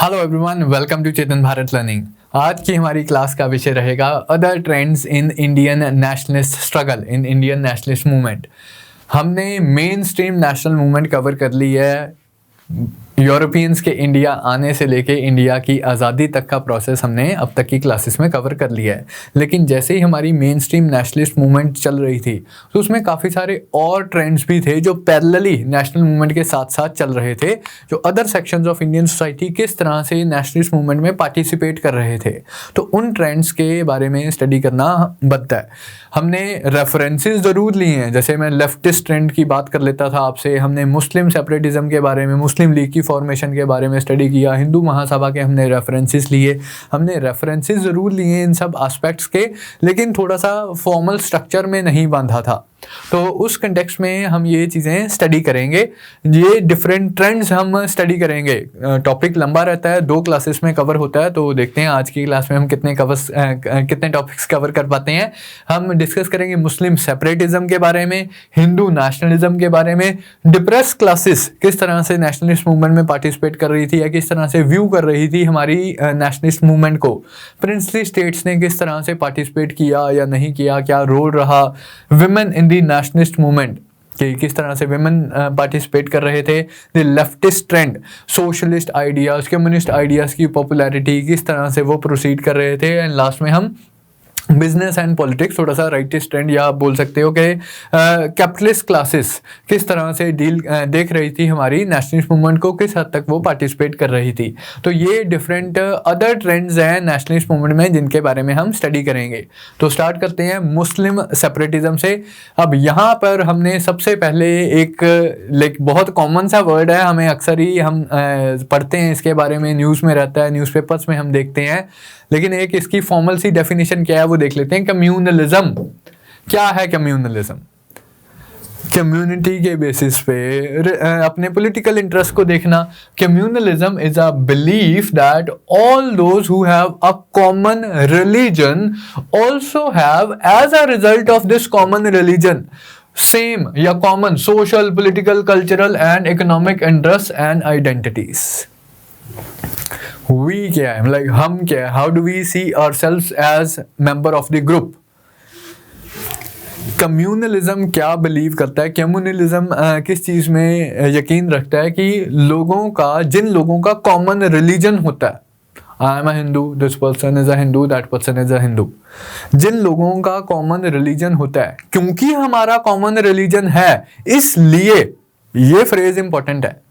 Hello everyone, welcome to Chetan Bharat learning. आज की हमारी क्लास का विषय रहेगा other trends in Indian nationalist struggle in Indian nationalist movement. हमने mainstream national movement cover कर ली है। यूरोपियंस के इंडिया आने से लेके इंडिया की आज़ादी तक का प्रोसेस हमने अब तक की क्लासेस में कवर कर लिया है। लेकिन जैसे ही हमारी मेन स्ट्रीम नेशनलिस्ट मूवमेंट चल रही थी तो उसमें काफ़ी सारे और ट्रेंड्स भी थे जो पैरेलली नेशनल मूवमेंट के साथ साथ चल रहे थे, जो other sections of Indian society किस तरह से नेशनलिस्ट मूवमेंट में पार्टिसिपेट कर रहे थे। तो उन ट्रेंड्स के बारे में स्टडी करना बनता है। हमने रेफरेंसेस ज़रूर लिए हैं, जैसे मैं लेफ्टिस्ट ट्रेंड की बात कर लेता था आपसे, हमने मुस्लिम सेपरेटिज्म के बारे में, मुस्लिम लीग की फॉर्मेशन के बारे में स्टडी किया, हिंदू महासभा के हमने रेफरेंसेस लिए। हमने रेफरेंसेस ज़रूर लिए इन सब एस्पेक्ट्स के, लेकिन थोड़ा सा फॉर्मल स्ट्रक्चर में नहीं बांधा था। तो उस कंटेक्स्ट में हम ये चीज़ें स्टडी करेंगे, ये डिफरेंट ट्रेंड्स हम स्टडी करेंगे। टॉपिक लंबा रहता है, 2 क्लासेस में कवर होता है, तो देखते हैं आज की क्लास में हम कितने टॉपिक्स कवर कर पाते हैं। हम डिस्कस करेंगे मुस्लिम सेपरेटिज्म के बारे में, हिंदू नेशनलिज्म के बारे में, डिप्रेस क्लासेस किस तरह से नेशनलिस्ट मूवमेंट में पार्टिसिपेट कर रही थी या किस तरह से व्यू कर रही थी हमारी नेशनलिस्ट मूवमेंट को, प्रिंसली स्टेट्स ने किस तरह से पार्टिसिपेट किया या नहीं किया, क्या रोल रहा, विमेन इन नेशनलिस्ट मूवमेंट कि किस तरह से विमेन पार्टिसिपेट कर रहे थे, the leftist trend, socialist ideas, communist ideas की पॉपुलैरिटी किस तरह से वो प्रोसीड कर रहे थे, एंड लास्ट में हम बिजनेस एंड पॉलिटिक्स, थोड़ा सा राइटिस्ट ट्रेंड या आप बोल सकते हो कि कैपिटलिस्ट क्लासेस किस तरह से देख रही थी हमारी नेशनलिस्ट मूवमेंट को, किस हद तक वो पार्टिसिपेट कर रही थी। तो ये डिफरेंट अदर ट्रेंड्स हैं नेशनलिस्ट मूवमेंट में जिनके बारे में हम स्टडी करेंगे। तो स्टार्ट करते हैं मुस्लिम सेपरेटिज्म से। अब यहाँ पर हमने सबसे पहले एक बहुत कॉमन सा वर्ड है, हमें अक्सर ही हम पढ़ते हैं इसके बारे में, न्यूज़ में रहता है, न्यूज़पेपर्स में हम देखते हैं, लेकिन एक इसकी फॉर्मल सी डेफिनेशन क्या है वो देख लेते हैं। कम्युनलिज्म क्या है? कम्युनलिज्म कम्युनिटी के बेसिस पे अपने पॉलिटिकल इंटरेस्ट को देखना। Communalism is a belief that all those who have a common religion also have as a result of this common religion same या common social, political, cultural and economic interest and identities. We क्या है, like हम क्या है, how do we see ourselves as member of the group? Communalism क्या believe करता है? Communalism किस चीज़ में यकीन रखता है कि जिन लोगों का कॉमन रिलीजन होता है, I am a Hindu, this person is a Hindu, that person is a Hindu, जिन लोगों का कॉमन रिलीजन होता है, क्योंकि हमारा कॉमन रिलीजन है इसलिए, ये फ्रेज इंपॉर्टेंट है,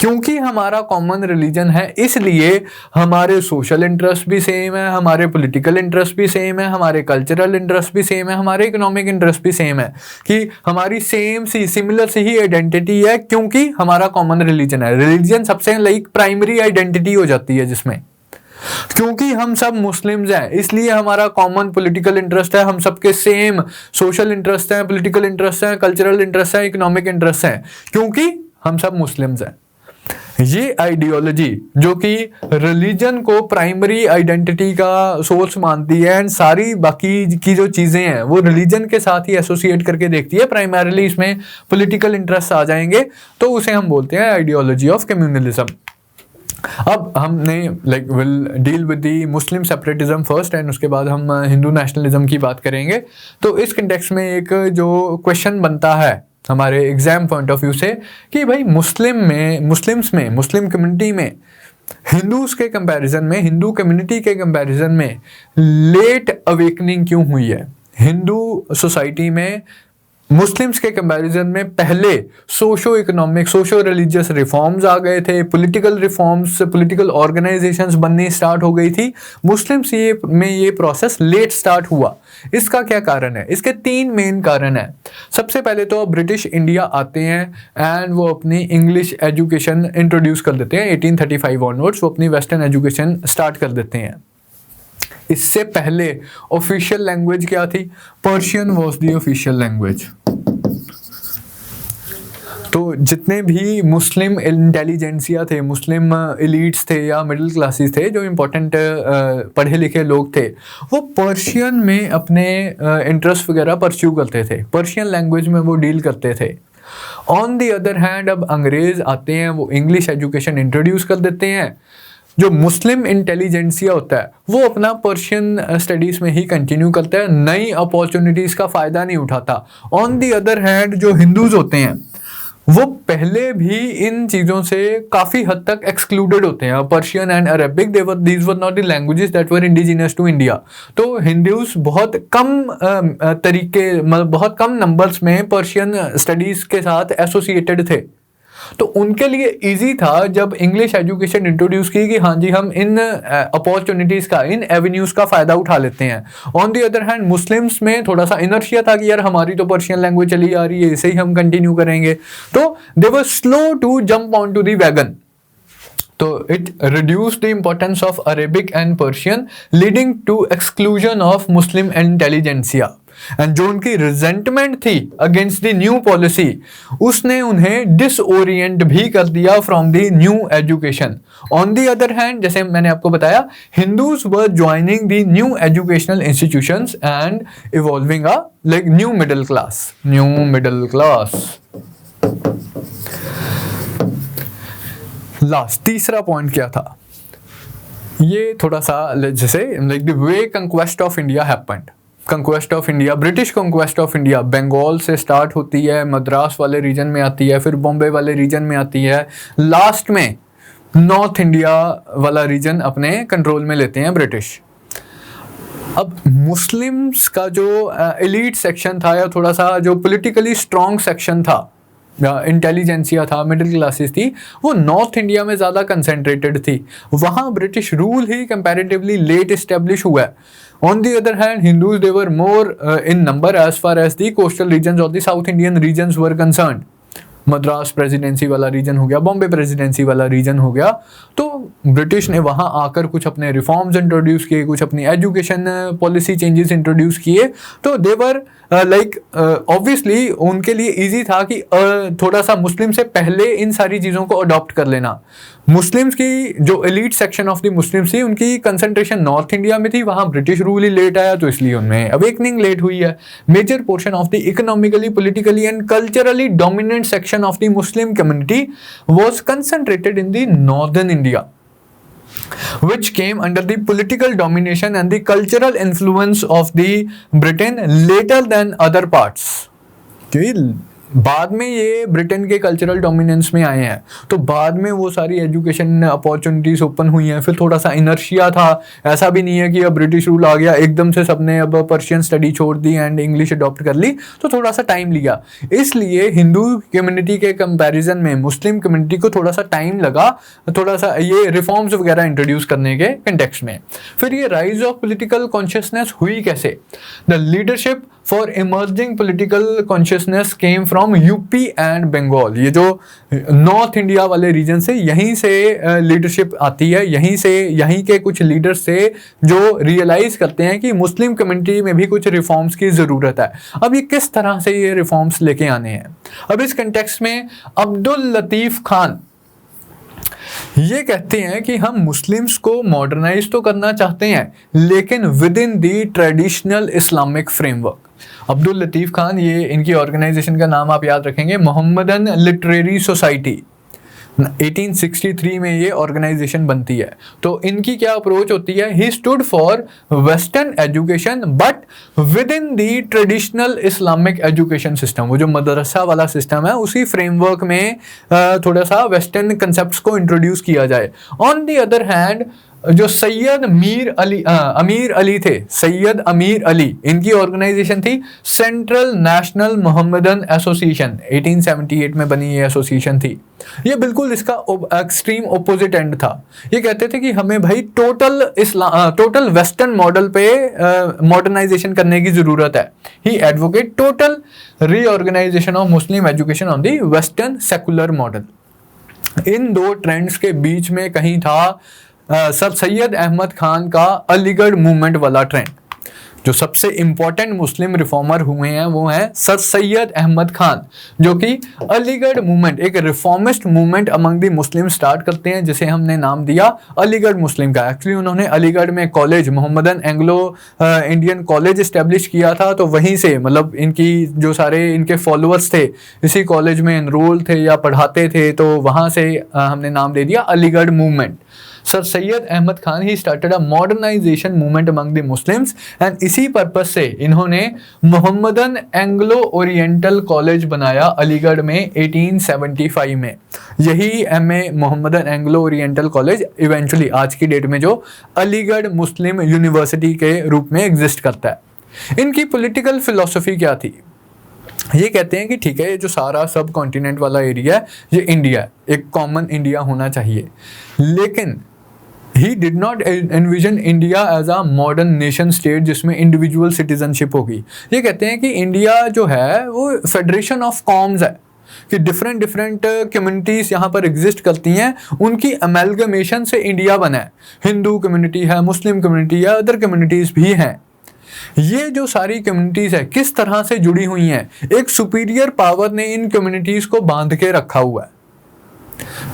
क्योंकि हमारा कॉमन रिलीजन है इसलिए हमारे सोशल इंटरेस्ट भी सेम है, हमारे पॉलिटिकल इंटरेस्ट भी सेम है, हमारे कल्चरल इंटरेस्ट भी सेम है, हमारे इकोनॉमिक इंटरेस्ट भी सेम है, कि हमारी सिमिलर से ही आइडेंटिटी है क्योंकि हमारा कॉमन रिलीजन है। रिलीजन सबसे प्राइमरी आइडेंटिटी हो जाती है जिसमें, क्योंकि हम सब मुस्लिम्स हैं इसलिए हमारा कॉमन पॉलिटिकल इंटरेस्ट है, हम सबके सेम सोशल इंटरेस्ट हैं, पॉलिटिकल इंटरेस्ट हैं, कल्चरल इंटरेस्ट हैं, इकोनॉमिक इंटरेस्ट हैं, क्योंकि हम सब मुस्लिम्स हैं। ये आइडियोलॉजी जो कि रिलीजन को प्राइमरी आइडेंटिटी का सोर्स मानती है एंड सारी बाकी की जो चीज़ें हैं वो रिलीजन के साथ ही एसोसिएट करके देखती है, प्राइमरीली इसमें पॉलिटिकल इंटरेस्ट आ जाएंगे, तो उसे हम बोलते हैं आइडियोलॉजी ऑफ कम्युनलिज्म। अब हमने will deal with the Muslim separatism first and उसके बाद हम हिंदू नेशनलिज्म की बात करेंगे। तो इस कंटेक्स्ट में एक जो क्वेश्चन बनता है हमारे एग्जाम पॉइंट ऑफ व्यू से कि भाई मुस्लिम कम्युनिटी में हिंदूज के कंपैरिजन में, हिंदू कम्युनिटी के कंपैरिजन में लेट अवेकनिंग क्यों हुई है? हिंदू सोसाइटी में मुस्लिम्स के कंपैरिजन में पहले socio economic, socio religious reforms आ गए थे, पॉलिटिकल रिफॉर्म्स, पॉलिटिकल ऑर्गेनाइजेशंस बननी स्टार्ट हो गई थी। मुस्लिम्स में ये प्रोसेस लेट स्टार्ट हुआ। इसका क्या कारण है? इसके 3 मेन कारण है। सबसे पहले तो ब्रिटिश इंडिया आते हैं एंड वो अपनी इंग्लिश एजुकेशन इंट्रोड्यूस कर देते हैं। 1835 ऑनवर्ड्स वो अपनी वेस्टर्न एजुकेशन स्टार्ट कर देते हैं। इससे पहले ऑफिशियल लैंग्वेज क्या थी? Persian was the official language. तो जितने भी मुस्लिम इंटेलिजेंसिया थे, मुस्लिम एलिट्स थे या मिडिल क्लासेस थे, जो इम्पोर्टेंट पढ़े लिखे लोग थे, वो पर्शियन में अपने इंटरेस्ट वगैरह परस्यू करते थे, पर्शियन लैंग्वेज में वो डील करते थे। ऑन दी अदर हैंड अब अंग्रेज़ आते हैं, वो इंग्लिश एजुकेशन इंट्रोड्यूस कर देते हैं। जो मुस्लिम इंटेलिजेंसिया होता है वो अपना पर्शियन स्टडीज़ में ही कंटिन्यू करता है, नई अपॉर्चुनिटीज़ का फ़ायदा नहीं उठाता। ऑन दी अदर हैंड जो हिंदूज़ होते हैं वो पहले भी इन चीज़ों से काफ़ी हद तक एक्सक्लूडेड होते हैं। Persian and Arabic these were not the languages that were indigenous to India. तो हिंदूज बहुत कम तरीके, मतलब बहुत कम नंबर्स में पर्शियन स्टडीज़ के साथ एसोसिएटेड थे। तो उनके लिए इजी था जब इंग्लिश एजुकेशन इंट्रोड्यूस की कि हाँ जी हम इन अपॉर्चुनिटीज़ का, इन एवेन्यूज़ का फ़ायदा उठा लेते हैं। On the other hand Muslims में थोड़ा सा इनर्शिया था कि यार हमारी तो पर्शियन लैंग्वेज चली आ रही है, इसे ही हम कंटिन्यू करेंगे। तो they were slow to jump on to the wagon. तो it reduce the importance of Arabic and Persian, leading to exclusion of Muslim intelligentsia. And जो उनकी रिजेंटमेंट थी अगेंस्ट द न्यू पॉलिसी, उसने उन्हें डिसओरिएंट भी कर दिया from the new education. On the other hand, जैसे मैंने आपको बताया, Hindus were joining the new educational institutions and evolving a like new middle class. Last तीसरा पॉइंट क्या था, ये थोड़ा सा जैसे like the way conquest of India happened. Conquest of India, British conquest of India Bengal से स्टार्ट होती है, मद्रास वाले रीजन में आती है, फिर बॉम्बे वाले रीजन में आती है, लास्ट में नॉर्थ इंडिया वाला रीजन अपने कंट्रोल में लेते हैं ब्रिटिश। अब मुस्लिम्स का जो एलीट सेक्शन था या थोड़ा सा जो पॉलिटिकली स्ट्रॉन्ग सेक्शन था, इंटेलिजेंसिया था, मिडिल क्लासेस थी, वो नॉर्थ इंडिया में ज़्यादा कंसेंट्रेटेड थी। वहाँ ब्रिटिश रूल ही कंपैरेटिवली लेट इस्टेब्लिश हुआ है। On the other hand Hindus they were more in number as far as the coastal regions और the south Indian regions were concerned. Madras presidency वाला रीजन हो गया, बॉम्बे प्रेसिडेंसी वाला रीजन हो गया। तो ब्रिटिश ने वहाँ आकर कुछ अपने रिफॉर्म्स इंट्रोड्यूस किए, कुछ अपनी एजुकेशन पॉलिसी चेंजेस इंट्रोड्यूस किए। तो देवर लाइक ऑब्वियसली उनके लिए इजी था कि थोड़ा सा मुस्लिम से पहले इन सारी चीज़ों को अडॉप्ट कर लेना। मुस्लिम्स की जो elite section of the Muslims थी, उनकी कंसंट्रेशन नॉर्थ इंडिया में थी, वहाँ ब्रिटिश रूल ही लेट आया, तो इसलिए उनमें अवेकनिंग लेट हुई है। Major portion of the economically, politically and culturally dominant section of the Muslim community was concentrated in the northern India, which came under the political domination and the cultural influence of the Britain later than other parts. बाद में ये Britain के cultural dominance में आए हैं, तो बाद में वो सारी एजुकेशन अपॉर्चुनिटीज़ ओपन हुई हैं। फिर थोड़ा सा इनर्शिया था, ऐसा भी नहीं है कि अब ब्रिटिश रूल आ गया एकदम से सबने अब पर्शियन स्टडी छोड़ दी एंड इंग्लिश अडॉप्ट कर ली, तो थोड़ा सा टाइम लिया। इसलिए हिंदू कम्युनिटी के कंपैरिजन में मुस्लिम कम्युनिटी को थोड़ा सा टाइम लगा, थोड़ा सा ये रिफॉर्म्स वगैरह इंट्रोड्यूस करने के कंटेक्स्ट में। फिर ये राइज ऑफ पॉलिटिकल कॉन्शियसनेस हुई कैसे? The leadership for emerging political consciousness came from UP and Bengal. ये जो नॉर्थ इंडिया वाले रीजन से, यहीं से लीडरशिप आती है, यहीं के कुछ लीडर्स से जो रियलाइज करते हैं कि मुस्लिम कम्युनिटी में भी कुछ रिफॉर्म्स की ज़रूरत है। अब ये किस तरह से ये रिफॉर्म्स लेके आने हैं? अब इस कंटेक्स्ट में अब्दुल लतीफ़ खान ये कहते हैं कि हम मुस्लिम्स को मॉडर्नाइज तो करना चाहते हैं, लेकिन within the traditional Islamic framework. Abdul Latif Khan, ये इनकी ऑर्गेनाइजेशन का नाम आप याद रखेंगे, मोहम्मदन लिटरेरी सोसाइटी। 1863 में ये ऑर्गेनाइजेशन बनती है। तो इनकी क्या अप्रोच होती है? He stood for western education but with in the traditional Islamic education system. वो जो मदरसा वाला सिस्टम है, उसी फ्रेमवर्क में थोड़ा सा वेस्टर्न कंसेप्ट्स को इंट्रोड्यूस किया जाए। ऑन दी अदर हैंड जो सैयद अमीर अली थे, सैयद अमीर अली, इनकी ऑर्गेनाइजेशन थी सेंट्रल नेशनल मोहम्मदन एसोसिएशन। 1878 में बनी ये एसोसिएशन थी। ये बिल्कुल इसका एक्सट्रीम ओपोजिट एंड था। ये कहते थे कि हमें भाई टोटल वेस्टर्न मॉडल पे मॉडर्नाइजेशन करने की ज़रूरत है। He advocate total reorganisation of Muslim education on the western secular model. इन दो ट्रेंड्स के बीच में कहीं था सर सैयद अहमद खान का अलीगढ़ मूवमेंट वाला ट्रेंड। जो सबसे इम्पोर्टेंट मुस्लिम रिफॉर्मर हुए हैं वो हैं सर सैयद अहमद खान, जो कि अलीगढ़ मूवमेंट, एक reformist movement among the Muslim start करते हैं, जिसे हमने नाम दिया अलीगढ़ मुस्लिम का। एक्चुअली उन्होंने अलीगढ़ में college, Mohammedan Anglo Indian college establish किया था। तो वहीं से, मतलब इनकी जो सारे इनके फॉलोअर्स थे इसी कॉलेज में एनरोल थे या पढ़ाते थे, तो वहाँ से हमने नाम दे दिया Aligarh movement. Sir Syed Ahmed Khan he started a modernisation movement among the Muslims and इसी पर्पज से इन्होंने मोहम्मदन एंग्लो ओरिएंटल कॉलेज बनाया अलीगढ़ में 1875 में। यही MA Mohammedan Anglo oriental college eventually आज की डेट में जो अलीगढ़ मुस्लिम यूनिवर्सिटी के रूप में एग्जिस्ट करता है। इनकी पॉलिटिकल फिलॉसफी क्या थी? ये कहते हैं कि ठीक है, ये जो सारा सब कॉन्टिनेंट वाला एरिया है ये इंडिया है, एक कॉमन इंडिया होना चाहिए, लेकिन he did not envision India as a modern nation state जिसमें इंडिविजुअल सिटीजनशिप होगी। ये कहते हैं कि इंडिया जो है वो फेडरेशन ऑफ कॉम्स है, कि डिफरेंट कम्युनिटीज यहाँ पर एग्जिस्ट करती हैं, उनकी अमेलगमेशन से इंडिया बना है। हिंदू कम्युनिटी है, मुस्लिम कम्युनिटी है, अदर कम्युनिटीज भी हैं। ये जो सारी कम्युनिटीज है किस तरह से जुड़ी हुई हैं? एक सुपीरियर पावर ने इन कम्युनिटीज को बांध के रखा हुआ है।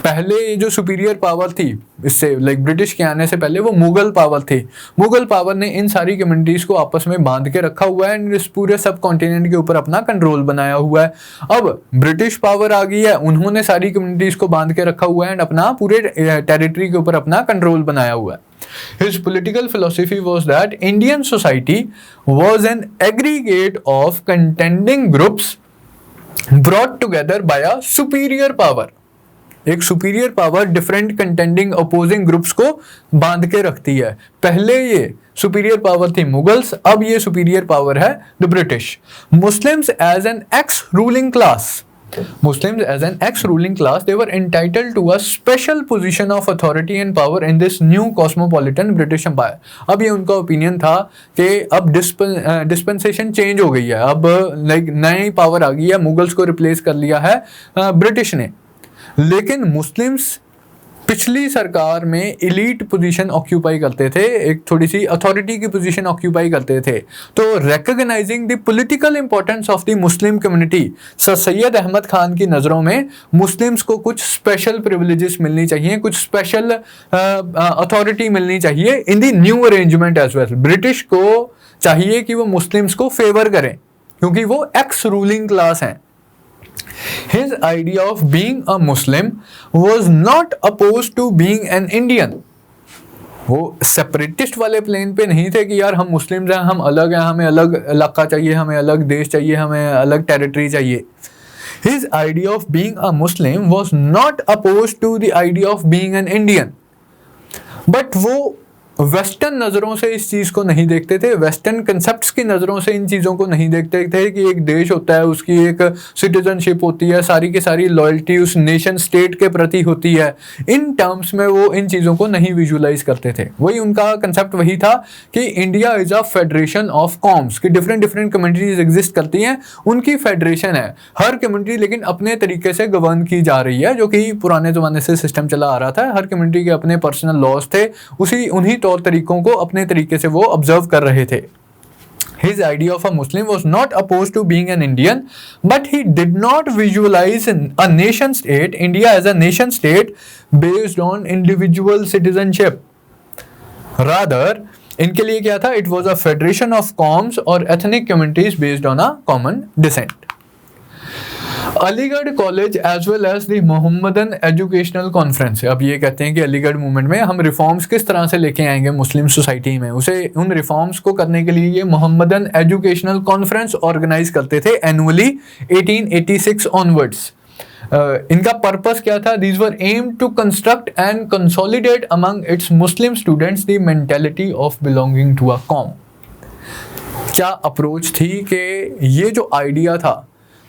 पहले जो सुपीरियर पावर थी इससे लाइक ब्रिटिश के आने से पहले वो मुगल पावर थी। मुगल पावर ने इन सारी कम्युनिटीज को आपस में बांध के रखा हुआ है, इस पूरे सब कॉन्टिनेंट के ऊपर अपना कंट्रोल बनाया हुआ है। अब ब्रिटिश पावर आ गई है, उन्होंने सारी कम्युनिटीज को बांध के रखा हुआ है एंड अपना पूरे टेरिटरी के ऊपर अपना कंट्रोल बनाया हुआ है। His political philosophy was that Indian society was an aggregate of contending groups brought together by a superior power. एक superior power different contending opposing groups को बांध के रखती है। पहले ये सुपीरियर पावर थी मुगल्स, अब ये सुपीरियर पावर है the British. Muslims as an ex ruling class, Muslims as an ex-ruling class, they were entitled to a special position of authority and power in this new cosmopolitan British Empire. अब ये उनका opinion था कि अब dispensation change हो गई है, अब लाइक नई पावर आ गई है, मुगल्स को रिप्लेस कर लिया है ब्रिटिश ने। लेकिन मुस्लिम्स पिछली सरकार में इलीट पोजीशन ऑक्यूपाई करते थे, एक थोड़ी सी अथॉरिटी की पोजीशन ऑक्यूपाई करते थे। तो recognising the political importance of the Muslim community, sir Syed Ahmed Khan की नज़रों में मुस्लिम्स को कुछ स्पेशल प्रिविलेजेस मिलनी चाहिए, कुछ स्पेशल अथॉरिटी मिलनी चाहिए in the new arrangement as well. British को चाहिए कि वो मुस्लिम्स को फेवर करें क्योंकि वो एक्स रूलिंग क्लास हैं। His idea of being a Muslim was not opposed to being an Indian. वो सेपरेटिस्ट वाले प्लेन पे नहीं थे कि यार हम मुस्लिम्स हैं, हम अलग हैं, हमें अलग इलाका चाहिए, हमें अलग देश चाहिए, हमें अलग टेरिटरी चाहिए। His idea of being a Muslim was not opposed to the idea of being an Indian. But वो वेस्टर्न नज़रों से इस चीज़ को नहीं देखते थे, वेस्टर्न कंसेप्ट्स की नज़रों से इन चीज़ों को नहीं देखते थे कि एक देश होता है, उसकी एक सिटीजनशिप होती है, सारी की सारी लॉयल्टी उस नेशन स्टेट के प्रति होती है। इन टर्म्स में वो इन चीज़ों को नहीं विजुलाइज करते थे। वही उनका कंसेप्ट वही था कि India is a federation of कॉम्स, कि डिफरेंट कम्युनिटीज एग्जिस्ट करती हैं, उनकी फेडरेशन है हर कम्युनिटी, लेकिन अपने तरीके से गवर्न की जा रही है, जो कि पुराने ज़माने से सिस्टम चला आ रहा था। हर कम्युनिटी के अपने पर्सनल लॉज थे, उन्हीं तौर तरीकों को अपने तरीके से वो ऑब्जर्व कर रहे थे। His idea of a Muslim was not opposed to being an Indian, but he did not visualize a nation state, India as a nation state based on individual citizenship. Rather, इनके लिए क्या था? It was a federation of coms और ethnic communities based on a common descent. Aligarh college as well as the Mohammedan educational conference. अब ये कहते हैं कि अलीगढ़ मूवमेंट में हम रिफॉर्म्स किस तरह से लेके आएंगे मुस्लिम सोसाइटी में, उसे उन रिफॉर्म्स को करने के लिए ये मोहम्मदन एजुकेशनल कॉन्फ्रेंस ऑर्गेनाइज करते थे एनुअली 1886 ऑनवर्ड्स। इनका पर्पस क्या था? These were aim to construct and consolidate among its Muslim students the mentality of belonging to a कॉम। क्या अप्रोच थी कि ये जो आइडिया था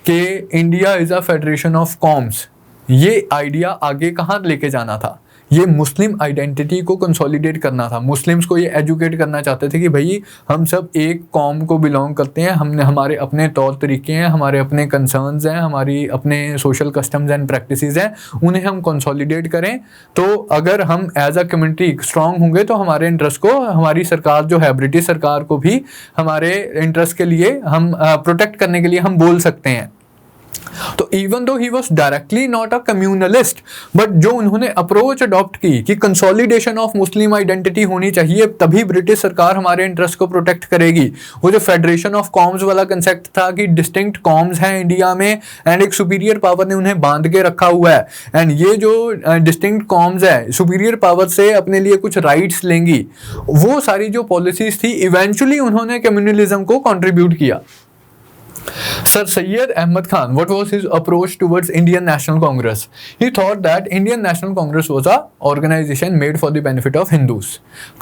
कि India is a federation of कॉम्स, ये आइडिया आगे कहाँ लेके जाना था? ये मुस्लिम आइडेंटिटी को कंसोलिडेट करना था। मुस्लिम्स को ये एजुकेट करना चाहते थे कि भाई हम सब एक कॉम को बिलोंग करते हैं, हमने हमारे अपने तौर तरीके हैं, हमारे अपने कंसर्न्स हैं, हमारी अपने सोशल कस्टम्स एंड प्रैक्टिसेस हैं, उन्हें हम कंसोलिडेट करें। तो अगर हम एज अ कम्युनिटी स्ट्रांग होंगे तो हमारे इंटरेस्ट को हमारी सरकार जो है, ब्रिटिश सरकार को भी हमारे इंटरेस्ट के लिए हम प्रोटेक्ट करने के लिए हम बोल सकते हैं। तो even though he was directly not a communalist, but जो उन्होंने अप्रोच अडॉप्ट की कि कंसोलिडेशन ऑफ मुस्लिम आइडेंटिटी होनी चाहिए, तभी ब्रिटिश सरकार हमारे इंटरेस्ट को प्रोटेक्ट करेगी। वो जो फेडरेशन ऑफ कॉम्स वाला कंसेप्ट था कि डिस्टिंक्ट कॉम्स हैं इंडिया में एंड एक सुपीरियर पावर ने उन्हें बांध के रखा हुआ है, एंड ये जो डिस्टिंक्ट कॉम्स है सुपीरियर पावर से अपने लिए कुछ राइट्स लेंगी, वो सारी जो पॉलिसीज थी इवेंचुअली उन्होंने कम्युनलिज्म को कंट्रीब्यूट किया। Sir Syed Ahmad Khan, what was his approach towards Indian National Congress? He thought that Indian National Congress was a organization made for the benefit of Hindus.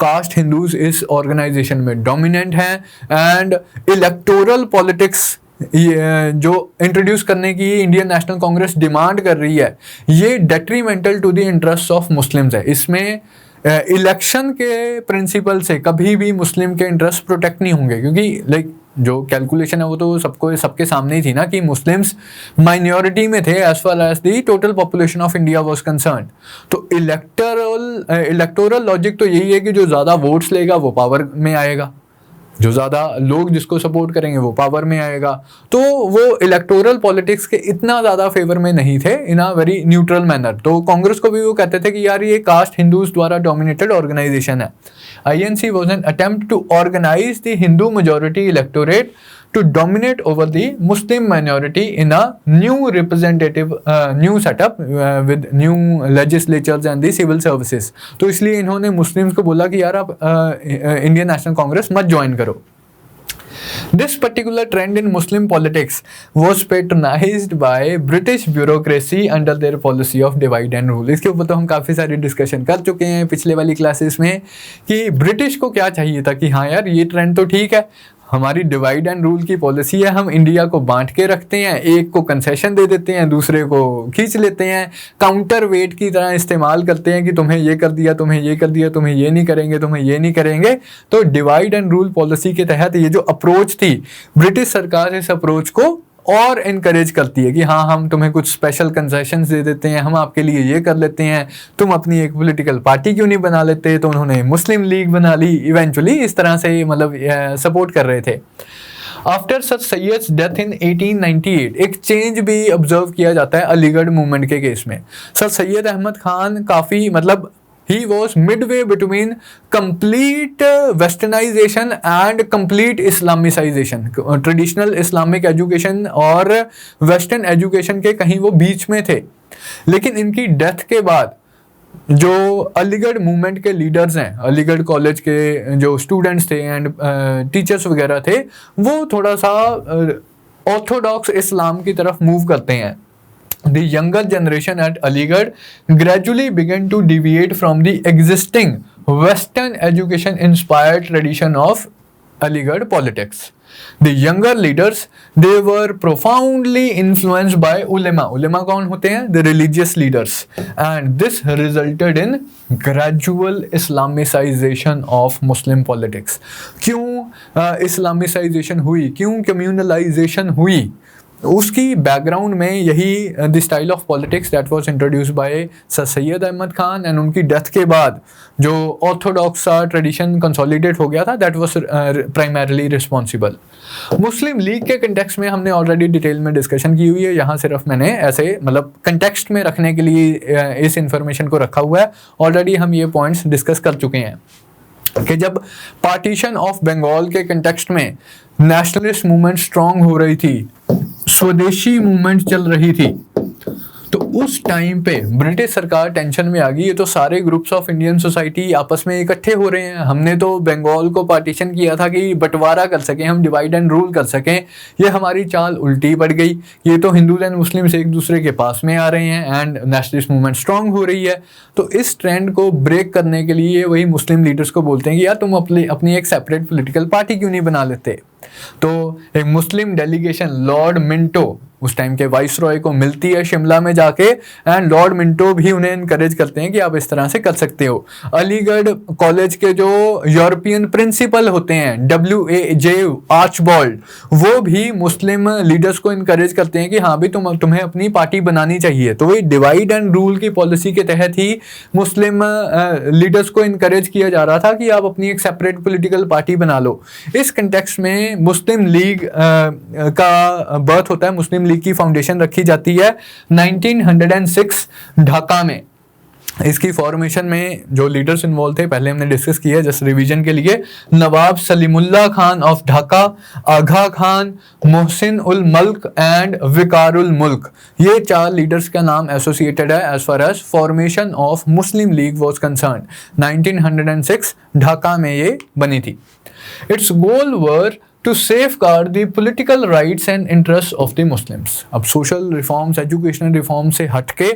Caste Hindus इस organization में dominant हैं and electoral politics जो introduce करने की Indian National Congress demand कर रही है, ये detrimental to the interest of Muslims है। इसमें इलेक्शन के प्रिंसिपल से कभी भी मुस्लिम के इंटरेस्ट प्रोटेक्ट नहीं होंगे, क्योंकि लाइक जो कैलकुलेशन है वो तो सबके सामने ही थी ना कि मुस्लिम्स माइनॉरिटी में थे as far as the total population of India was concerned. तो इलेक्टोरल लॉजिक तो यही है कि जो ज़्यादा वोट्स लेगा वो पावर में आएगा, जो ज़्यादा लोग जिसको सपोर्ट करेंगे वो पावर में आएगा। तो वो इलेक्टोरल पॉलिटिक्स के इतना ज़्यादा फेवर में नहीं थे इन अ वेरी न्यूट्रल मैनर। तो कांग्रेस को भी वो कहते थे कि यार ये कास्ट हिंदूज द्वारा डोमिनेटेड ऑर्गेनाइजेशन है। INC was an attempt to organize the Hindu majority electorate to dominate over the Muslim minority in a new representative new setup with new legislatures and the civil services। तो इसलिए इन्होंने Muslims को बोला कि यार आप Indian National Congress मत join करो। This particular trend in Muslim politics was patronized by British bureaucracy under their policy of divide and rule। इसके ऊपर तो हम काफ़ी सारी डिस्कशन कर चुके हैं पिछले वाली क्लासेस में कि ब्रिटिश को क्या चाहिए था कि हाँ यार ये ट्रेंड तो ठीक है, हमारी डिवाइड एंड रूल की पॉलिसी है, हम इंडिया को बांट के रखते हैं, एक को कंसेशन दे देते हैं, दूसरे को खींच लेते हैं, काउंटर वेट की तरह इस्तेमाल करते हैं कि तुम्हें ये कर दिया, तुम्हें ये कर दिया, तुम्हें ये नहीं करेंगे, तुम्हें ये नहीं करेंगे। तो डिवाइड एंड रूल पॉलिसी के तहत ये जो अप्रोच थी, ब्रिटिश सरकार इस अप्रोच को और इनकरेज करती है कि हाँ हम तुम्हें कुछ स्पेशल कंसेशंस दे देते हैं, हम आपके लिए ये कर लेते हैं, तुम अपनी एक पॉलिटिकल पार्टी क्यों नहीं बना लेते। तो उन्होंने मुस्लिम लीग बना ली इवेंचुअली, इस तरह से मतलब सपोर्ट कर रहे थे। आफ्टर सर सैयद्स डेथ इन 1898 एक चेंज भी ऑब्जर्व किया जाता है अलीगढ़ मूवमेंट के केस में। सर सैयद अहमद खान काफ़ी मतलब he was midway between complete westernization and complete Islamicization। Traditional Islamic education और वेस्टर्न एजुकेशन के कहीं वो बीच में थे। लेकिन इनकी डेथ के बाद जो अलीगढ़ मूवमेंट के लीडर्स हैं, अलीगढ़ कॉलेज के जो स्टूडेंट्स थे एंड टीचर्स वगैरह थे, वो थोड़ा सा ऑर्थोडॉक्स इस्लाम की तरफ मूव करते हैं। The younger generation at Aligarh gradually began to deviate from the existing Western education-inspired tradition of Aligarh politics. The younger leaders, they were profoundly influenced by ulema. Ulema कौन होते हैं? The religious leaders. And this resulted in gradual Islamicization of Muslim politics. क्यों Islamicization हुई? क्यों communalization हुई? उसकी background में यही the style of politics that was introduced by sir Syed Ahmed Khan and उनकी डेथ के बाद जो ऑर्थोडॉक्स सा ट्रेडिशन कंसोलिडेट हो गया था, that was primarily responsible. Muslim league के कंटेक्स्ट में हमने ऑलरेडी डिटेल में डिस्कशन की हुई है, यहाँ सिर्फ मैंने ऐसे मतलब कंटेक्स्ट में रखने के लिए इस इंफॉर्मेशन को रखा हुआ है। ऑलरेडी हम ये पॉइंट्स डिस्कस कर चुके हैं कि जब पार्टीशन ऑफ बंगाल के कंटेक्स्ट में नेशनलिस्ट मूवमेंट स्ट्रांग हो रही थी, स्वदेशी मूवमेंट चल रही थी, तो उस टाइम पे ब्रिटिश सरकार टेंशन में आ गई। ये तो सारे ग्रुप्स ऑफ इंडियन सोसाइटी आपस में इकट्ठे हो रहे हैं, हमने तो बंगाल को पार्टीशन किया था कि बंटवारा कर सकें, हम डिवाइड एंड रूल कर सकें, ये हमारी चाल उल्टी पड़ गई। ये तो हिंदूज एंड मुस्लिम्स एक दूसरे के पास में आ रहे हैं एंड नेशनलिस्ट मूवमेंट स्ट्रांग हो रही है। तो इस ट्रेंड को ब्रेक करने के लिए वही मुस्लिम लीडर्स को बोलते हैं कि यार तुम अपनी एक सेपरेट पॉलिटिकल पार्टी क्यों नहीं बना लेते। तो एक मुस्लिम डेलीगेशन लॉर्ड मिंटो उस टाइम के वाइस रॉय को मिलती है शिमला में जाके एंड लॉर्ड मिंटो भी उन्हें इनकरेज करते हैं कि आप इस तरह से कर सकते हो। अलीगढ़ कॉलेज के जो यूरोपियन प्रिंसिपल होते हैं WAJ आर्चबॉल्ड, वो भी मुस्लिम लीडर्स को इनकरेज करते हैं कि हाँ भी तुम्हें अपनी पार्टी बनानी चाहिए। तो वही डिवाइड एंड रूल की पॉलिसी के तहत ही मुस्लिम लीडर्स को इनकरेज किया जा रहा था कि आप अपनी एक सेपरेट पॉलिटिकल पार्टी बना लो। इस कंटेक्स्ट में में मुस्लिम लीग का बर्थ होता है, मुस्लिम लीग की फाउंडेशन रखी जाती है 1906 ढाका में। इसकी फॉर्मेशन में जो लीडर्स इन्वॉल्व थे पहले हमने डिस्कस किया जस्ट रिवीजन के लिए, नवाब सलीमुल्लाह खान ऑफ ढाका, आगा खान, मोहसिन उल मल्क एंड विकारुल मुल्क, ये 4 लीडर्स का नाम एसोसिएटेड है as far as formation of Muslim League was concerned. 1906 Dhaka में ये बनी थी। Its goal were to safeguard the political rights and interests of the Muslims। अब सोशल रिफॉर्म्स, एजुकेशनल रिफॉर्म से हटके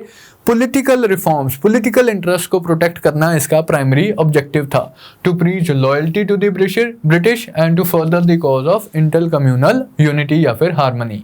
पॉलिटिकल रिफॉर्म्स, पॉलिटिकल इंटरेस्ट को protect करना इसका प्राइमरी ऑब्जेक्टिव था। To preach loyalty to the British and to further the cause of inter communal unity या फिर harmony.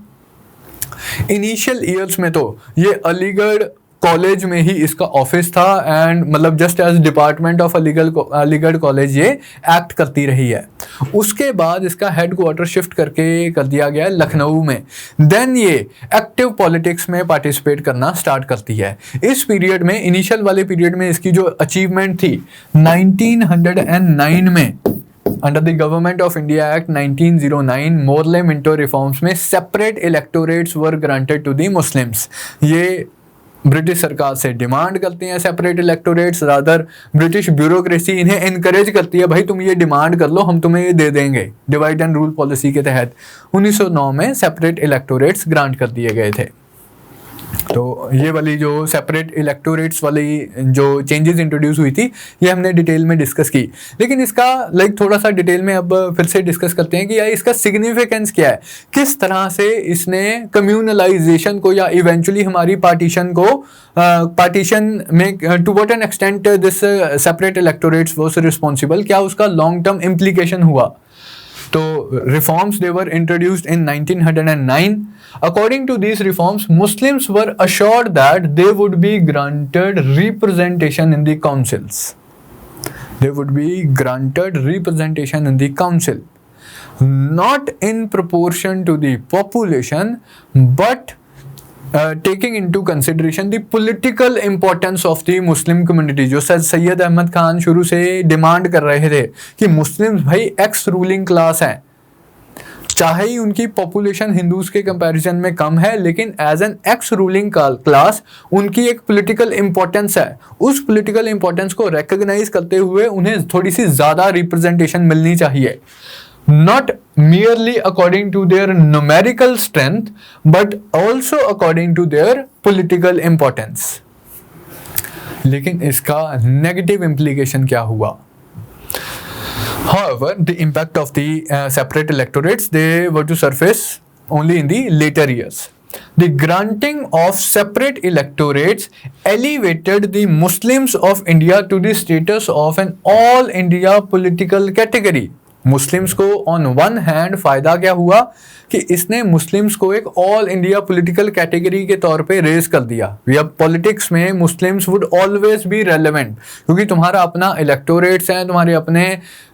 Initial years में तो ये अलीगढ़ कॉलेज में ही इसका ऑफिस था एंड मतलब just as department of Aligarh college ये एक्ट करती रही है। उसके बाद इसका हेडक्वार्टर शिफ्ट करके कर दिया गया लखनऊ में। देन ये एक्टिव पॉलिटिक्स में पार्टिसिपेट करना स्टार्ट करती है। इस पीरियड में, इनिशियल वाले पीरियड में इसकी जो अचीवमेंट थी 1909 में under the government of India act 1909 Morley Minto reforms में separate electorates were granted to the Muslims. ये ब्रिटिश सरकार से डिमांड करती हैं separate electorates, rather British bureaucracy इन्हें इनकरेज करती है, भाई तुम ये डिमांड कर लो, हम तुम्हें ये दे देंगे। डिवाइड एंड रूल पॉलिसी के तहत 1909 में सेपरेट इलेक्टोरेट्स ग्रांट कर दिए गए थे। तो ये वाली जो सेपरेट इलेक्टोरेट्स वाली जो चेंजेस इंट्रोड्यूस हुई थी ये हमने डिटेल में डिस्कस की। लेकिन इसका थोड़ा सा डिटेल में अब फिर से डिस्कस करते हैं कि यार इसका सिग्निफिकेंस क्या है, किस तरह से इसने कम्युनलाइजेशन को या इवेंचुअली हमारी पार्टीशन में to what an extent this separate electorates was responsible, क्या उसका लॉन्ग टर्म इम्प्लीकेशन हुआ। तो reforms they were introduced in 1909. According to these reforms, Muslims were assured that they would be granted representation in the councils. They would be granted representation in the council, not in proportion to the population, but taking into consideration the political importance of the Muslim community। जो सैयद अहमद खान शुरू से demand कर रहे थे कि Muslims भाई x ruling class हैं, चाहे ही उनकी पॉपुलेशन हिंदूज के कंपैरिजन में कम है, लेकिन as an ex ruling class उनकी एक पॉलिटिकल इंपॉर्टेंस है। उस पॉलिटिकल इंपॉर्टेंस को रिकॉग्नाइज करते हुए उन्हें थोड़ी सी ज़्यादा रिप्रेजेंटेशन मिलनी चाहिए, not merely according to their numerical strength but also according to their political importance। लेकिन इसका नेगेटिव इम्प्लीकेशन क्या हुआ? However, the impact of the separate electorates they were to surface only in the later years। The granting of separate electorates elevated the Muslims of India to the status of an all India political category। Muslims को on one hand फ़ायदा क्या हुआ कि इसने Muslims को एक all India political category के तौर पे रेज कर दिया। अब पॉलिटिक्स में Muslims would always be relevant, क्योंकि तुम्हारा अपना इलेक्टोरेट्स हैं, तुम्हारे अपने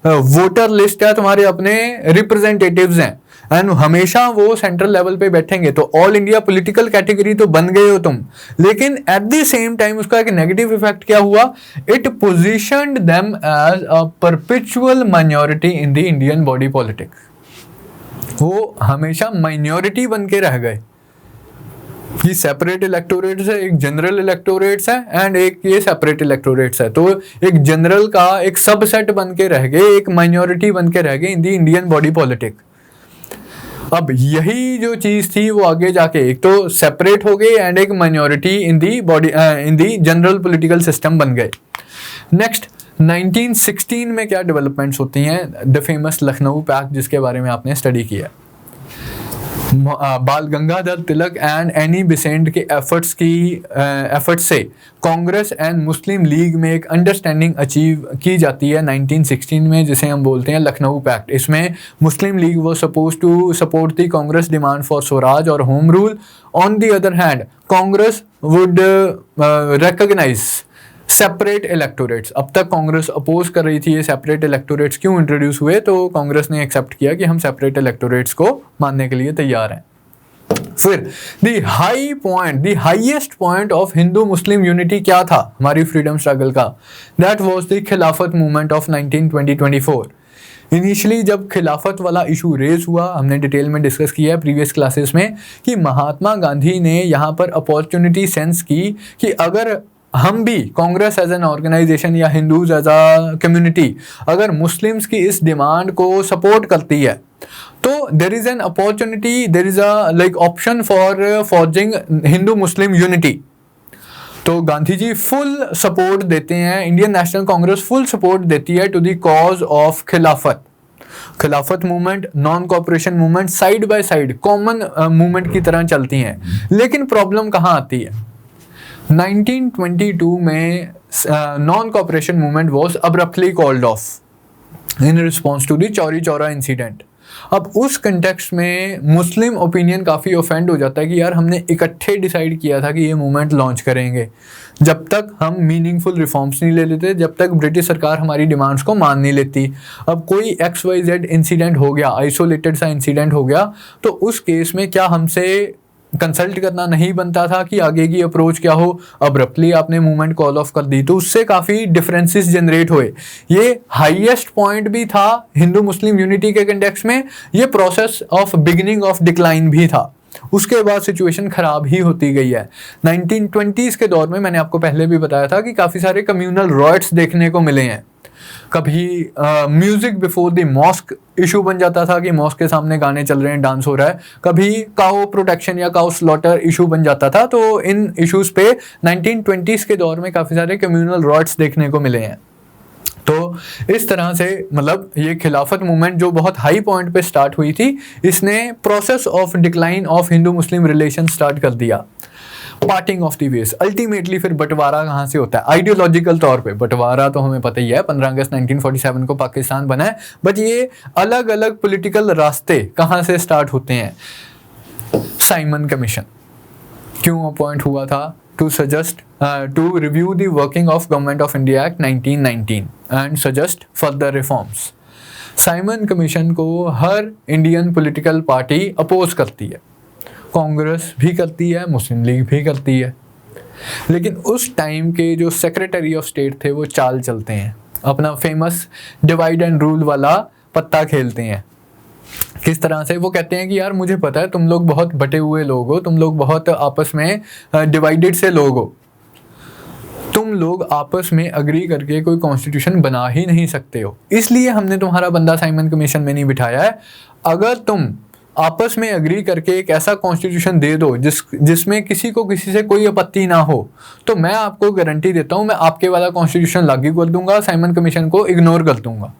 वोटर लिस्ट है, तुम्हारे अपने रिप्रेजेंटेटिव्स हैं एंड हमेशा वो सेंट्रल लेवल पे बैठेंगे। तो ऑल इंडिया पॉलिटिकल कैटेगरी तो बन गए हो तुम, लेकिन एट द सेम टाइम उसका एक नेगेटिव इफेक्ट क्या हुआ? It positioned them as a perpetual minority in the Indian body politics. वो हमेशा माइनॉरिटी बन के रह गए। ये सेपरेट इलेक्टोरेट्स है, एक जनरल इलेक्टोरेट्स है एंड एक ये सेपरेट इलेक्टोरेट्स है। तो एक जनरल का एक सबसेट बन के रह गए, एक माइनॉरिटी बन के रह गए इन द इंडियन बॉडी पॉलिटिक्स। अब यही जो चीज़ थी वो आगे जाके एक तो सेपरेट हो गई एंड एक minority in the body in the general political system बन गए। नेक्स्ट 1916 में क्या डेवलपमेंट्स होती हैं? द फेमस लखनऊ पैक्ट जिसके बारे में आपने स्टडी किया। बाल Gangadhar Tilak and Annie Besant के एफर्ट्स से कांग्रेस एंड मुस्लिम लीग में एक अंडरस्टैंडिंग अचीव की जाती है 1916 में, जिसे हम बोलते हैं लखनऊ पैक्ट। इसमें मुस्लिम लीग वो suppose to support the Congress demand for Swaraj और home rule. On the other hand Congress would recognise separate electorates. अब तक कांग्रेस अपोज कर रही थी ये सेपरेट इलेक्टोरेट्स क्यों इंट्रोड्यूस हुए, तो कांग्रेस ने एक्सेप्ट किया कि हम सेपरेट इलेक्टोरेट्स को मानने के लिए तैयार हैं। फिर the highest point of Hindu Muslim unity क्या था हमारी फ्रीडम स्ट्रगल का? दैट वाज द खिलाफत मूवमेंट ऑफ 1920-24। इनिशियली जब खिलाफत वाला इशू रेज हुआ, हमने डिटेल में डिस्कस किया है प्रीवियस क्लासेस में कि महात्मा गांधी ने यहाँ पर अपॉर्चुनिटी सेंस की कि अगर हम भी कांग्रेस एज एन ऑर्गेनाइजेशन या हिंदूज एज अ कम्युनिटी अगर मुस्लिम्स की इस डिमांड को सपोर्ट करती है तो there is an opportunity, there is a like option for forging Hindu Muslim unity. तो गांधी जी फुल सपोर्ट देते हैं, Indian National Congress full support देती है टू द कॉज ऑफ खिलाफत movement, non cooperation movement side by side common movement की तरह चलती हैं। लेकिन प्रॉब्लम कहाँ आती है? 1922 में non cooperation movement was abruptly called off in response to the Chauri Chaura incident. अब उस कंटेक्स्ट में मुस्लिम ओपिनियन काफ़ी ऑफेंड हो जाता है कि यार हमने इकट्ठे डिसाइड किया था कि ये मूवमेंट लॉन्च करेंगे, जब तक हम मीनिंगफुल रिफॉर्म्स नहीं ले लेते, जब तक ब्रिटिश सरकार हमारी डिमांड्स को मान नहीं लेती। अब कोई XYZ इंसिडेंट हो गया, आइसोलेटेड सा इंसिडेंट हो गया, तो उस केस में क्या हमसे कंसल्ट करना नहीं बनता था कि आगे की अप्रोच क्या हो? अब्रप्टली आपने मूवमेंट कॉल ऑफ कर दी, तो उससे काफ़ी डिफरेंसेस जनरेट हुए। ये हाईएस्ट पॉइंट भी था हिंदू मुस्लिम यूनिटी के कंटेक्स्ट में, ये process of beginning of decline भी था। उसके बाद सिचुएशन खराब ही होती गई है। 1920s के दौर में मैंने आपको पहले भी बताया था कि काफ़ी सारे कम्युनल रॉयट्स देखने को मिले हैं। कभी music before the mosque issue बन जाता था कि मॉस्क के सामने गाने चल रहे हैं, डांस हो रहा है। कभी काउ प्रोटेक्शन या काउ स्लॉटर इशू बन जाता था। तो इन इश्यूज पे 1920s के दौर में काफ़ी सारे कम्युनल रॉयट्स देखने को मिले हैं। तो इस तरह से मतलब ये खिलाफत मूवमेंट जो बहुत हाई पॉइंट पे स्टार्ट हुई थी, इसने process of decline of Hindu Muslim relation start कर दिया। Parting of the ways, ultimately फिर बंटवारा कहाँ से होता है? आइडियोलॉजिकल तौर पे बंटवारा तो हमें पता ही है, 15 अगस्त 1947 को पाकिस्तान बना है, बट ये अलग अलग पॉलिटिकल रास्ते कहाँ से स्टार्ट होते हैं? साइमन कमीशन क्यों अपॉइंट हुआ था? To suggest to review the working of government of India act 1919 and suggest further reforms. Simon commission को हर इंडियन पॉलिटिकल पार्टी अपोज करती है, कांग्रेस भी करती है, मुस्लिम लीग भी करती है। लेकिन उस टाइम के जो सेक्रेटरी ऑफ स्टेट थे वो चाल चलते हैं, अपना फेमस डिवाइड एंड रूल वाला पत्ता खेलते हैं। किस तरह से? वो कहते हैं कि यार मुझे पता है तुम लोग बहुत बटे हुए लोग हो, तुम लोग बहुत आपस में डिवाइडेड से लोग हो, तुम लोग आपस में अग्री करके कोई कॉन्स्टिट्यूशन बना ही नहीं सकते हो, इसलिए हमने तुम्हारा बंदा साइमन कमीशन में नहीं बिठाया है। अगर तुम आपस में अग्री करके एक ऐसा कॉन्स्टिट्यूशन दे दो जिसमें किसी को किसी से कोई आपत्ति ना हो, तो मैं आपको गारंटी देता हूँ मैं आपके वाला कॉन्स्टिट्यूशन लागू कर दूंगा, साइमन कमीशन को इग्नोर कर दूंगा।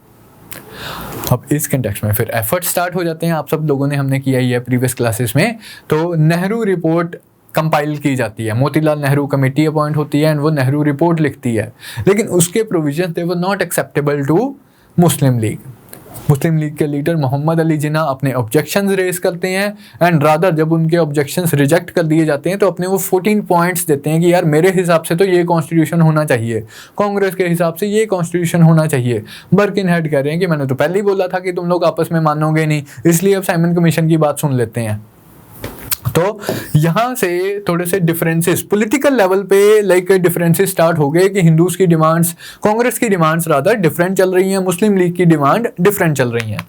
अब इस कंटेक्स्ट में फिर एफर्ट स्टार्ट हो जाते हैं, आप सब लोगों ने हमने किया ही है प्रीवियस क्लासेस में। तो नेहरू रिपोर्ट कंपाइल की जाती है, मोतीलाल नेहरू कमेटी अपॉइंट होती है एंड वो नेहरू रिपोर्ट लिखती है। लेकिन उसके provision they were not acceptable to Muslim league. Muslim league के लीडर मोहम्मद अली जिन्ना अपने ऑब्जेक्शंस रेज करते हैं एंड रादर जब उनके ऑब्जेक्शंस रिजेक्ट कर दिए जाते हैं तो अपने वो 14 पॉइंट्स देते हैं कि यार मेरे हिसाब से तो ये कॉन्स्टिट्यूशन होना चाहिए, कांग्रेस के हिसाब से ये कॉन्स्टिट्यूशन होना चाहिए। बर्किनहेड कह रहे हैं कि मैंने तो पहले ही बोला था कि तुम लोग आपस में मानोगे नहीं, इसलिए अब साइमन कमीशन की बात सुन लेते हैं। तो यहाँ से थोड़े से डिफरेंसेस पॉलिटिकल लेवल पे लाइक डिफरेंसेस स्टार्ट हो गए कि हिंदूज की डिमांड्स, कांग्रेस की डिमांड्स रादर डिफरेंट चल रही हैं, मुस्लिम लीग की डिमांड डिफरेंट चल रही हैं।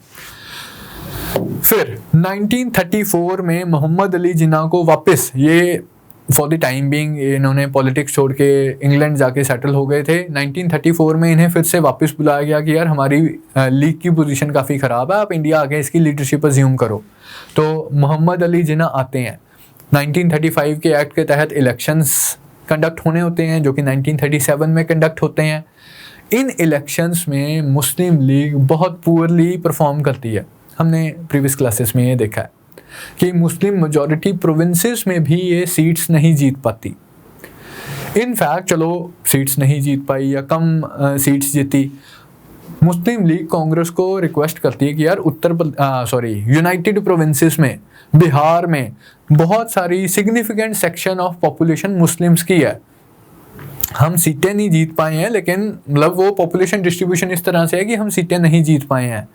फिर 1934 में मोहम्मद अली जिन्ना को वापस, ये फॉर द टाइम बीइंग इन्होंने पॉलिटिक्स छोड़ के इंग्लैंड जाके सेटल हो गए थे। 1934 में इन्हें फिर से वापस बुलाया गया कि यार हमारी लीग की पोजीशन काफ़ी ख़राब है, आप इंडिया आके इसकी लीडरशिप अज्यूम करो। तो मोहम्मद अली जिन्ना आते हैं। 1935 के एक्ट के तहत इलेक्शंस कंडक्ट होने होते हैं जो कि 1937 में कंडक्ट होते हैं। इन इलेक्शंस में मुस्लिम लीग बहुत पुअरली परफॉर्म करती है। हमने प्रीवियस क्लासेस में ये देखा है कि मुस्लिम मेजॉरिटी प्रोविंसेस में भी ये सीट्स नहीं जीत पाती। इनफैक्ट चलो सीट्स नहीं जीत पाई या कम सीट्स जीती, मुस्लिम लीग कांग्रेस को रिक्वेस्ट करती है कि यार यूनाइटेड प्रोविंसेस में, बिहार में बहुत सारी significant section of population Muslims की है, हम सीटें नहीं जीत पाए हैं, लेकिन मतलब वो पॉपुलेशन डिस्ट्रीब्यूशन इस तरह से है कि हम सीटें नहीं जीत पाए हैं,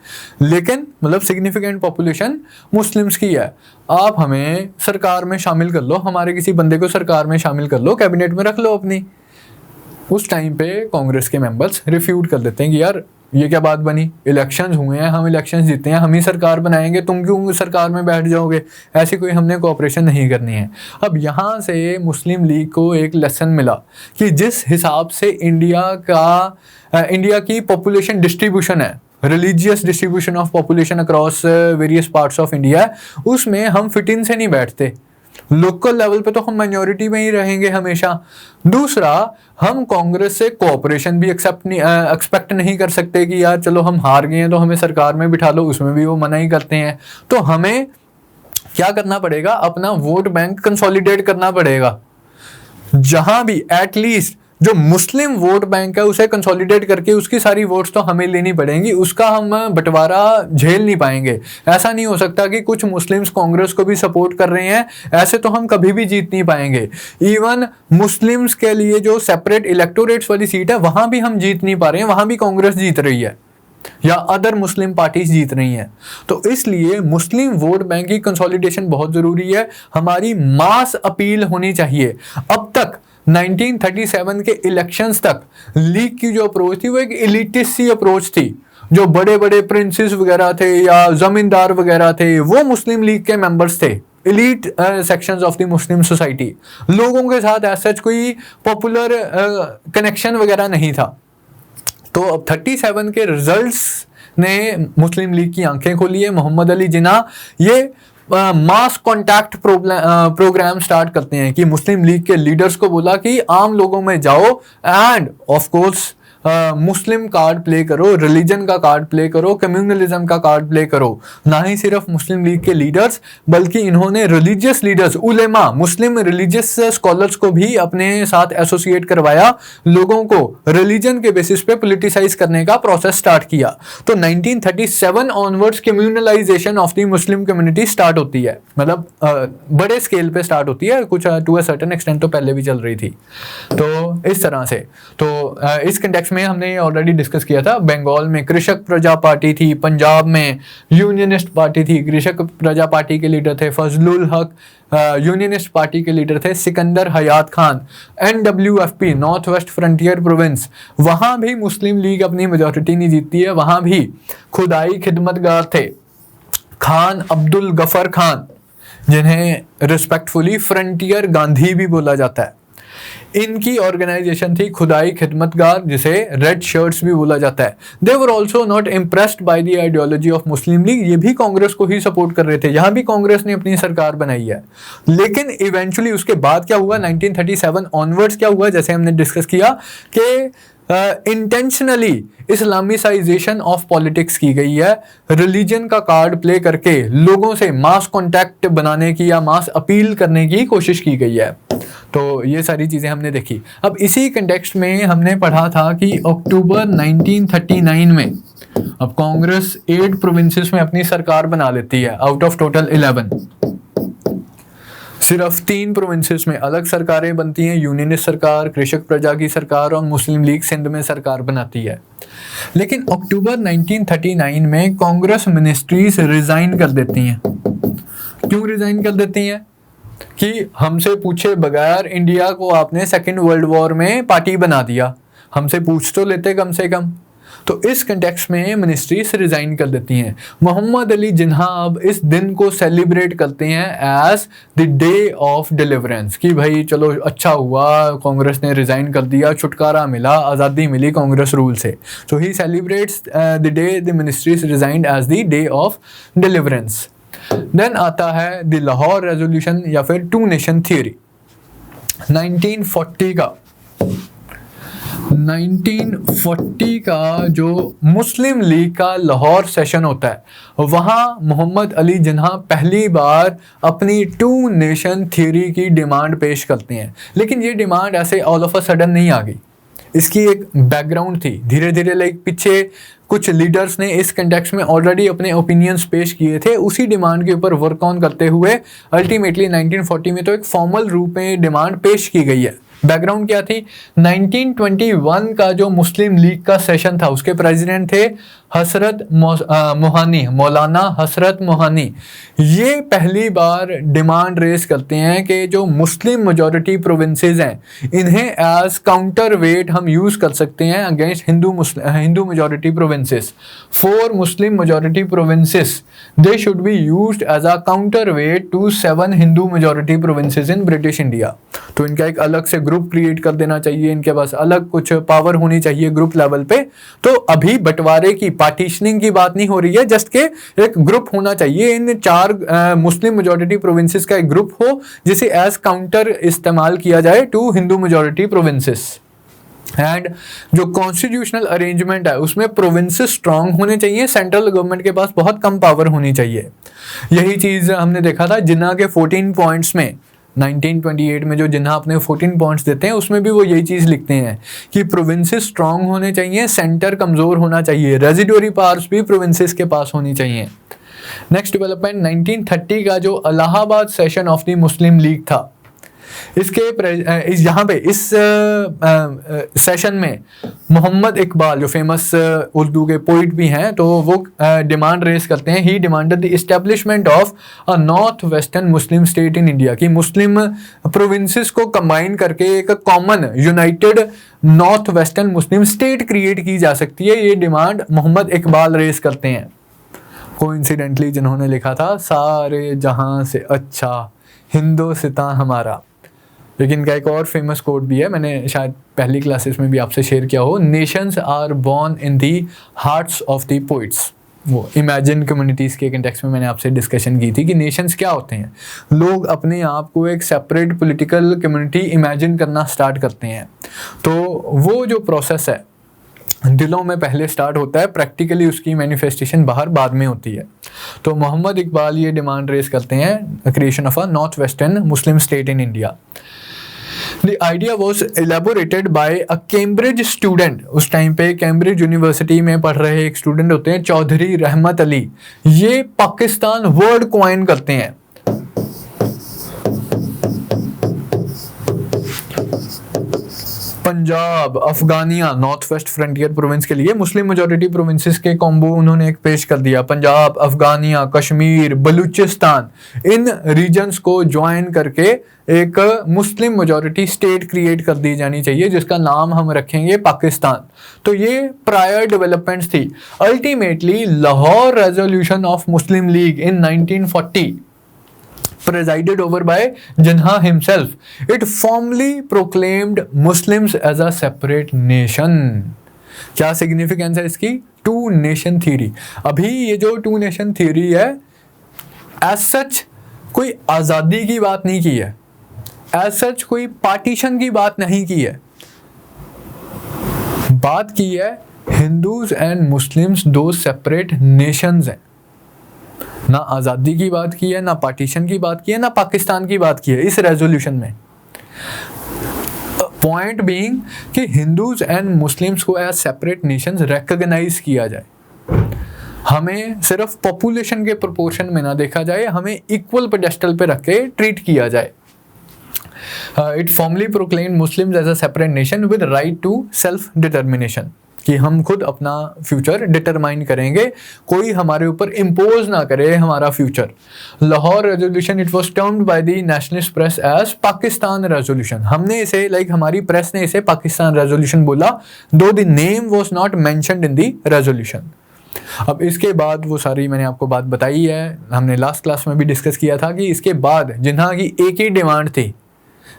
लेकिन मतलब सिग्निफिकेंट पॉपुलेशन मुस्लिम्स की है, आप हमें सरकार में शामिल कर लो, हमारे किसी बंदे को सरकार में शामिल कर लो, कैबिनेट में रख लो अपनी। उस टाइम पे कांग्रेस के मेंबर्स रिफ्यूट कर देते हैं कि यार ये क्या बात बनी, इलेक्शंस हुए हैं, हम इलेक्शंस जीते हैं, हम ही सरकार बनाएंगे, तुम क्यों सरकार में बैठ जाओगे, ऐसी कोई हमने कोऑपरेशन नहीं करनी है। अब यहाँ से मुस्लिम लीग को एक लेसन मिला कि जिस हिसाब से इंडिया की पॉपुलेशन डिस्ट्रीब्यूशन है, religious distribution of population across various parts of India, उसमें हम फिट इन से नहीं बैठते। लोकल लेवल पे तो हम माइनॉरिटी में ही रहेंगे हमेशा। दूसरा, हम कांग्रेस से कोऑपरेशन भी एक्सपेक्ट नहीं कर सकते कि यार चलो हम हार गए हैं तो हमें सरकार में बिठा लो, उसमें भी वो मना ही करते हैं। तो हमें क्या करना पड़ेगा, अपना वोट बैंक कंसोलिडेट करना पड़ेगा। जहां भी एटलीस्ट जो मुस्लिम वोट बैंक है उसे कंसोलिडेट करके उसकी सारी वोट्स तो हमें लेनी पड़ेंगी, उसका हम बंटवारा झेल नहीं पाएंगे। ऐसा नहीं हो सकता कि कुछ मुस्लिम्स कांग्रेस को भी सपोर्ट कर रहे हैं, ऐसे तो हम कभी भी जीत नहीं पाएंगे। इवन मुस्लिम्स के लिए जो सेपरेट इलेक्टोरेट्स वाली सीट है वहां भी हम जीत नहीं पा रहे हैं, वहां भी कांग्रेस जीत रही है या अदर मुस्लिम पार्टीज जीत रही हैं। तो इसलिए मुस्लिम वोट बैंक की कंसोलिडेशन बहुत जरूरी है, हमारी मास अपील होनी चाहिए। अब तक 1937 के इलेक्शंस तक लीग की जो अप्रोच थी वो एक एलिटिस्ट सी अप्रोच थी। जो बड़े बड़े प्रिंसेस वगैरह थे या जमींदार वगैरह थे वो मुस्लिम लीग के मेंबर्स थे, elite sections of the Muslim society. लोगों के साथ ऐसा कोई पॉपुलर कनेक्शन वगैरह नहीं था। तो अब 37 के रिजल्ट्स ने मुस्लिम लीग की आंखें खोली है। मोहम्मद अली जिन्ना ये मास कॉन्टैक्ट प्रोग्राम स्टार्ट करते हैं कि मुस्लिम लीग के लीडर्स को बोला कि आम लोगों में जाओ end of course Muslim card play करो, रिलीजन का कार्ड प्ले करो, कम्युनलिज्म का कार्ड प्ले करो। ना ही सिर्फ मुस्लिम लीग के लीडर्स बल्कि इन्होंने रिलीजियस लीडर्स, उलेमा, मुस्लिम रिलीजियस स्कॉलर्स को भी अपने साथ एसोसिएट करवाया, लोगों को रिलीजन के बेसिस पे पॉलिटिसाइज करने का प्रोसेस स्टार्ट किया। तो 1937 onwards communalisation of the Muslim community start होती है, मतलब बड़े स्केल पे स्टार्ट होती है, कुछ टू अ सर्टेन एक्सटेंट तो पहले भी चल रही थी। तो इस तरह से तो इस कंटेक्स्ट में हमने ऑलरेडी डिस्कस किया था। बंगाल में कृषक प्रजा पार्टी थी, पंजाब में यूनियनिस्ट पार्टी थी, कृषक प्रजा पार्टी के लीडर थे फजलुल हक, यूनियनिस्ट पार्टी के लीडर थे Sikandar Hayat Khan. NWFP north west frontier province, वहां भी मुस्लिम लीग अपनी मेजॉरिटी नहीं जीतती है, वहां भी खुदाई खिदमतगार थे खान अब्दुल गफर खान, जिन्हें रिस्पेक्टफुली फ्रंटियर गांधी भी बोला जाता है। इनकी ऑर्गेनाइजेशन थी खुदाई खिदमतगार, जिसे रेड शर्ट्स भी बोला जाता है। They were also not impressed by the ideology of Muslim League, ये भी कांग्रेस को ही सपोर्ट कर रहे थे, यहाँ भी कांग्रेस ने अपनी सरकार बनाई है। लेकिन इवेंचुअली उसके बाद क्या हुआ, 1937 ऑनवर्ड्स क्या हुआ, जैसे हमने डिस्कस किया कि इंटेंशनली इस्लामिसाइजेशन ऑफ पॉलिटिक्स की गई है, रिलीजन का कार्ड प्ले करके लोगों से मास कॉन्टैक्ट बनाने की या मास अपील करने की कोशिश की गई है। तो ये सारी चीज़ें हमने देखी। अब इसी कंटेक्स्ट में हमने पढ़ा था कि अक्टूबर 1939 में अब कांग्रेस 8 प्रोविंसेस में अपनी सरकार बना लेती है आउट ऑफ टोटल 11। सिर्फ 3 प्रोविंसेस में अलग सरकारें बनती हैं, यूनियनिस्ट सरकार, कृषक प्रजा की सरकार और मुस्लिम लीग सिंध में सरकार बनाती है। लेकिन अक्टूबर 1939 में कांग्रेस मिनिस्ट्रीज रिजाइन कर देती हैं। क्यों रिजाइन कर देती हैं? कि हमसे पूछे बगैर इंडिया को आपने सेकेंड वर्ल्ड वॉर में पार्टी बना दिया, हमसे पूछ तो लेते कम से कम। तो इस कंटेक्स्ट में मिनिस्ट्रीज रिजाइन कर देती हैं। मोहम्मद अली जिन्ना अब इस दिन को सेलिब्रेट करते हैं as the day of deliverance, कि भाई चलो अच्छा हुआ कांग्रेस ने रिजाइन कर दिया, छुटकारा मिला, आज़ादी मिली कांग्रेस रूल से। So he celebrates the day the ministries resigned as the day of deliverance. Then आता है द लाहौर रेजोल्यूशन या फिर 2 नेशन थ्योरी 1940 का जो मुस्लिम लीग का लाहौर सेशन होता है, वहाँ मोहम्मद अली जिन्ना पहली बार अपनी 2 नेशन थ्योरी की डिमांड पेश करते हैं। लेकिन ये डिमांड ऐसे ऑल ऑफ अ सडन नहीं आ गई, इसकी एक बैकग्राउंड थी। धीरे धीरे लाइक पीछे कुछ लीडर्स ने इस कंटेक्स्ट में ऑलरेडी अपने ओपिनियंस पेश किए थे, उसी डिमांड के ऊपर वर्क ऑन करते हुए अल्टीमेटली 1940 में तो एक फॉर्मल रूप में डिमांड पेश की गई है। बैकग्राउंड क्या थी? 1921 का जो मुस्लिम लीग का सेशन था उसके प्रेसिडेंट थे हसरत मोहानी, मौलाना हसरत मोहानी। ये पहली बार डिमांड रेस करते हैं कि जो मुस्लिम मेजॉरिटी प्रोविंसेस हैं इन्हें एज काउंटर वेट हम यूज कर सकते हैं against Hindu majority provinces. 4 Muslim majority provinces they should be used as a counter weight to 7 Hindu majority provinces in British India. तो इनका एक अलग से ग्रुप क्रिएट कर देना चाहिए, इनके पास अलग कुछ पावर होनी चाहिए ग्रुप लेवल पे। तो अभी बंटवारे की, पार्टीशनिंग की बात नहीं हो रही है, जस्ट के एक ग्रुप होना चाहिए। इन 4 मुस्लिम मेजॉरिटी प्रोविंसेस का एक ग्रुप हो जिसे एज काउंटर इस्तेमाल किया जाए to Hindu majority provinces. And जो कॉन्स्टिट्यूशनल अरेंजमेंट है उसमें प्रोविंसेस स्ट्रांग होने चाहिए, सेंट्रल गवर्नमेंट के पास बहुत कम पावर होनी चाहिए। यही चीज हमने देखा था जिन्ना के 14 पॉइंट्स में, 1928 में जो जिन्ना अपने 14 पॉइंट्स देते हैं उसमें भी वो यही चीज लिखते हैं कि प्रोविंसेस स्ट्रांग होने चाहिए, सेंटर कमजोर होना चाहिए, रेजिडोरी पावर्स भी प्रोविंसेस के पास होनी चाहिए। नेक्स्ट डेवलपमेंट 1930 का जो Allahabad session of the Muslim league था, इसके यहाँ पे इस सेशन में मोहम्मद इकबाल जो फेमस उर्दू के पोइट भी हैं, तो वो डिमांड रेस करते हैं। He demanded the establishment of a north western Muslim state in India, कि मुस्लिम प्रोविंसेस को कंबाइन करके एक common united north western Muslim state create की जा सकती है। ये डिमांड मोहम्मद इकबाल रेस करते हैं, कोइंसिडेंटली जिन्होंने लिखा था सारे जहां से अच्छा हिंदुस्तान हमारा। लेकिन का एक और फेमस कोट भी है, मैंने शायद पहली क्लासेस में भी आपसे शेयर किया हो, nations are born in the hearts of the poets. वो इमेजिन कम्युनिटीज़ के कंटेक्स्ट में मैंने आपसे डिस्कशन की थी कि नेशंस क्या होते हैं। लोग अपने आप को एक सेपरेट पॉलिटिकल कम्युनिटी इमेजिन करना स्टार्ट करते हैं। तो वो जो प्रोसेस है दिलों में पहले स्टार्ट होता है, प्रैक्टिकली उसकी मैनिफेस्टेशन बाहर बाद में होती है। तो मोहम्मद इकबाल ये डिमांड रेस करते हैं creation of a north western Muslim state in India. The idea was elaborated by a Cambridge student। उस टाइम पे कैम्ब्रिज यूनिवर्सिटी में पढ़ रहे एक स्टूडेंट होते हैं चौधरी रहमत अली। ये पाकिस्तान वर्ड कॉइन करते हैं। Punjab, Afghania, north west frontier province के लिए मुस्लिम मेजॉरिटी प्रोविंसेस के कॉम्बो उन्होंने एक पेश कर दिया। पंजाब, अफगानिया, कश्मीर, बलूचिस्तान, इन रीजन्स को ज्वाइन करके एक मुस्लिम मेजॉरिटी स्टेट क्रिएट कर दी जानी चाहिए जिसका नाम हम रखेंगे पाकिस्तान। तो ये प्रायर डेवलपमेंट्स थी। Ultimately Lahore resolution of Muslim league in 1940 presided over by Jinnah himself, it formally proclaimed Muslims as a separate nation। क्या सिग्निफिकेंस है इसकी? 2 नेशन थ्योरी। अभी ये जो 2 नेशन थ्योरी है एज सच कोई आज़ादी की बात नहीं की है, एज सच कोई पार्टीशन की बात नहीं की है, बात की है Hindus and Muslims 2 separate Nations हैं। ना आज़ादी की बात की है, ना पार्टीशन की बात की है, ना पाकिस्तान की बात की है इस रेजोल्यूशन में। पॉइंट बीइंग कि हिंदूज एंड मुस्लिम्स को एज सेपरेट नेशंस रिकॉग्नाइज किया जाए। हमें सिर्फ पॉपुलेशन के प्रोपोर्शन में ना देखा जाए, हमें इक्वल पेडेस्टल पे रख के ट्रीट किया जाए। It formally proclaimed Muslims as a separate nation with right to self determination, कि हम खुद अपना फ्यूचर डिटरमाइन करेंगे, कोई हमारे ऊपर इम्पोज ना करे हमारा future. Lahore resolution it was termed by the nationalist press as Pakistan resolution. हमने इसे हमारी प्रेस ने इसे पाकिस्तान रेजोल्यूशन बोला, दो the name was not mentioned in the resolution. अब इसके बाद वो सारी मैंने आपको बात बताई है, हमने लास्ट क्लास में भी डिस्कस किया था कि इसके बाद जिन्ना की एक ही डिमांड थी,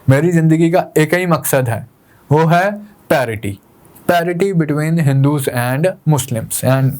मेरी ज़िंदगी का एक ही मकसद है, वो है parity between Hindus and Muslims. And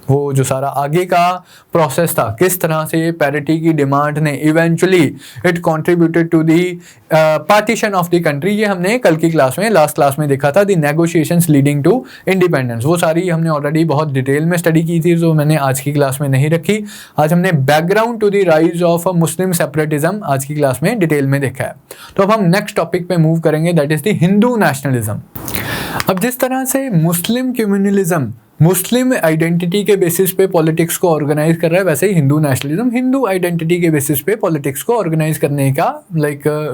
वो जो सारा आगे का प्रोसेस था, किस तरह से पैरिटी की डिमांड ने eventually it contributed to the partition of the country, ये हमने कल की क्लास में लास्ट क्लास में देखा था, the negotiations leading to independence. वो सारी हमने ऑलरेडी बहुत डिटेल में स्टडी की थी, जो मैंने आज की क्लास में नहीं रखी। आज हमने background to the rise of Muslim separatism आज की क्लास में डिटेल में देखा है। तो अब हम नेक्स्ट टॉपिक पे मूव करेंगे, that is the Hindu nationalism. अब जिस तरह से मुस्लिम कम्युनलिज्म मुस्लिम आइडेंटिटी के बेसिस पे पॉलिटिक्स को ऑर्गेनाइज कर रहा है, वैसे ही हिंदू नेशनलिज्म हिंदू आइडेंटिटी के बेसिस पे पॉलिटिक्स को ऑर्गेनाइज करने का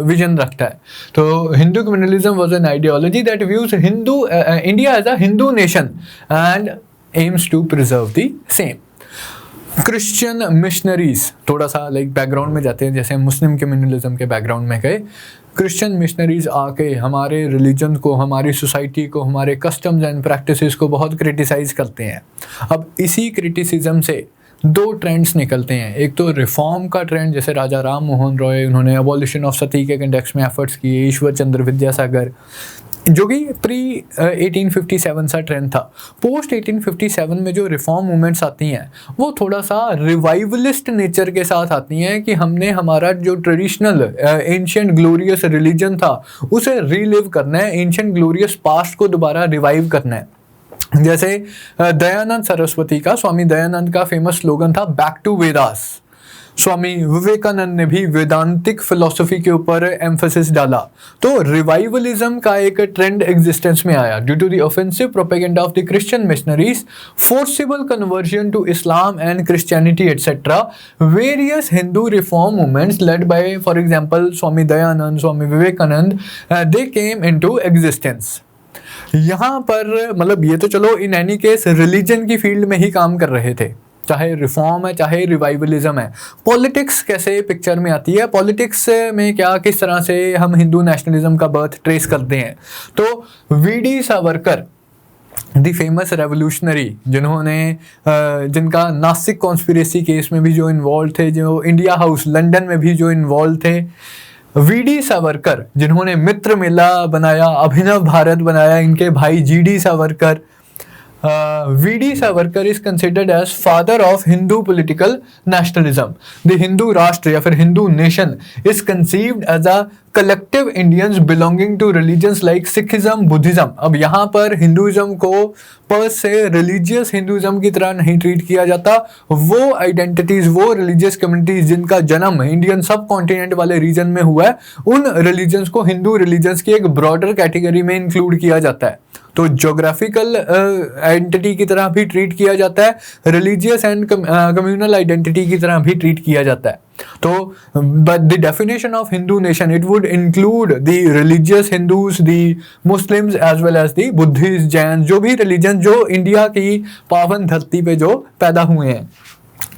विजन रखता है। तो Hindu communalism was an ideology that views Hindu India as a Hindu nation and aims to preserve the same. Christian missionaries, थोड़ा सा बैकग्राउंड में जाते हैं, जैसे मुस्लिम कम्युनलिज्म के बैकग्राउंड में गए, क्रिश्चियन मिशनरीज आके हमारे रिलीजन को, हमारी सोसाइटी को, हमारे कस्टम्स एंड प्रैक्टिसेस को बहुत क्रिटिसाइज करते हैं। अब इसी क्रिटिसिज्म से दो ट्रेंड्स निकलते हैं। एक तो रिफॉर्म का ट्रेंड, जैसे राजा राम मोहन रॉय, उन्होंने अबॉलिशन ऑफ सती के कंटेक्स्ट में एफर्ट्स किए, ईश्वर चंद्र विद्यासागर, जो कि प्री 1857 सा ट्रेंड था। पोस्ट 1857 में जो रिफॉर्म मूवमेंट्स आती हैं वो थोड़ा सा रिवाइवलिस्ट नेचर के साथ आती हैं कि हमने हमारा जो ट्रेडिशनल एंशिएंट ग्लोरियस रिलीजन था उसे रीलिव करना है, एंशिएंट ग्लोरियस पास्ट को दोबारा रिवाइव करना है। जैसे दयानंद सरस्वती का, स्वामी दयानंद का फेमस स्लोगन था बैक टू वेदास। स्वामी विवेकानंद ने भी वेदांतिक फिलॉसफी के ऊपर एम्फेसिस डाला। तो रिवाइवलिज्म का एक ट्रेंड एग्जिस्टेंस में आया due to the offensive propaganda of the Christian missionaries, forcible conversion to Islam and Christianity etcetera. Various Hindu reform movements led by for example Swami Dayanand, Swami Vivekanand, they came into existence. यहाँ पर ये तो चलो इन एनी केस रिलीजन की field में ही काम कर रहे थे, चाहे रिफॉर्म है चाहे रिवाइवलिज्म है। पॉलिटिक्स कैसे पिक्चर में आती है, पॉलिटिक्स में क्या, किस तरह से हम हिंदू नेशनलिज्म का बर्थ ट्रेस करते हैं। तो VD. Savarkar, the famous revolutionary, जिनका नासिक कॉन्स्पिरेसी केस में भी जो इन्वॉल्व थे, जो इंडिया हाउस लंदन में भी जो इन्वॉल्व थे, वी.डी. सावरकर जिन्होंने मित्र मेला बनाया, अभिनव भारत बनाया, इनके भाई GD. Savarkar. V.D. Savarkar is considered as father of Hindu political nationalism. The Hindu राष्ट्र या फिर Hindu nation is conceived as a collective Indians belonging to religions like Sikhism, Buddhism. अब यहाँ पर हिंदुइज्म को पर से रिलीजियस हिंदुइज्म की तरह नहीं ट्रीट किया जाता। वो आइडेंटिटीज, वो रिलीजियस कम्युनिटीज जिनका जन्म इंडियन सब कॉन्टिनेंट वाले रीजन में हुआ है, उन रिलीजन्स को हिंदू रिलीजन्स की एक ब्रॉडर कैटेगरी में इंक्लूड किया जाता है। तो ज्योग्राफिकल आइडेंटिटी की तरह भी ट्रीट किया जाता है, रिलीजियस एंड कम्युनल आइडेंटिटी की तरह भी ट्रीट किया जाता है। तो but the definition of Hindu nation, it would include the religious Hindus, the Muslims as well as the Buddhist, Jain, जो भी रिलीजन जो इंडिया की पावन धरती पे जो पैदा हुए हैं।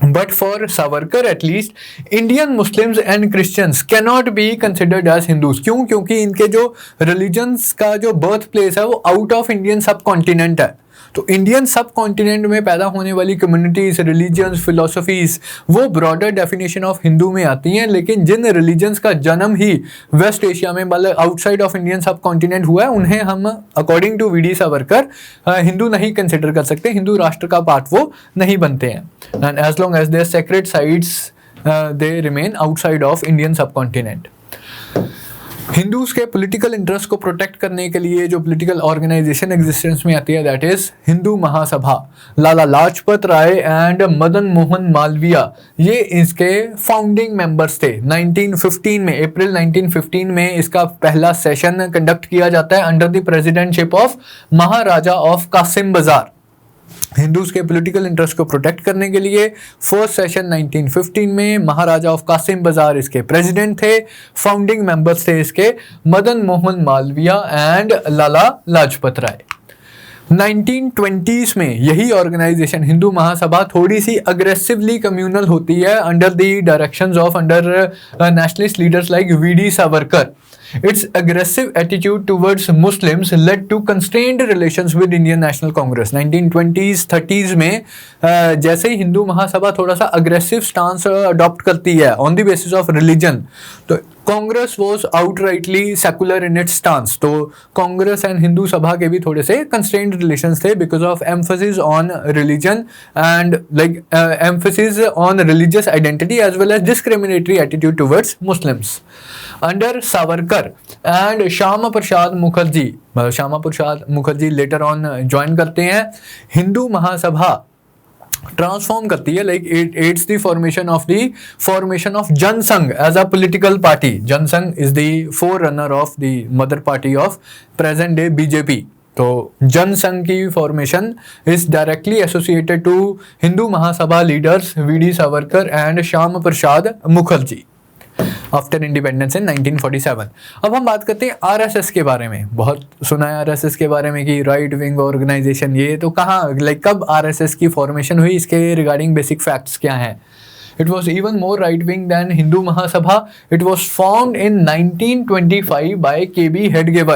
But for Savarkar at least, Indian Muslims and Christians cannot be considered as Hindus. क्यों? क्योंकि इनके जो religions का जो birth place है वो out of Indian subcontinent है। तो इंडियन सब कॉन्टिनेंट में पैदा होने वाली कम्युनिटीज, रिलीजियंस, फिलोसफीज वो ब्रॉडर डेफिनेशन ऑफ हिंदू में आती हैं। लेकिन जिन रिलीजन्स का जन्म ही वेस्ट एशिया में, मतलब outside of Indian sub continent हुआ है, उन्हें हम according to V D. Savarkar Hindu नहीं कंसिडर कर सकते, हिंदू राष्ट्र का पार्ट वो नहीं बनते हैं। And as long as their sacred sites they remain outside of Indian sub continent. Hindus के पॉलिटिकल इंटरेस्ट को प्रोटेक्ट करने के लिए जो पॉलिटिकल ऑर्गेनाइजेशन एग्जिस्टेंस में आती है, that is Hindu Mahasabha. Lala Lajpat Rai and Madan Mohan Malaviya ये इसके फाउंडिंग मेंबर्स थे। 1915 में, अप्रैल 1915 में इसका पहला सेशन कंडक्ट किया जाता है under the presidentship of Maharaja of Kasim Bazar. Hindus के पॉलिटिकल इंटरेस्ट को प्रोटेक्ट करने के लिए फर्स्ट सेशन 1915 में महाराजा ऑफ कासिम बाजार इसके प्रेसिडेंट थे। फाउंडिंग मेंबर्स थे इसके मदन मोहन मालवीय एंड लाला लाजपत राय। 1920s में यही ऑर्गेनाइजेशन हिंदू महासभा थोड़ी सी अग्रेसिवली कम्युनल होती है under the directions of nationalist leaders like VD. Savarkar. Its aggressive attitude towards Muslims led to constrained relations with Indian National Congress. 1920s 30s में जैसे ही हिंदू महासभा थोड़ा सा अग्रेसिव स्टांस अडॉप्ट करती है on the basis of religion, तो Congress was outrightly secular in its stance. तो Congress and Hindu Sabha के भी थोड़े से कंस्ट्रेंड रिलेशंस थे because of emphasis on religion and emphasis on religious identity as well as discriminatory attitude towards Muslims. Under Savarkar and Shyama Prasad Mukherjee later on join करते हैं। Hindu Mahasabha transform करती है, like it aids the formation of Jana Sangh as a political party. Jana Sangh is the fore runner of the mother party of present day BJP. तो जनसंघ की formation is directly associated to Hindu Mahasabha leaders V D. Savarkar and Shyama Prasad Mukherjee after independence in 1947। अब हम बात करते हैं RSS के बारे में। बहुत सुना है आरएसएस के बारे में कि राइट विंग ऑर्गेनाइजेशन, ये तो कहाँ कब आरएसएस की फॉर्मेशन हुई, इसके रिगार्डिंग बेसिक फैक्ट्स क्या हैं। It was even more right wing than Hindu Mahasabha. It was formed in 1925 by K.B. Hedgewer.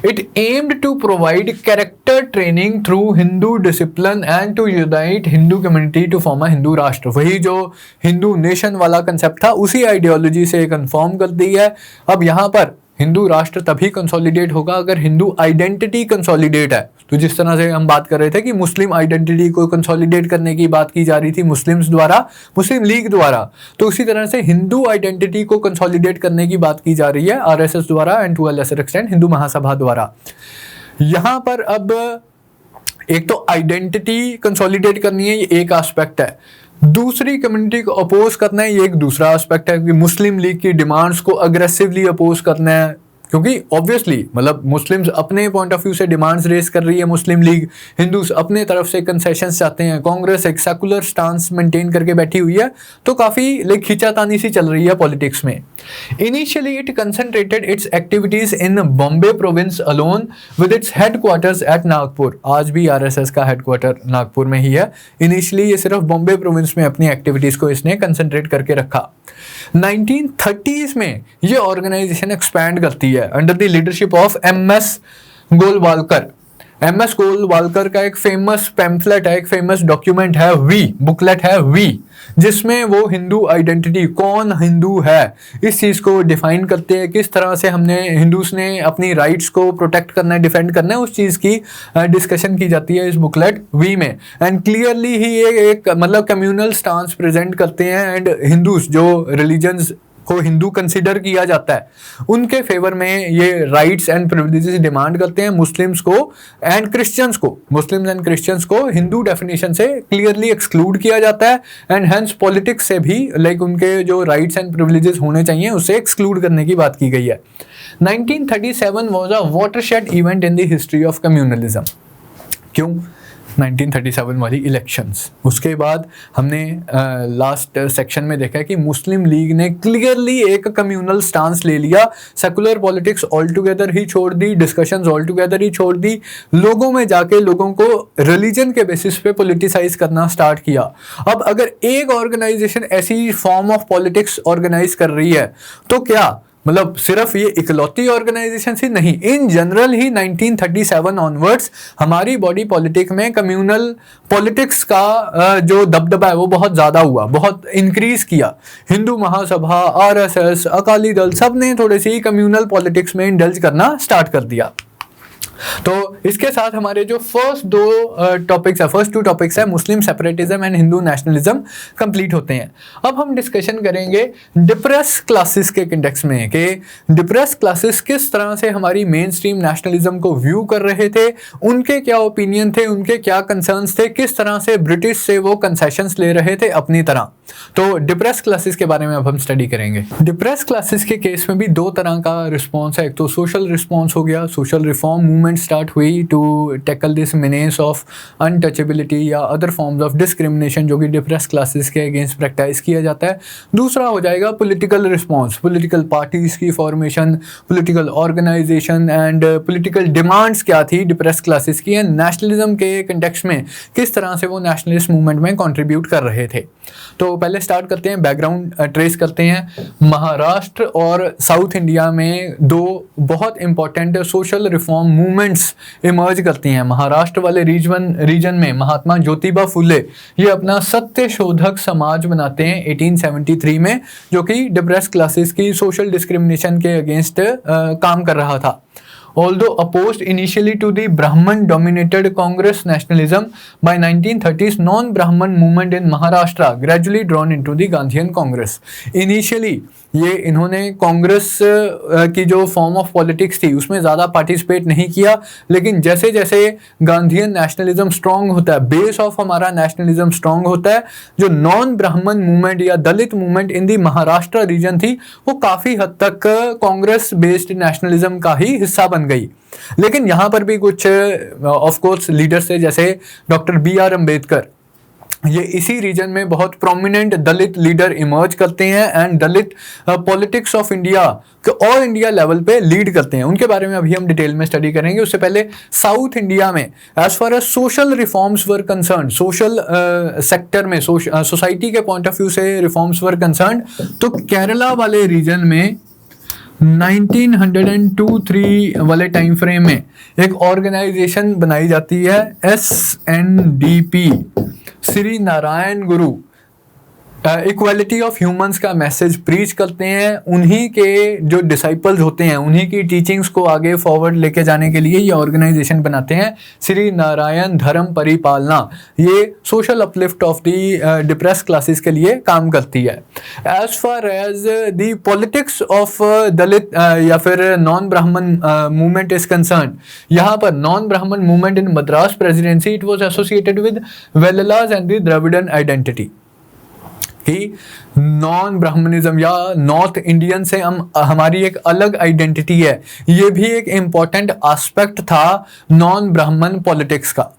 It aimed to provide character training through Hindu discipline and to unite Hindu community to form a Hindu राष्ट्र। वही जो Hindu nation वाला concept था उसी ideology से confirm कर दी है। अब यहाँ पर हिंदू राष्ट्र तभी कंसोलिडेट होगा अगर हिंदू आइडेंटिटी कंसोलिडेट है। तो जिस तरह से हम बात कर रहे थे कि मुस्लिम आइडेंटिटी को कंसोलिडेट करने की बात की जा रही थी मुस्लिम्स द्वारा, मुस्लिम लीग द्वारा, तो उसी तरह से हिंदू आइडेंटिटी को कंसोलिडेट करने की बात की जा रही है आरएसएस द्वारा and to a lesser extent Hindu Mahasabha द्वारा। यहाँ पर अब एक तो आइडेंटिटी कंसोलिडेट करनी है, ये एक एस्पेक्ट है। दूसरी कम्युनिटी को अपोज करना है, ये एक दूसरा एस्पेक्ट है कि मुस्लिम लीग की डिमांड्स को अग्रेसिवली अपोज करना है, क्योंकि ऑब्वियसली मतलब मुस्लिम्स अपने पॉइंट ऑफ व्यू से डिमांड्स रेस कर रही है मुस्लिम लीग, हिंदूज अपने तरफ से कंसेशंस चाहते हैं, कांग्रेस एक सेकुलर स्टांस मेंटेन करके बैठी हुई है, तो काफ़ी खींचातानी सी चल रही है पॉलिटिक्स में। Initially it concentrated its activities in Bombay province alone with its headquarters at Nagpur. आज भी आरएसएस का हेडक्वार्टर नागपुर में ही है। इनिशियली ये सिर्फ बॉम्बे प्रोविंस में अपनी एक्टिविटीज को इसने कंसंट्रेट करके रखा। 1930s में ये ऑर्गेनाइजेशन एक्सपैंड करती है under the leadership of M S. Golwalkar. M S. Golwalkar का एक फेमस पैम्फलेट है, एक फेमस डॉक्यूमेंट है, बुकलेट है वी, जिसमें वो हिंदू आइडेंटिटी, कौन हिंदू है, इस चीज़ को डिफाइन करते हैं, किस तरह से हमने हिंदूज ने अपनी राइट्स को प्रोटेक्ट करना है, डिफेंड करना है, उस चीज़ की डिस्कशन की जाती है इस बुकलेट वी में। एंड क्लियरली ही ये एक मतलब कम्युनल स्टांस प्रेजेंट करते हैं एंड हिंदूज जो रिलीजन्स को हिंदू कंसिडर किया जाता है उनके फेवर में ये राइट्स एंड प्रिविलेजेस डिमांड करते हैं मुस्लिम्स को एंड क्रिश्चियंस को। मुस्लिम्स एंड क्रिश्चियंस को हिंदू डेफिनेशन से क्लियरली एक्सक्लूड किया जाता है एंड हेंस पॉलिटिक्स से भी उनके जो राइट्स एंड प्रिविलेजेस होने चाहिए उसे एक्सक्लूड करने की बात की गई है। 1937 was a watershed event in the history of communalism. क्यों? 1937 वाली इलेक्शंस, उसके बाद हमने लास्ट सेक्शन में देखा कि मुस्लिम लीग ने क्लियरली एक कम्युनल स्टांस ले लिया, सेकुलर पॉलिटिक्स ऑल टुगेदर ही छोड़ दी, डिस्कशंस ऑल टुगेदर ही छोड़ दी, लोगों में जाके लोगों को रिलीजन के बेसिस पे पॉलिटिसाइज करना स्टार्ट किया। अब अगर एक ऑर्गेनाइजेशन ऐसी फॉर्म ऑफ पॉलिटिक्स ऑर्गेनाइज कर रही है तो क्या मतलब सिर्फ ये इकलौती ऑर्गेनाइजेशन ही नहीं, इन जनरल ही 1937 ऑनवर्ड्स हमारी बॉडी पॉलिटिक में कम्युनल पॉलिटिक्स का जो दबदबा है वो बहुत ज़्यादा हुआ, बहुत इंक्रीज किया। हिंदू महासभा, आरएसएस, अकाली दल सब ने थोड़ी सी कम्युनल पॉलिटिक्स में इंडल्ज करना स्टार्ट कर दिया। तो इसके साथ हमारे जो फर्स्ट टू टॉपिक्स है Muslim separatism and Hindu nationalism complete होते हैं। अब हम डिस्कशन करेंगे डिप्रेस क्लासेस के कंटेक्स्ट में कि डिप्रेस क्लासेस किस तरह से हमारी मेन स्ट्रीम नेशनलिज्म को व्यू कर रहे थे, उनके क्या ओपिनियन थे, उनके क्या कंसर्न्स थे, किस तरह से ब्रिटिश से वो कंसेशंस ले रहे थे अपनी तरह। तो डिप्रेस क्लासेस के बारे में अब हम स्टडी करेंगे। डिप्रेस क्लासेस के केस में भी दो तरह का रिस्पॉन्स है। एक तो सोशल रिस्पॉन्स हो गया, सोशल रिफॉर्म मूवमेंट स्टार्ट हुई to tackle this menace of untouchability या अदर फॉर्म्स ऑफ डिस्क्रिमिनेशन जो कि डिप्रेस क्लासेस के अगेंस्ट प्रैक्टिस किया जाता है। दूसरा हो जाएगा पॉलिटिकल रिस्पॉन्स, पॉलिटिकल पार्टीज की formation, political organisation and political demands क्या थी डिप्रेस क्लासेस की, एंड नेशनलिज्म के कंटेक्स्ट में किस तरह से वो नेशनलिस्ट मूवमेंट में कंट्रीब्यूट कर रहे थे। तो पहले स्टार्ट करते हैं, बैकग्राउंड ट्रेस करते हैं। महाराष्ट्र और साउथ इंडिया में दो बहुत important social reform movements emerge करती हैं। महाराष्ट्र वाले रीजन में महात्मा ज्योतिबा फुले ये अपना सत्य शोधक समाज बनाते हैं 1873 में, जो कि डिप्रेस क्लासेस की सोशल डिस्क्रिमिनेशन के अगेंस्ट काम कर रहा था। Although opposed initially to the Brahman-dominated Congress nationalism, by 1930s non-Brahman movement in Maharashtra gradually drawn into the Gandhian Congress. Initially ये इन्होंने कांग्रेस की जो फॉर्म ऑफ पॉलिटिक्स थी उसमें ज़्यादा पार्टिसिपेट नहीं किया, लेकिन जैसे जैसे गांधीयन नेशनलिज्म स्ट्रॉन्ग होता है, बेस ऑफ हमारा नेशनलिज्म स्ट्रॉन्ग होता है, जो नॉन ब्राह्मण मूवमेंट या Dalit movement in the Maharashtra region थी वो काफ़ी हद तक कांग्रेस बेस्ड नेशनलिज्म का ही हिस्सा बन बन गई। लेकिन यहाँ पर भी कुछ ऑफ कोर्स लीडर्स थे, जैसे डॉक्टर BR अम्बेडकर, ये इसी रीजन में बहुत प्रोमिनेंट दलित लीडर इमर्ज करते हैं and Dalit politics of India के ऑल इंडिया लेवल पे लीड करते हैं। उनके बारे में अभी हम डिटेल में स्टडी करेंगे। उससे पहले साउथ इंडिया में as far as social reforms were concern, social sector में सोसाइटी के पॉइंट ऑफ व्यू से रिफॉर्म्स वर कंसर्न, तो केरला वाले रीजन में 1902-3 वाले टाइम फ्रेम में एक ऑर्गेनाइजेशन बनाई जाती है, SNDP, Shri Narayan Guru equality of humans का मैसेज प्रीच करते हैं। उन्हीं के जो डिसाइपल्स होते हैं, उन्हीं की टीचिंग्स को आगे फॉरवर्ड लेके जाने के लिए ये ऑर्गेनाइजेशन बनाते हैं, श्री नारायण धर्म परिपालना। ये social uplift of the depress classes के लिए काम करती है। As far as the politics of Dalit या फिर non Brahmin movement is concern, यहाँ पर non Brahmin movement in Madras presidency it was associated with Vellalas and the Dravidian identity, कि नॉन ब्राह्मणिज्म या नॉर्थ इंडियन से हमारी एक अलग आइडेंटिटी है। ये भी एक इम्पॉर्टेंट एस्पेक्ट था नॉन ब्राह्मण पॉलिटिक्स का।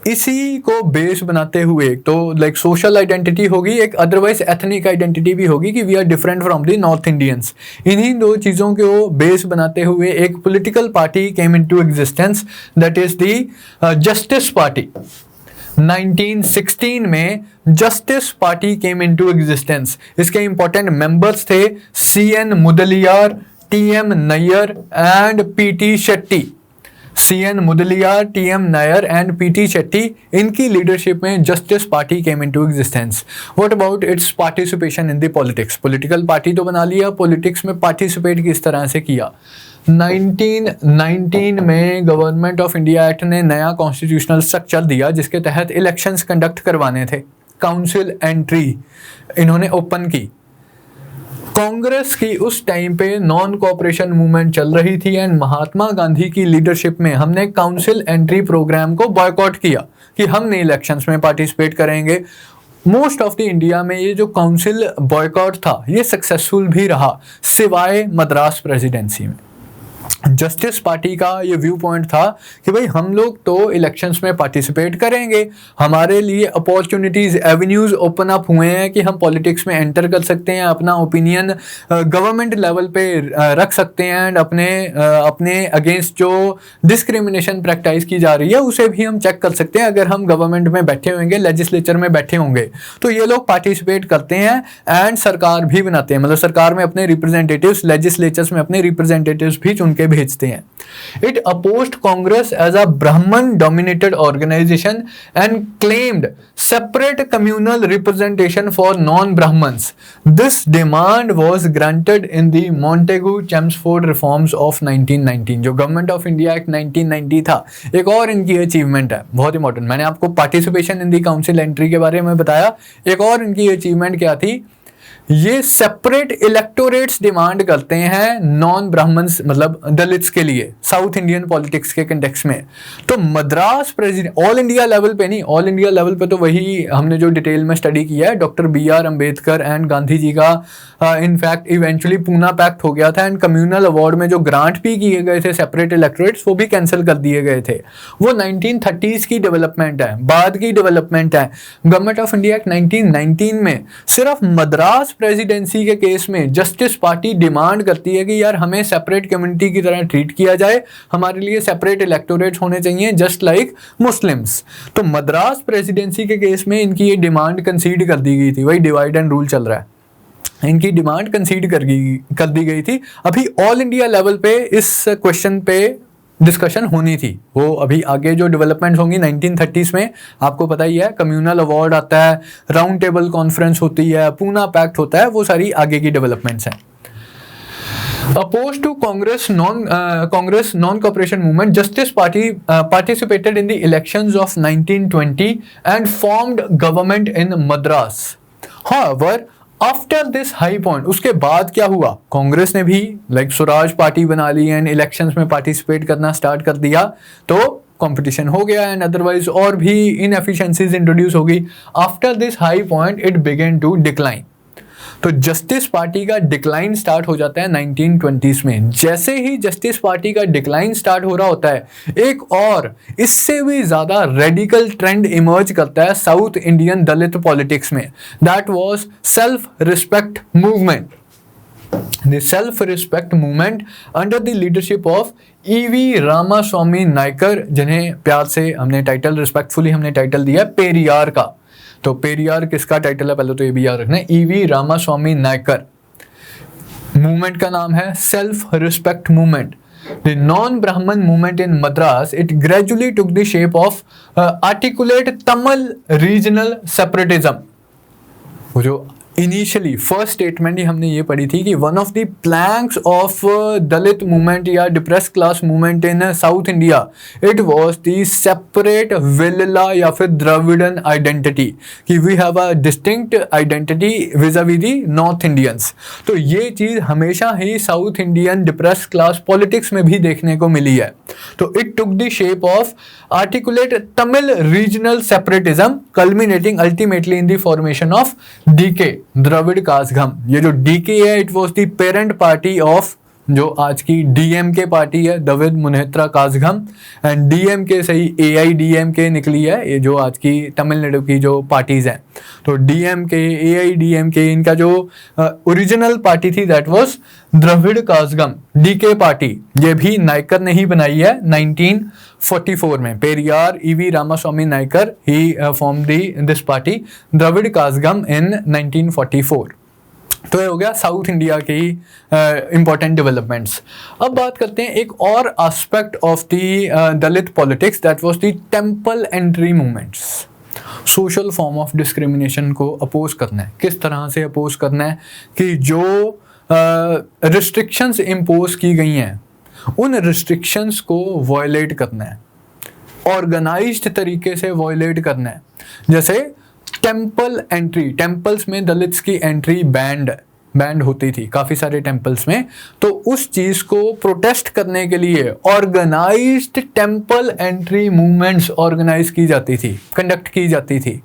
इसी को बेस बनाते हुए तो लाइक सोशल आइडेंटिटी होगी, एक अदरवाइज एथनिक आइडेंटिटी भी होगी कि we are different from the north Indians. इन्हीं दो चीज़ों को बेस बनाते हुए एक political party came into existence, that is the Justice Party. 1916 में Justice Party came into existence. इसके इंपॉर्टेंट मेंबर्स थे CN Mudaliar, TM Nair and PT Shetty. CN Mudaliar, TM Nair and PT Shetty, इनकी लीडरशिप में Justice Party came into existence. What about its participation in the politics? Political party तो बना लिया, politics में participate किस तरह से किया? 1919 में गवर्नमेंट ऑफ इंडिया एक्ट ने नया कॉन्स्टिट्यूशनल स्ट्रक्चर दिया, जिसके तहत इलेक्शंस कंडक्ट करवाने थे। काउंसिल एंट्री इन्होंने ओपन की। कांग्रेस की उस टाइम पे नॉन कोऑपरेशन मूवमेंट चल रही थी एंड महात्मा गांधी की लीडरशिप में हमने काउंसिल एंट्री प्रोग्राम को बॉयकॉट किया कि हम नहीं इलेक्शंस में पार्टिसिपेट करेंगे। मोस्ट ऑफ द इंडिया में ये जो काउंसिल बॉयकॉट था ये सक्सेसफुल भी रहा, सिवाय मद्रास प्रेसिडेंसी में। जस्टिस पार्टी का ये व्यू पॉइंट था कि भाई हम लोग तो इलेक्शंस में पार्टिसिपेट करेंगे, हमारे लिए अपॉर्चुनिटीज, एवेन्यूज ओपन अप हुए हैं कि हम पॉलिटिक्स में एंटर कर सकते हैं, अपना ओपिनियन गवर्नमेंट लेवल पे रख सकते हैं एंड अपने अगेंस्ट जो डिस्क्रिमिनेशन प्रैक्टिस की जा रही है उसे भी हम चेक कर सकते हैं अगर हम गवर्नमेंट में बैठे होंगे, लेजिस्लेचर में बैठे होंगे। तो ये लोग पार्टिसिपेट करते हैं एंड सरकार भी बनाते हैं, मतलब सरकार में अपने रिप्रेजेंटेटिव्स, लेजिस्लेचर्स में अपने रिप्रेजेंटेटिव्स भी चुन के भेजते हैं। It opposed Congress as a Brahmin dominated organisation and claimed separate communal representation for non Brahmins. This demand was granted in the Montagu Chelmsford reforms of 1919। जो गवर्नमेंट ऑफ इंडिया एक्ट 1990 था, एक और इनकी अचीवमेंट है बहुत इंपॉर्टेंट। मैंने आपको participation in the council entry के बारे में बताया, एक और इनकी अचीवमेंट क्या थी? ये सेपरेट इलेक्टोरेट्स डिमांड करते हैं नॉन ब्राह्मण्स, मतलब दलित्स के लिए, साउथ इंडियन पॉलिटिक्स के कंटेक्स्ट में। तो Madras president all India level पे नहीं, ऑल इंडिया लेवल पे तो वही हमने जो डिटेल में स्टडी किया है, doctor BR Ambedkar and Gandhi ji का इनफैक्ट इवेंचुअली पूना पैक्ट हो गया था एंड कम्युनल अवार्ड में जो ग्रांट भी किए गए थे सेपरेट इलेक्टोरेट्स, वो भी कैंसिल कर दिए गए थे। वो 1930s की डेवलपमेंट है, बाद की डेवलपमेंट है। गवर्नमेंट ऑफ इंडिया एक्ट 1919 में सिर्फ मद्रास प्रेसिडेंसी के केस में जस्टिस पार्टी डिमांड करती है कि यार हमें सेपरेट कम्युनिटी की तरह ट्रीट किया जाए, हमारे लिए सेपरेट इलेक्टोरेट्स होने चाहिए जस्ट लाइक मुस्लिम्स। तो मद्रास प्रेसिडेंसी के केस में इनकी ये डिमांड कंसीड कर दी गई थी, वही डिवाइड एंड रूल चल रहा है, इनकी डिमांड कंसीड कर दी गई थी। अभी ऑल इंडिया लेवल पे इस क्वेश्चन पे डिस्कशन होनी थी, वो अभी आगे जो डेवलपमेंट्स होंगी 1930s में आपको पता ही है, कम्युनल अवार्ड आता है, राउंड टेबल कॉन्फ्रेंस होती है, पूना पैक्ट होता है, वो सारी आगे की डेवलपमेंट्स हैं। Opposed to Congress non-cooperation movement, Justice Party participated in the elections of 1920 and formed government in Madras. However, after this high point, उसके बाद क्या हुआ? कांग्रेस ने भी लाइक स्वराज पार्टी बना ली एंड इलेक्शंस में पार्टिसिपेट करना स्टार्ट कर दिया, तो कंपटीशन हो गया एंड अदरवाइज और भी इनएफिशिएंसीज इंट्रोड्यूस हो गई। After this high point it began to decline. तो जस्टिस पार्टी का डिक्लाइन स्टार्ट हो जाता है 1920s में। जैसे ही जस्टिस पार्टी का डिक्लाइन स्टार्ट हो रहा होता है, एक और इससे भी ज़्यादा रेडिकल ट्रेंड इमर्ज करता है साउथ इंडियन दलित पॉलिटिक्स में। That was self respect movement. The self-respect movement under the leadership of E.V. Ramaswamy Naicker, जिन्हें प्यार से हमने टाइटल रिस्पेक्टफुली हमने टाइटल दिया है पेरियार का। तो पेरियार किसका टाइटल है पहले तो ये भी याद रखना है, E.V. रामास्वामी नायकर। मूवमेंट का नाम है self respect movement. The non-Brahman movement in Madras, it gradually took the shape of articulate Tamil regional separatism। वो जो इनिशियली फर्स्ट स्टेटमेंट ही हमने ये पढ़ी थी कि one of the planks of Dalit movement या depress class movement in south India, it was the separate Vellala या फिर द्रविडन आइडेंटिटी, कि we have a distinct identity vis a vis the north Indians. तो ये चीज़ हमेशा ही south Indian depress class politics में भी देखने को मिली है। तो it took the shape of articulate Tamil regional separatism culminating ultimately in the formation of DK, Dravid काज़गम। ये जो डीके है, it was the parent party of जो आज की डीएमके पार्टी है, द्रविड़ मुनेत्रा काज़गम, एंड डीएमके सही एआईडीएमके निकली है, ये जो आज की तमिलनाडु की जो पार्टीज हैं। तो डीएमके एआईडीएमके इनका जो ओरिजिनल पार्टी थी that was Dravida Kazhagam DK party. ये भी नायकर ने ही बनाई है 1944 में। Periyar E.V. Ramaswamy Naicker he form this party Dravida Kazhagam in 1944। तो ये हो गया साउथ इंडिया की इंपॉर्टेंट डेवलपमेंट्स। अब बात करते हैं एक और aspect of the Dalit politics, that was the temple entry movements. Social form of discrimination को अपोज करना है। किस तरह से अपोज करना है कि जो रिस्ट्रिक्शंस इम्पोज की गई हैं उन रिस्ट्रिक्शंस को वायलेट करना है, ऑर्गेनाइज्ड तरीके से वायलेट करना है। जैसे टेम्पल एंट्री, टेम्पल्स में दलित्स की एंट्री बैंड होती थी काफ़ी सारे टेम्पल्स में, तो उस चीज़ को प्रोटेस्ट करने के लिए organised temple entry movements organise की जाती थी, कंडक्ट की जाती थी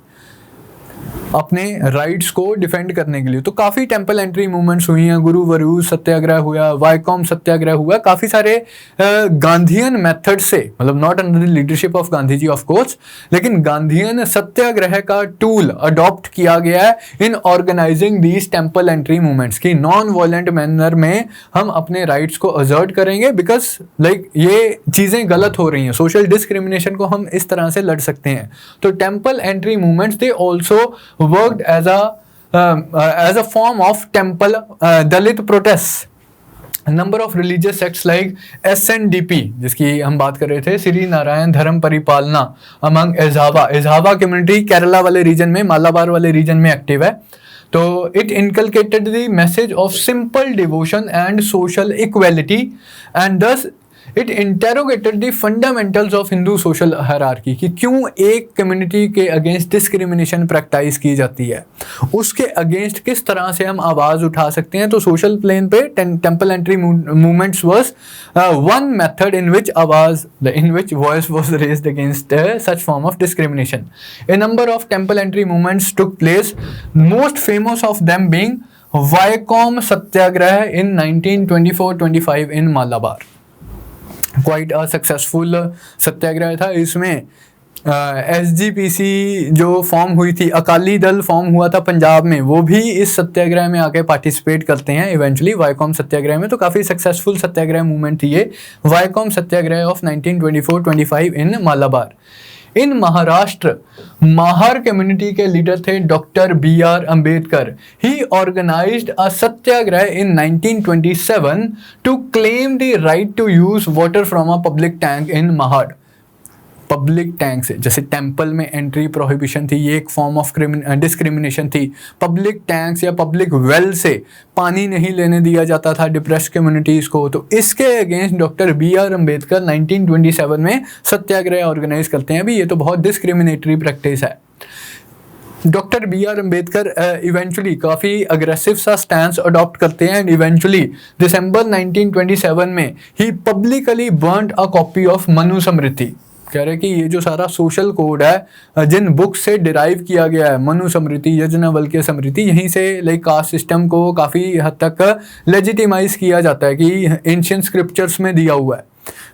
अपने राइट्स को डिफेंड करने के लिए। तो काफ़ी टेम्पल एंट्री मूवमेंट्स हुई हैं, गुरु वरूज सत्याग्रह हुआ, वाइकॉम सत्याग्रह हुआ, काफ़ी सारे गांधीयन मेथड से, मतलब not under the leadership of Gandhi ji of course, लेकिन गांधीयन सत्याग्रह का टूल अडॉप्ट किया गया है in organising these temple entry movements की नॉन वायलेंट मैनर में हम अपने राइट्स को असर्ट करेंगे, बिकॉज लाइक ये चीज़ें गलत हो रही हैं, सोशल डिस्क्रिमिनेशन को हम इस तरह से लड़ सकते हैं। तो temple entry movements they also worked as a form of temple Dalit protests. A number of religious sects like SNDP, जिसकी हम बात कर रहे थे, श्री नारायण धर्म परिपालना, among एज़ावा कम्युनिटी केरला वाले रीजन में, मालाबार वाले रीजन में एक्टिव है। तो it inculcated the message of simple devotion and social equality and thus it interrogated the fundamentals of Hindu social hierarchy, कि क्यों एक कम्युनिटी के अगेंस्ट डिस्क्रिमिनेशन प्रैक्टिस की जाती है, उसके अगेंस्ट किस तरह से हम आवाज़ उठा सकते हैं। तो सोशल प्लेन पे temple entry movements was one method in which voice was raised against such form of discrimination. A number of temple entry movements took place, most famous of them being Vaikom satyagraha in 1924-25 in Malabar. Quite a successful satyagraha था। इसमें SGPC जो form हुई थी, Akali Dal form हुआ था पंजाब में, वो भी इस सत्याग्रह में आके पार्टिसिपेट करते हैं इवेंचुअली वाइकॉम सत्याग्रह में। तो काफ़ी सक्सेसफुल सत्याग्रह मूवमेंट थी ये Vaikom satyagraha of 1924-25 in Malabar. In Maharashtra Mahar community के लीडर थे doctor BR Ambedkar. He organised a satyagraha in 1927 to claim the right to use water from a public tank in Mahad. Public tank से, जैसे टेम्पल में एंट्री प्रोहिबिशन थी, ये एक फॉर्म ऑफ डिस्क्रिमिनेशन थी। Public tanks या पब्लिक वेल से पानी नहीं लेने दिया जाता था डिप्रेस्ड कम्युनिटीज़ को। तो इसके अगेंस्ट डॉक्टर BR अम्बेडकर 1927 में सत्याग्रह ऑर्गेनाइज करते हैं। अभी ये तो बहुत डिस्क्रिमिनेटरी प्रैक्टिस है। डॉक्टर BR अम्बेडकर इवेंचुअली काफ़ी अग्रेसिव सा स्टैंस अडॉप्ट करते हैं एंड इवेंचुअली दिसंबर 1927 में he publicly burned a copy of Manusmriti. कह रहे कि ये जो सारा सोशल कोड है जिन बुक से डिराइव किया गया है, मनुस्मृति, याज्ञवल्क्य स्मृति, यहीं से लाइक कास्ट सिस्टम को काफ़ी हद तक लेजिटिमाइज किया जाता है कि एंशिएंट स्क्रिप्चर्स में दिया हुआ है,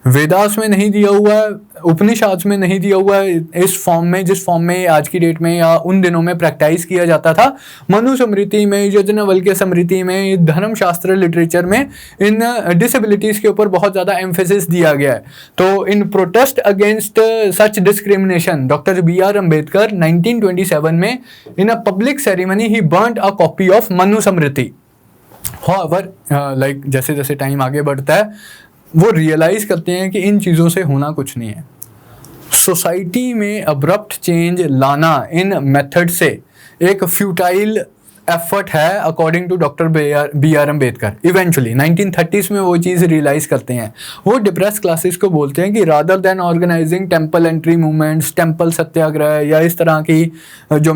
वेदास में नहीं दिया हुआ है, उपनिषद में नहीं दिया हुआ है इस फॉर्म में जिस फॉर्म में आज की डेट में या उन दिनों में प्रैक्टिस किया जाता था। मनुस्मृति में, याज्ञवल्क्य स्मृति में, धर्मशास्त्र लिटरेचर में इन डिसेबिलिटीज़ के ऊपर बहुत ज़्यादा एम्फेसिस दिया गया है। तो in protest against such discrimination doctor B.R. Ambedkar 1927 में in a public ceremony he burned a copy of Manusmriti. However like जैसे जैसे टाइम आगे बढ़ता है वो रियलाइज़ करते हैं कि इन चीज़ों से होना कुछ नहीं है। सोसाइटी में अब्रप्ट चेंज लाना इन मेथड से एक फ्यूटाइल एफर्ट है according to doctor B.R. Ambedkar. Eventually 1930s में वो चीज़ रियलाइज़ करते हैं। वो डिप्रेस क्लासेस को बोलते हैं कि rather than organising temple entry movements, temple satyagraha या इस तरह की जो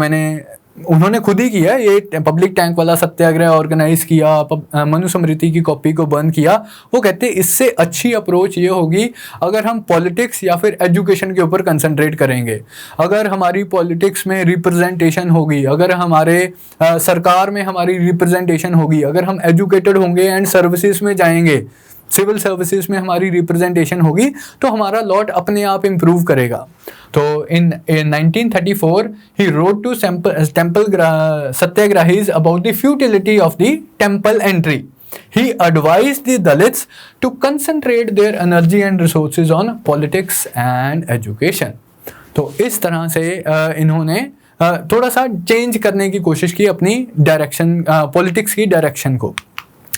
उन्होंने खुद ही किया, ये पब्लिक टैंक वाला सत्याग्रह ऑर्गेनाइज किया, मनुस्मृति की कॉपी को बंद किया। वो कहते हैं इससे अच्छी अप्रोच ये होगी अगर हम पॉलिटिक्स या फिर एजुकेशन के ऊपर कंसंट्रेट करेंगे। अगर हमारी पॉलिटिक्स में रिप्रेजेंटेशन होगी, अगर हमारे सरकार में हमारी रिप्रेजेंटेशन होगी, अगर हम एजुकेटेड होंगे एंड सर्विसेज में जाएंगे, सिविल सर्विसेज में हमारी रिप्रेजेंटेशन होगी, तो हमारा लॉट अपने आप इम्प्रूव करेगा। तो in 1934 he wrote to temple satyagrahis about the futility of the temple entry. He advised the Dalits to concentrate their energy and resources on politics and education. तो इस तरह से इन्होंने थोड़ा सा चेंज करने की कोशिश की अपनी डायरेक्शन, पॉलिटिक्स की डायरेक्शन को।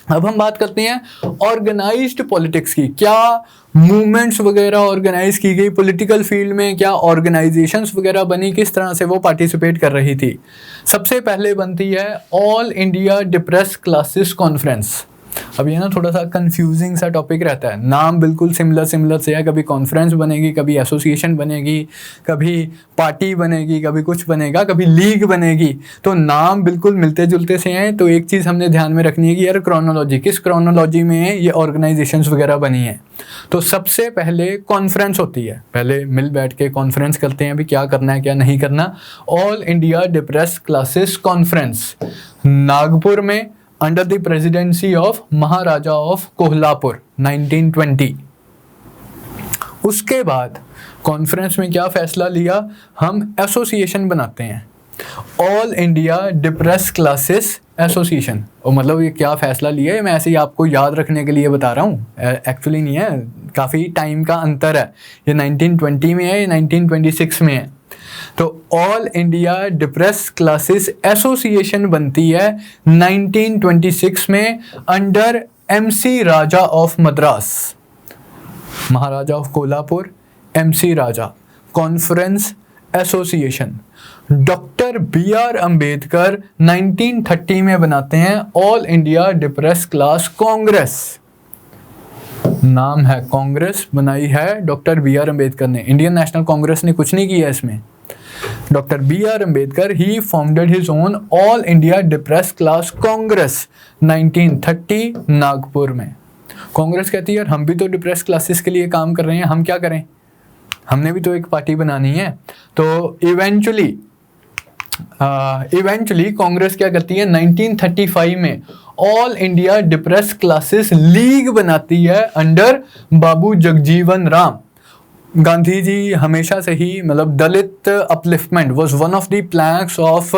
अब हम बात करते हैं ऑर्गेनाइज्ड पॉलिटिक्स की। क्या मूवमेंट्स वगैरह ऑर्गेनाइज की गई पॉलिटिकल फील्ड में, क्या ऑर्गेनाइजेशंस वगैरह बनी, किस तरह से वो पार्टिसिपेट कर रही थी। सबसे पहले बनती है all India depress classes conference. अब ये ना थोड़ा सा कंफ्यूजिंग सा टॉपिक रहता है, नाम बिल्कुल सिमिलर से है, कभी कॉन्फ्रेंस बनेगी, कभी एसोसिएशन बनेगी, कभी पार्टी बनेगी, कभी कुछ बनेगा, कभी लीग बनेगी, तो नाम बिल्कुल मिलते जुलते से हैं। तो एक चीज़ हमने ध्यान में रखनी है कि यार क्रोनोलॉजी, किस क्रोनोलॉजी में ये ऑर्गेनाइजेशंस वगैरह बनी है। तो सबसे पहले कॉन्फ्रेंस होती है, पहले मिल बैठ के कॉन्फ्रेंस करते हैं अभी क्या करना है क्या नहीं करना। All India depress classes conference Nagpur में under the presidency of Maharaja of Kolhapur 1920। उसके बाद कॉन्फ्रेंस में क्या फैसला लिया, हम एसोसिएशन बनाते हैं, all India depress classes association. और मतलब ये क्या फ़ैसला लिया है, मैं ऐसे ही आपको याद रखने के लिए बता रहा हूँ, एक्चुअली नहीं है, काफ़ी टाइम का अंतर है। ये 1920 में है, ये 1926 में है। तो all India depress classes association बनती है 1926 में under MC Raja of Madras, Maharaja of Kolhapur, MC Raja, conference association. Doctor B.R. Ambedkar 1930 में बनाते हैं all India depress class Congress, नाम है कांग्रेस, बनाई है डॉक्टर B.R. अम्बेडकर ने। इंडियन नेशनल कांग्रेस ने कुछ नहीं किया इसमें। Doctor B.R. Ambedkar he founded his own all India depress class Congress 1930 Nagpur में। कांग्रेस कहती है यार हम भी तो डिप्रेस क्लासेस के लिए काम कर रहे हैं, हम क्या करें, हमने भी तो एक पार्टी बनानी है। तो इवेंचुअली कांग्रेस क्या करती है, 1935 में all India depress classes league बनाती है अंडर बाबू जगजीवन राम। गांधी जी हमेशा से ही मतलब Dalit upliftment was one of the planks of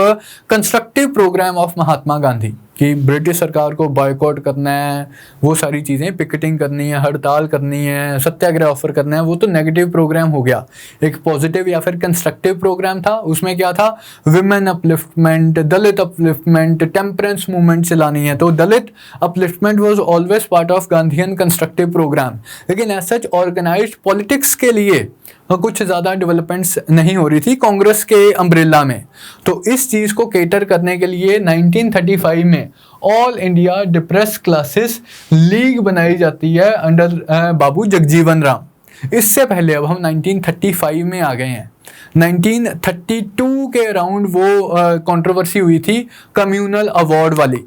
constructive programme of Mahatma Gandhi, कि ब्रिटिश सरकार को बॉयकॉट करना है, वो सारी चीज़ें, पिकेटिंग करनी है, हड़ताल करनी है, सत्याग्रह ऑफर करना है, वो तो नेगेटिव प्रोग्राम हो गया। एक पॉजिटिव या फिर कंस्ट्रक्टिव प्रोग्राम था, उसमें क्या था, women upliftment, Dalit upliftment, temperance movement चलानी है। तो Dalit upliftment was always part of Gandhian constructive programme. लेकिन एज सच ऑर्गेनाइज्ड पॉलिटिक्स के लिए कुछ ज़्यादा डेवलपमेंट्स नहीं हो रही थी कांग्रेस के अम्ब्रेला में। तो इस चीज़ को केटर करने के लिए 1935 में all India depress classes league बनाई जाती है अंडर बाबू जगजीवन राम। इससे पहले अब हम 1935 में आ गए हैं। 1932 के अराउंड वो कंट्रोवर्सी हुई थी कम्युनल अवार्ड वाली।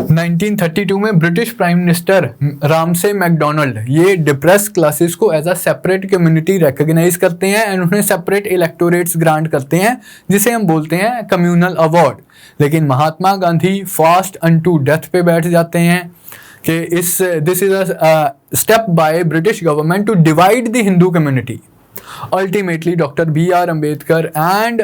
1932 में British prime minister Ramsay MacDonald ये डिप्रेस क्लासेस को as a separate community recognise करते हैं एंड उन्हें सेपरेट इलेक्टोरेट्स ग्रांट करते हैं जिसे हम बोलते हैं कम्युनल अवार्ड। लेकिन Mahatma Gandhi fast unto death पे बैठ जाते हैं कि this is a step by British government to divide the Hindu community. Ultimately doctor B R Ambedkar and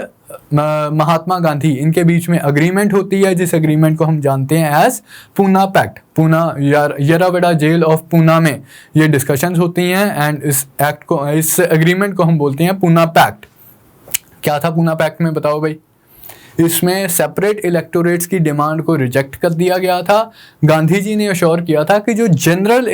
Mahatma Gandhi इनके बीच में अग्रीमेंट होती है, जिस अग्रीमेंट को हम जानते हैं as Poona pact. Poona Yerawada jail of Poona में ये डिस्कशंस होती हैं एंड इस अग्रीमेंट को हम बोलते हैं पूना पैक्ट। क्या था पूना पैक्ट में, बताओ भाई? इसमें सेपरेट इलेक्टोरेट्स की डिमांड को रिजेक्ट कर दिया गया था। गांधी जी ने अश्योर किया था कि जो जनरल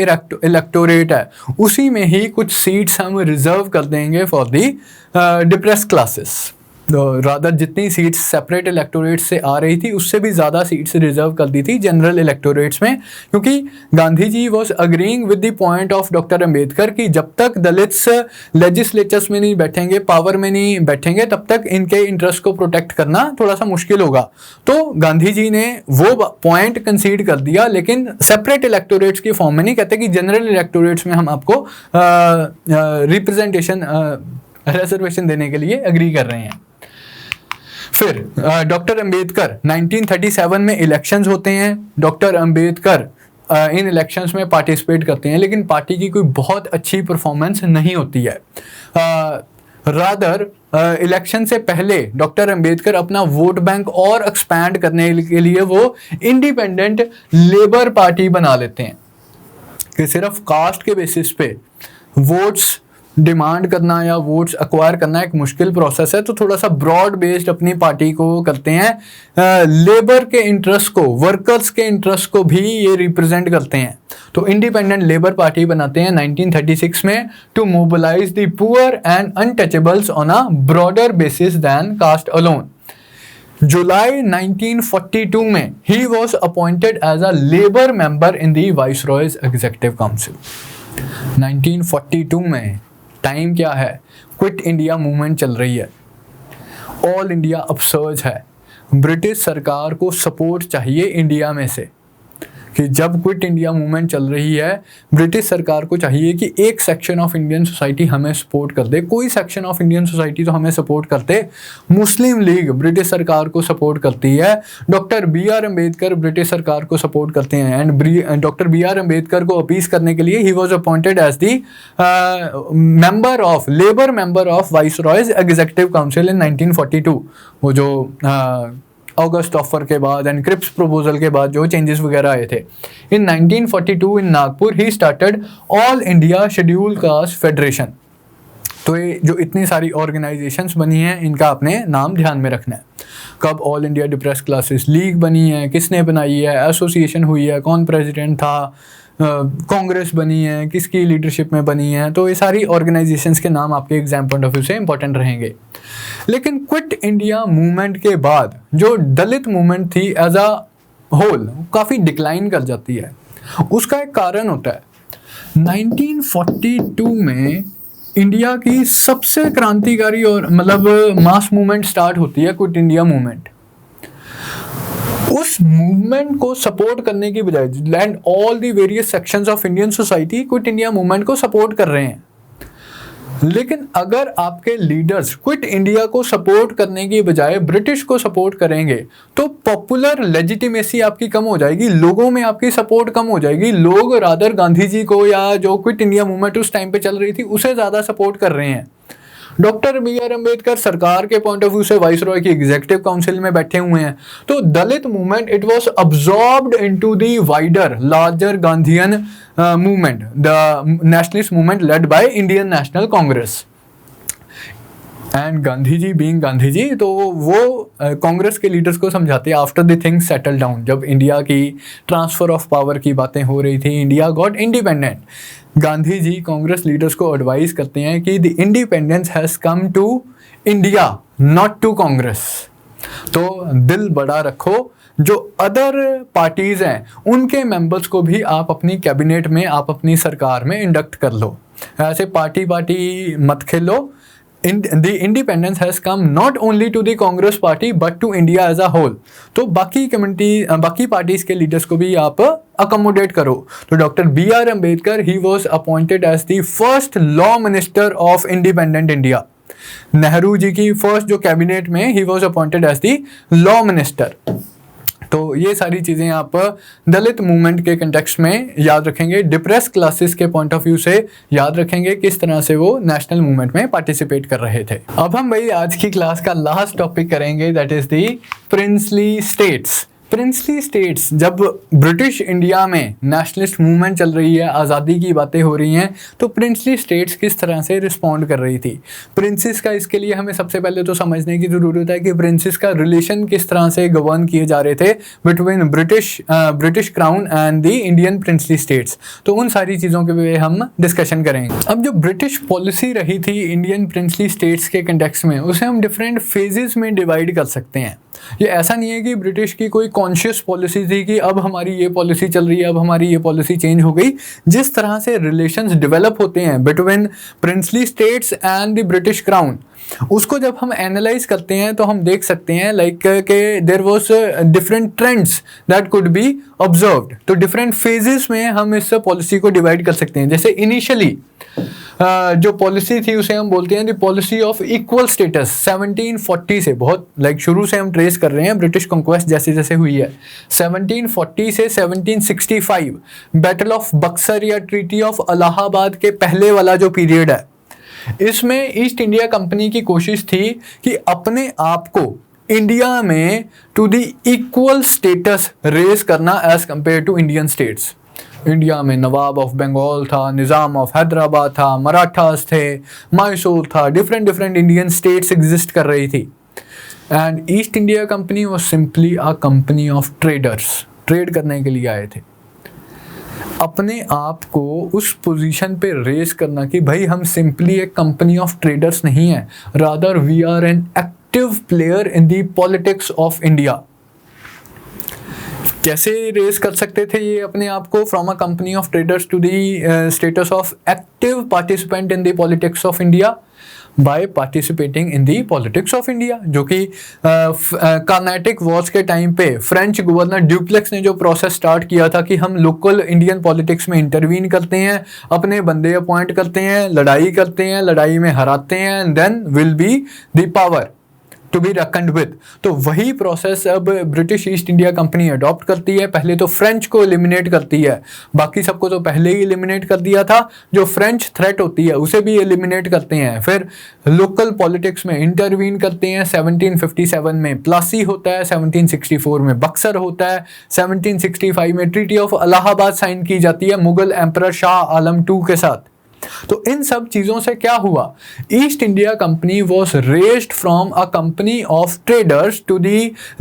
इलेक्टोरेट है उसी में ही कुछ सीट्स हम रिजर्व कर देंगे for the depress classes. Rather जितनी सीट्स सेपरेट इलेक्टोरेट्स से आ रही थी उससे भी ज़्यादा सीट्स रिजर्व कर दी थी जनरल इलेक्टोरेट्स में, क्योंकि Gandhi ji was agreeing with the point of doctor Ambedkar कि जब तक दलित्स लेजिस्लेचर्स में नहीं बैठेंगे, पावर में नहीं बैठेंगे, तब तक इनके इंटरेस्ट को प्रोटेक्ट करना थोड़ा सा मुश्किल होगा। तो गांधी जी ने वो पॉइंट कंसीड कर दिया, लेकिन सेपरेट इलेक्टोरेट्स की फॉर्म में नहीं, कहते कि जनरल इलेक्टोरेट्स में हम आपको रिप्रेजेंटेशन रिजर्वेशन देने के लिए एग्री कर रहे हैं। फिर डॉक्टर अंबेडकर 1937 में इलेक्शंस होते हैं। डॉक्टर अंबेडकर इन इलेक्शंस में पार्टिसिपेट करते हैं, लेकिन पार्टी की कोई बहुत अच्छी परफॉर्मेंस नहीं होती है। रादर इलेक्शन से पहले डॉक्टर अंबेडकर अपना वोट बैंक और एक्सपैंड करने के लिए वो इंडिपेंडेंट लेबर पार्टी बना लेते हैं कि सिर्फ कास्ट के बेसिस पे वोट्स डिमांड करना या वोट्स एक्वायर करना एक मुश्किल प्रोसेस है, तो थोड़ा सा ब्रॉड बेस्ड अपनी पार्टी को करते हैं। लेबर के इंटरेस्ट को, वर्कर्स के इंटरेस्ट को भी ये रिप्रेजेंट करते हैं। तो इंडिपेंडेंट लेबर पार्टी बनाते हैं 1936 में to mobilise the poor and untouchables on a broader basis than caste alone. जुलाई 1942 में he was appointed as a labour member in the Viceroy's executive council. 1942 में टाइम क्या है, क्विट इंडिया मूवमेंट चल रही है, ऑल इंडिया अपसर्ज है। British सरकार को सपोर्ट चाहिए इंडिया में से कि जब क्विट इंडिया मूवमेंट चल रही है, ब्रिटिश सरकार को चाहिए कि एक सेक्शन ऑफ इंडियन सोसाइटी हमें सपोर्ट कर दे। कोई सेक्शन ऑफ इंडियन सोसाइटी तो हमें सपोर्ट करते। मुस्लिम लीग ब्रिटिश सरकार को सपोर्ट करती है, doctor B R Ambedkar British सरकार को सपोर्ट करते हैं and doctor B R Ambedkar को अपीस करने के लिए he was appointed as the labour member of viceroy's executive council in 1942। वो जो अगस्त ऑफर के बाद एंड क्रिप्स प्रपोजल के बाद जो चेंजेस वगैरह आए थे। In 1942 in Nagpur he started all India schedule caste federation. तो ये जो इतनी सारी ऑर्गेनाइजेशंस बनी हैं, इनका आपने नाम ध्यान में रखना है। कब all India depress classes league बनी है, किसने बनाई है, एसोसिएशन हुई है, कौन प्रेसिडेंट था, कांग्रेस बनी है, किसकी लीडरशिप में बनी है, तो ये सारी ऑर्गेनाइजेशंस के नाम आपके एग्जाम पॉइंट ऑफ व्यू से इंपॉर्टेंट रहेंगे। लेकिन क्विट इंडिया मूवमेंट के बाद जो दलित मूवमेंट थी एज अ होल काफ़ी डिक्लाइन कर जाती है। उसका एक कारण होता है 1942 में इंडिया की सबसे क्रांतिकारी और मतलब मास मूवमेंट स्टार्ट होती है, क्विट इंडिया मूवमेंट। उस मूवमेंट को सपोर्ट करने की बजाय and all the various sections of Indian society quit India movement को सपोर्ट कर रहे हैं, लेकिन अगर आपके लीडर्स क्विट इंडिया को सपोर्ट करने की बजाय ब्रिटिश को सपोर्ट करेंगे तो पॉपुलर लेजिटिमेसी आपकी कम हो जाएगी, लोगों में आपकी सपोर्ट कम हो जाएगी। लोग रादर गांधी जी को या जो क्विट इंडिया मूवमेंट उस टाइम पे चल रही थी उसे ज़्यादा सपोर्ट कर रहे हैं। डॉक्टर बी आर अम्बेडकर सरकार के पॉइंट ऑफ व्यू से वाइसरॉय की एग्जीक्यूटिव काउंसिल में बैठे हुए हैं। तो Dalit movement it was absorbed into the wider larger Gandhian movement, the nationalist movement led by Indian National Congress. And Gandhi ji being Gandhi ji, तो वो कांग्रेस के लीडर्स को समझाते हैं after the things settle down, जब इंडिया की ट्रांसफर ऑफ पावर की बातें हो रही थी, India got independent, Gandhi ji Congress leaders को एडवाइस करते हैं कि the independence has come to India not to Congress. तो दिल बड़ा रखो, जो अदर पार्टीज़ हैं उनके मेंबर्स को भी आप अपनी कैबिनेट में, आप अपनी सरकार में इंडक्ट कर लो। ऐसे पार्टी मत खेलो, the independence has come not only to the Congress party but to India as a whole. तो बाकी बाकी पार्टीज के लीडर्स को भी आप अकोमोडेट करो। तो doctor B.R. Ambedkar he was appointed as the first law minister of independent India. Nehru ji की फर्स्ट जो कैबिनेट में he was appointed as the law minister. तो ये सारी चीज़ें आप दलित मूवमेंट के कंटेक्स्ट में याद रखेंगे, डिप्रेस क्लासेस के पॉइंट ऑफ व्यू से याद रखेंगे किस तरह से वो नेशनल मूवमेंट में पार्टिसिपेट कर रहे थे। अब हम भाई आज की क्लास का लास्ट टॉपिक करेंगे, that is the princely states. Princely states, जब ब्रिटिश इंडिया में नेशनलिस्ट मूवमेंट चल रही है, आज़ादी की बातें हो रही हैं, तो प्रिंसली स्टेट्स किस तरह से रिस्पॉन्ड कर रही थी। प्रिंसेस का, इसके लिए हमें सबसे पहले तो समझने की ज़रूरत है कि प्रिंसेस का रिलेशन किस तरह से गवर्न किए जा रहे थे between British crown and the Indian princely states. तो उन सारी चीज़ों के भी हम डिस्कशन करेंगे। अब जो ब्रिटिश पॉलिसी रही थी इंडियन प्रिंसली स्टेट्स के कंटेक्स्ट में, उसे हम डिफरेंट फेजेस में डिवाइड कर सकते हैं। ये ऐसा नहीं है कि ब्रिटिश की कोई कॉन्शियस पॉलिसी थी कि अब हमारी ये पॉलिसी चल रही है, अब हमारी ये पॉलिसी चेंज हो गई। जिस तरह से रिलेशंस डेवलप होते हैं between princely states and the British crown, उसको जब हम एनालाइज करते हैं तो हम देख सकते हैं लाइक के there was different trends that could be observed. तो डिफरेंट फेजेस में हम इस पॉलिसी को डिवाइड कर सकते हैं। जैसे इनिशियली जो पॉलिसी थी उसे हम बोलते हैं the policy of equal status. 1740 से, बहुत शुरू से हम ट्रेस कर रहे हैं ब्रिटिश कॉन्क्वेस्ट जैसे जैसे हुई है, 1740 से 1765 बैटल ऑफ बक्सर या ट्रीटी ऑफ इलाहाबाद के पहले वाला जो पीरियड है, इसमें ईस्ट इंडिया कंपनी की कोशिश थी कि अपने आप को इंडिया में to the equal status raise करना as compared to Indian states. India में नवाब ऑफ बंगाल था, निज़ाम ऑफ हैदराबाद था, मराठास थे, मैसूर था, डिफरेंट इंडियन स्टेट्स एग्जिस्ट कर रही थी। And east India company was simply a company of traders, trade करने के लिए आए थे। अपने आप को उस पोजीशन पे रेस करना कि भाई हम सिंपली एक कंपनी ऑफ ट्रेडर्स नहीं है, rather we are an active player in the politics of India. कैसे रेस कर सकते थे ये अपने आप को from a company of traders to the status of active participant in the politics of India? By participating in the politics of India, जो कि कार्नेटिक वॉर्स के टाइम पे फ्रेंच गवर्नर ड्यूप्लेक्स ने जो प्रोसेस स्टार्ट किया था कि हम लोकल इंडियन पॉलिटिक्स में इंटरवीन करते हैं, अपने बंदे अपॉइंट करते हैं, लड़ाई करते हैं, लड़ाई में हराते हैं, and then will be the power to be reckoned with. तो वही प्रोसेस अब British East India Company adopt करती है। पहले तो फ्रेंच को एलिमिनेट करती है, बाकी सबको तो पहले ही एलिमिनेट कर दिया था। जो फ्रेंच थ्रेट होती है उसे भी एलिमिनेट करते हैं। फिर लोकल पॉलिटिक्स में इंटरवीन करते हैं। 1757 में प्लासी होता है, 1764 में बक्सर होता है, 1765 में ट्रीटी ऑफ इलाहाबाद साइन की जाती है मुगल एम्परर शाह आलम II के साथ। तो इन सब चीजों से क्या हुआ, East India Company was raised from a company of traders to the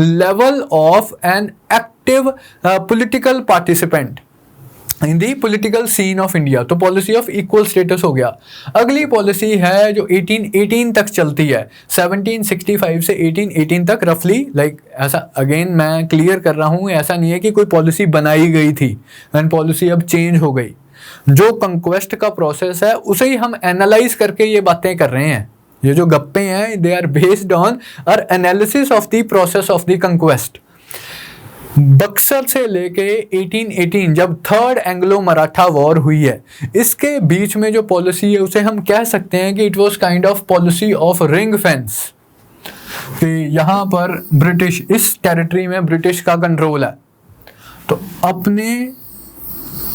level of an active political participant in the political scene of India. तो पॉलिसी ऑफ इक्वल स्टेटस हो गया। अगली पॉलिसी है जो 1818 तक चलती है, 1765 से 1818 तक रफली। ऐसा अगेन मैं क्लियर कर रहा हूँ, ऐसा नहीं है कि कोई पॉलिसी बनाई गई थी एंड पॉलिसी अब चेंज हो गई। जो कंक्वेस्ट का प्रोसेस है उसे ही हम एनालाइज करके ये बातें कर रहे हैं। ये जो गप्पे हैं they are based on our analysis of the process of the conquest. Buxar से लेके 1818 जब थर्ड एंग्लो मराठा वॉर हुई है, इसके बीच में जो पॉलिसी है उसे हम कह सकते हैं कि it was kind of policy of ring fence, कि यहाँ पर ब्रिटिश, इस टेरिटरी में ब्रिटिश का कंट्रोल है, तो अपने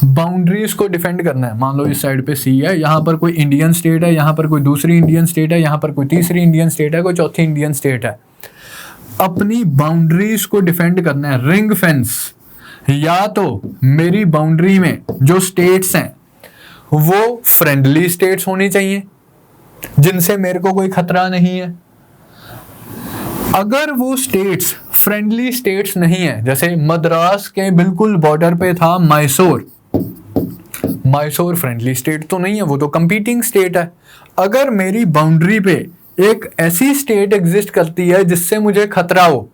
बाउंड्रीज को डिफेंड करना है। मान लो इस साइड पे सी है, यहाँ पर कोई इंडियन स्टेट है, यहाँ पर कोई दूसरी इंडियन स्टेट है, यहाँ पर कोई तीसरी इंडियन स्टेट है, कोई चौथी इंडियन स्टेट है। अपनी बाउंड्रीज को डिफेंड करना है, रिंग फेंस। या तो मेरी बाउंड्री में जो स्टेट्स हैं वो फ्रेंडली स्टेट्स होनी चाहिए जिनसे मेरे को कोई खतरा नहीं है। अगर वो स्टेट्स फ्रेंडली स्टेट्स नहीं है, जैसे मद्रास के बिल्कुल बॉर्डर पे था मैसूर, मैसूर फ्रेंडली स्टेट तो नहीं है, वो तो कंपीटिंग स्टेट है। अगर मेरी बाउंड्री पे एक ऐसी स्टेट एग्जिस्ट करती है जिससे मुझे खतरा हो,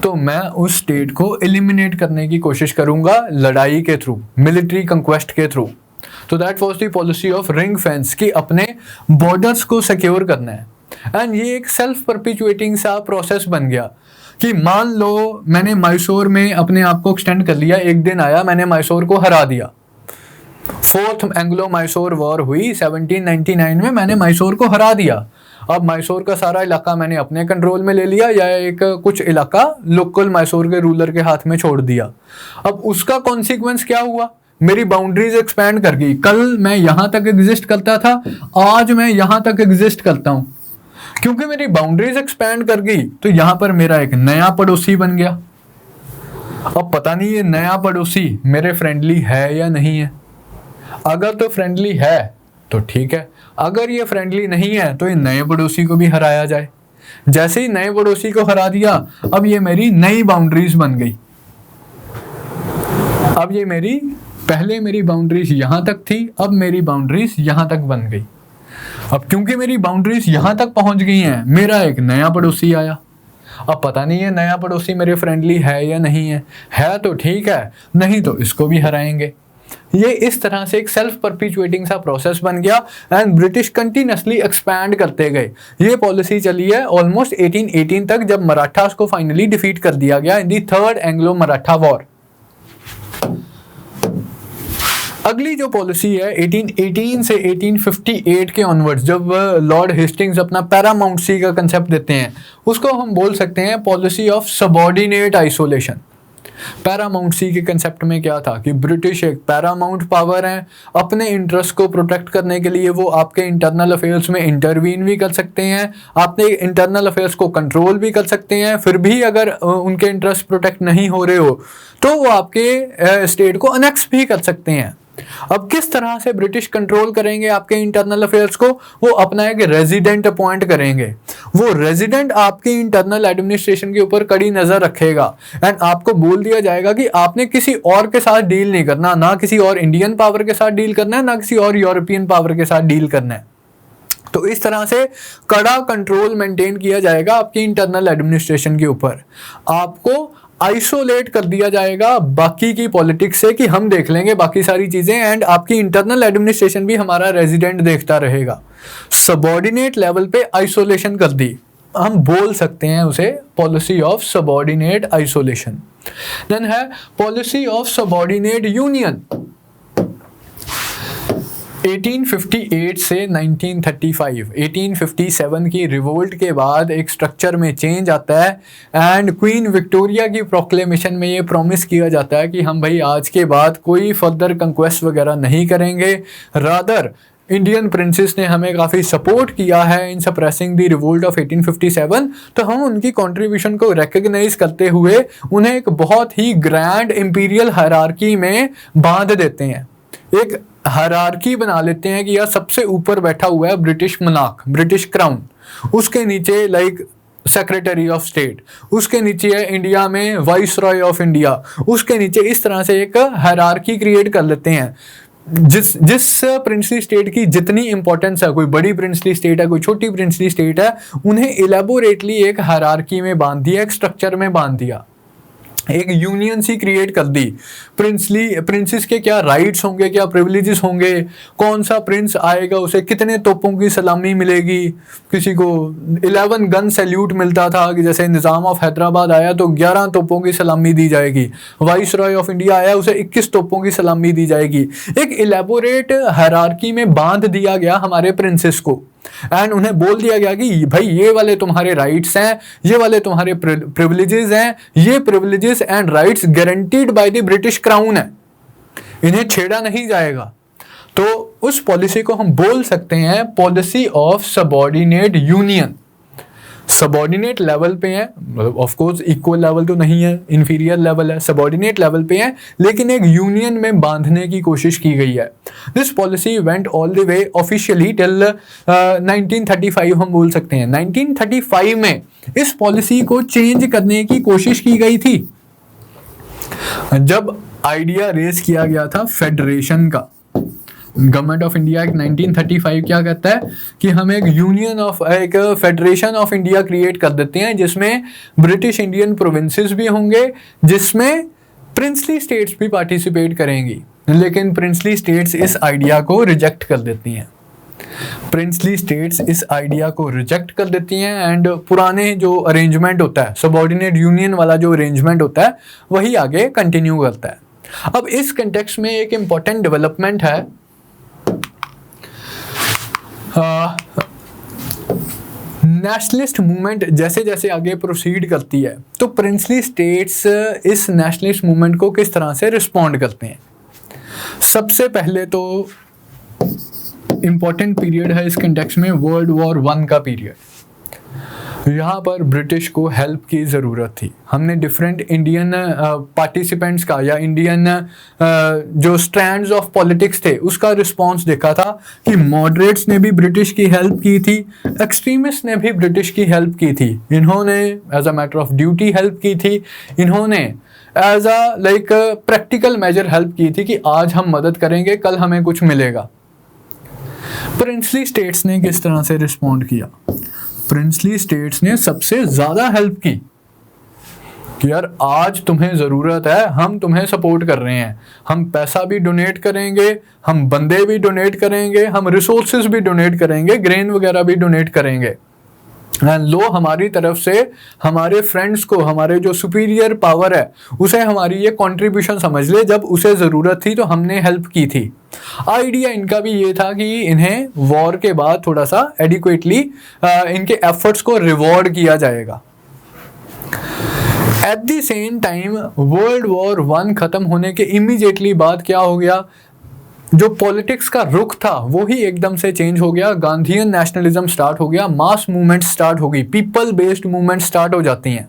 तो मैं उस स्टेट को एलिमिनेट करने की कोशिश करूंगा लड़ाई के थ्रू, मिलिट्री कंक्वेस्ट के थ्रू। तो that was the policy of ring fence, कि अपने बॉर्डर्स को सिक्योर करना है। एंड ये एक सेल्फ परपिचुएटिंग सा प्रोसेस बन गया कि मान लो मैंने मैसूर में अपने आप को एक्सटेंड कर लिया, एक दिन आया मैंने मैसूर को हरा दिया, फोर्थ एंग्लो मैसूर वॉर हुई 1799 में, मैंने मैसूर को हरा दिया। अब मैसूर का सारा इलाका मैंने अपने कंट्रोल में ले लिया या एक कुछ इलाका लोकल मैसूर के रूलर के हाथ में छोड़ दिया। अब उसका कॉन्सिक्वेंस क्या हुआ, मेरी बाउंड्रीज एक्सपैंड कर गई। कल मैं यहां तक एग्जिस्ट करता था, आज मैं यहां तक एग्जिस्ट करता हूं। क्योंकि मेरी बाउंड्रीज एक्सपैंड कर गई तो यहां पर मेरा एक नया पड़ोसी बन गया। अब पता नहीं ये नया पड़ोसी मेरे फ्रेंडली है या नहीं है। अगर तो फ्रेंडली है तो ठीक है, अगर ये फ्रेंडली नहीं है तो ये नए पड़ोसी को भी हराया जाए। जैसे ही नए पड़ोसी को हरा दिया, अब ये मेरी नई बाउंड्रीज बन गई। अब ये मेरी पहले मेरी बाउंड्रीज यहां तक थी, अब मेरी बाउंड्रीज यहां तक बन गई। अब क्योंकि मेरी बाउंड्रीज यहां तक पहुंच गई हैं, मेरा एक नया पड़ोसी आया। अब पता नहीं है नया पड़ोसी मेरे फ्रेंडली है या नहीं है तो ठीक है, नहीं तो इसको भी हराएंगे। ये इस तरह से एक सेल्फ परपिचुएटिंग सा प्रोसेस बन गया एंड ब्रिटिश कंटिन्यूसली एक्सपैंड करते गए। ये पॉलिसी चली है ऑलमोस्ट 1818 तक, जब मराठास को फाइनली डिफीट कर दिया गया in the third Anglo Maratha war. अगली जो पॉलिसी है 1818 से 1858 के ऑनवर्ड्स, जब लॉर्ड हेस्टिंग्स अपना पैरामाउंटसी का कंसेप्ट देते हैं, उसको हम बोल सकते हैं पॉलिसी ऑफ सबऑर्डिनेट आइसोलेशन। पैरामाउंटसी के कंसेप्ट में क्या था कि ब्रिटिश एक पैरामाउंट पावर है, अपने इंटरेस्ट को प्रोटेक्ट करने के लिए वो आपके इंटरनल अफेयर्स में इंटरवीन भी कर सकते हैं, आपने इंटरनल अफेयर्स को कंट्रोल भी कर सकते हैं। फिर भी अगर उनके इंटरेस्ट प्रोटेक्ट नहीं हो रहे हो तो वो आपके स्टेट को अनेक्स भी कर सकते हैं। अब किस तरह से ब्रिटिश कंट्रोल करेंगे आपके इंटरनल अफेयर्स को, वो अपना एक रेजिडेंट अपॉइंट करेंगे। वो रेजिडेंट आपके इंटरनल एडमिनिस्ट्रेशन के ऊपर कड़ी नजर रखेगा एंड आपको बोल दिया जाएगा कि आपने किसी और के साथ डील नहीं करना, ना किसी और इंडियन पावर के साथ डील करना है, ना किसी और यूरोपियन पावर के साथ डील करना है। तो इस तरह से कड़ा कंट्रोल मेंटेन किया जाएगा आपकी इंटरनल एडमिनिस्ट्रेशन के ऊपर। आपको आइसोलेट कर दिया जाएगा बाकी की पॉलिटिक्स से कि हम देख लेंगे बाकी सारी चीजें, एंड आपकी इंटरनल एडमिनिस्ट्रेशन भी हमारा रेजिडेंट देखता रहेगा। सबऑर्डिनेट लेवल पे आइसोलेशन कर दी, हम बोल सकते हैं उसे policy of subordinate isolation. Then है पॉलिसी ऑफ सबऑर्डिनेट यूनियन। 1858 से 1935, 1857 की रिवोल्ट के बाद एक स्ट्रक्चर में चेंज आता है एंड क्वीन विक्टोरिया की प्रोक्लेमेशन में ये प्रॉमिस किया जाता है कि हम भाई आज के बाद कोई फर्दर कंक्वेस्ट वगैरह नहीं करेंगे। रादर इंडियन प्रिंसेस ने हमें काफ़ी सपोर्ट किया है इन सप्रेसिंग द रिवोल्ट ऑफ 1857, तो हम उनकी कंट्रीब्यूशन को रिकग्नाइज करते हुए उन्हें एक बहुत ही ग्रैंड इंपीरियल हायरार्की में बांध देते हैं। एक हायरार्की बना लेते हैं कि यार सबसे ऊपर बैठा हुआ है ब्रिटिश मनार्क, ब्रिटिश क्राउन, उसके नीचे लाइक सेक्रेटरी ऑफ स्टेट, उसके नीचे है इंडिया में वाइसरॉय ऑफ इंडिया, उसके नीचे इस तरह से एक हायरार्की क्रिएट कर लेते हैं। जिस प्रिंसली स्टेट की जितनी इंपॉर्टेंस है, कोई बड़ी प्रिंसली स्टेट है, कोई छोटी प्रिंसली स्टेट है, उन्हें इलेबोरेटली एक हायरार्की में बांध दिया, एक स्ट्रक्चर में बांध दिया, एक यूनियन सी क्रिएट कर दी। प्रिंसेस के क्या राइट्स होंगे, क्या प्रिविलेजेस होंगे, कौन सा प्रिंस आएगा उसे कितने तोपों की सलामी मिलेगी। किसी को 11 गन सैल्यूट मिलता था कि जैसे निज़ाम ऑफ हैदराबाद आया तो 11 तोपों की सलामी दी जाएगी, वाइसरॉय ऑफ इंडिया आया उसे 21 तोपों की सलामी दी जाएगी। एक इलेबोरेट हायरार्की में बांध दिया गया हमारे प्रिंसेस को एंड उन्हें बोल दिया गया कि भाई ये वाले तुम्हारे राइट्स हैं, ये वाले तुम्हारे प्रिविलेजेस हैं, ये privileges and rights guaranteed by the British crown है, इन्हें छेड़ा नहीं जाएगा। तो उस पॉलिसी को हम बोल सकते हैं policy of subordinate union. Subordinate level पे है, मतलब ऑफ कोर्स इक्वल लेवल तो नहीं है, इंफीरियर लेवल है, सबऑर्डिनेट लेवल पे है, लेकिन एक यूनियन में बांधने की कोशिश की गई है। This policy went all the way officially till 1935 हम बोल सकते हैं। 1935 में इस पॉलिसी को चेंज करने की कोशिश की गई थी जब आइडिया रेज किया गया था फेडरेशन का। गवर्नमेंट ऑफ इंडिया एक्ट 1935 क्या कहता है कि हम एक फेडरेशन ऑफ इंडिया क्रिएट कर देते हैं जिसमें ब्रिटिश इंडियन प्रोविंसेस भी होंगे, जिसमें प्रिंसली स्टेट्स भी पार्टिसिपेट करेंगी। लेकिन प्रिंसली स्टेट्स इस आइडिया को रिजेक्ट कर देती हैं। प्रिंसली स्टेट्स इस आइडिया को रिजेक्ट कर देती हैं एंड पुराने जो अरेंजमेंट होता है, सबऑर्डिनेट यूनियन वाला जो अरेंजमेंट होता है, वही आगे कंटिन्यू करता है। अब इस कंटेक्स्ट में एक इम्पॉर्टेंट डेवलपमेंट है, नेशनलिस्ट मूवमेंट जैसे जैसे आगे प्रोसीड करती है तो प्रिंसली स्टेट्स इस नेशनलिस्ट मूवमेंट को किस तरह से रिस्पॉन्ड करते हैं। सबसे पहले तो इम्पॉर्टेंट पीरियड है इस कंटेक्स्ट में वर्ल्ड वॉर 1 का पीरियड। यहाँ पर ब्रिटिश को हेल्प की ज़रूरत थी। हमने डिफरेंट इंडियन पार्टिसिपेंट्स का या इंडियन जो स्ट्रैंड्स ऑफ पॉलिटिक्स थे उसका रिस्पांस देखा था कि मॉडरेट्स ने भी ब्रिटिश की हेल्प की थी, एक्सट्रीमिस्ट ने भी ब्रिटिश की हेल्प की थी। इन्होंने as a matter of duty help की थी, इन्होंने as a like practical measure help की थी कि आज हम मदद करेंगे, कल हमें कुछ मिलेगा। प्रिंसली स्टेट्स ने किस तरह से रिस्पॉन्ड किया? प्रिंसली स्टेट्स ने सबसे ज़्यादा हेल्प की कि यार आज तुम्हें ज़रूरत है, हम तुम्हें सपोर्ट कर रहे हैं, हम पैसा भी डोनेट करेंगे, हम बंदे भी डोनेट करेंगे, हम रिसोर्सेज भी डोनेट करेंगे, ग्रेन वगैरह भी डोनेट करेंगे। लो हमारी तरफ से हमारे फ्रेंड्स को, हमारे जो सुपीरियर पावर है उसे हमारी ये कंट्रीब्यूशन समझ ले, जब उसे ज़रूरत थी तो हमने हेल्प की थी। आइडिया इनका भी ये था कि इन्हें वॉर के बाद थोड़ा सा एडिक्वेटली इनके एफर्ट्स को रिवॉर्ड किया जाएगा। Eight the same time world war 1 ख़त्म होने के इमीडिएटली बाद क्या हो गया, जो पॉलिटिक्स का रुख था वो ही एकदम से चेंज हो गया। गांधीयन नेशनलिज्म स्टार्ट हो गया, मास मूवमेंट स्टार्ट हो गई, पीपल बेस्ड मूवमेंट स्टार्ट हो जाती हैं।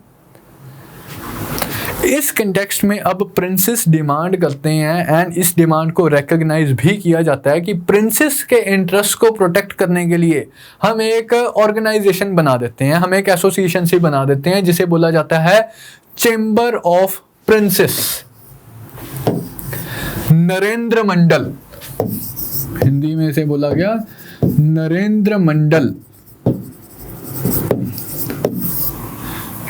इस कंटेक्स्ट में अब प्रिंसेस डिमांड करते हैं एंड इस डिमांड को रिकॉग्नाइज भी किया जाता है कि प्रिंसेस के इंटरेस्ट को प्रोटेक्ट करने के लिए हम एक ऑर्गेनाइजेशन बना देते हैं, हम एक एसोसिएशन से बना देते हैं जिसे बोला जाता है चेंबर ऑफ प्रिंसेस, नरेंद्र मंडल। हिंदी में इसे बोला गया नरेंद्र मंडल,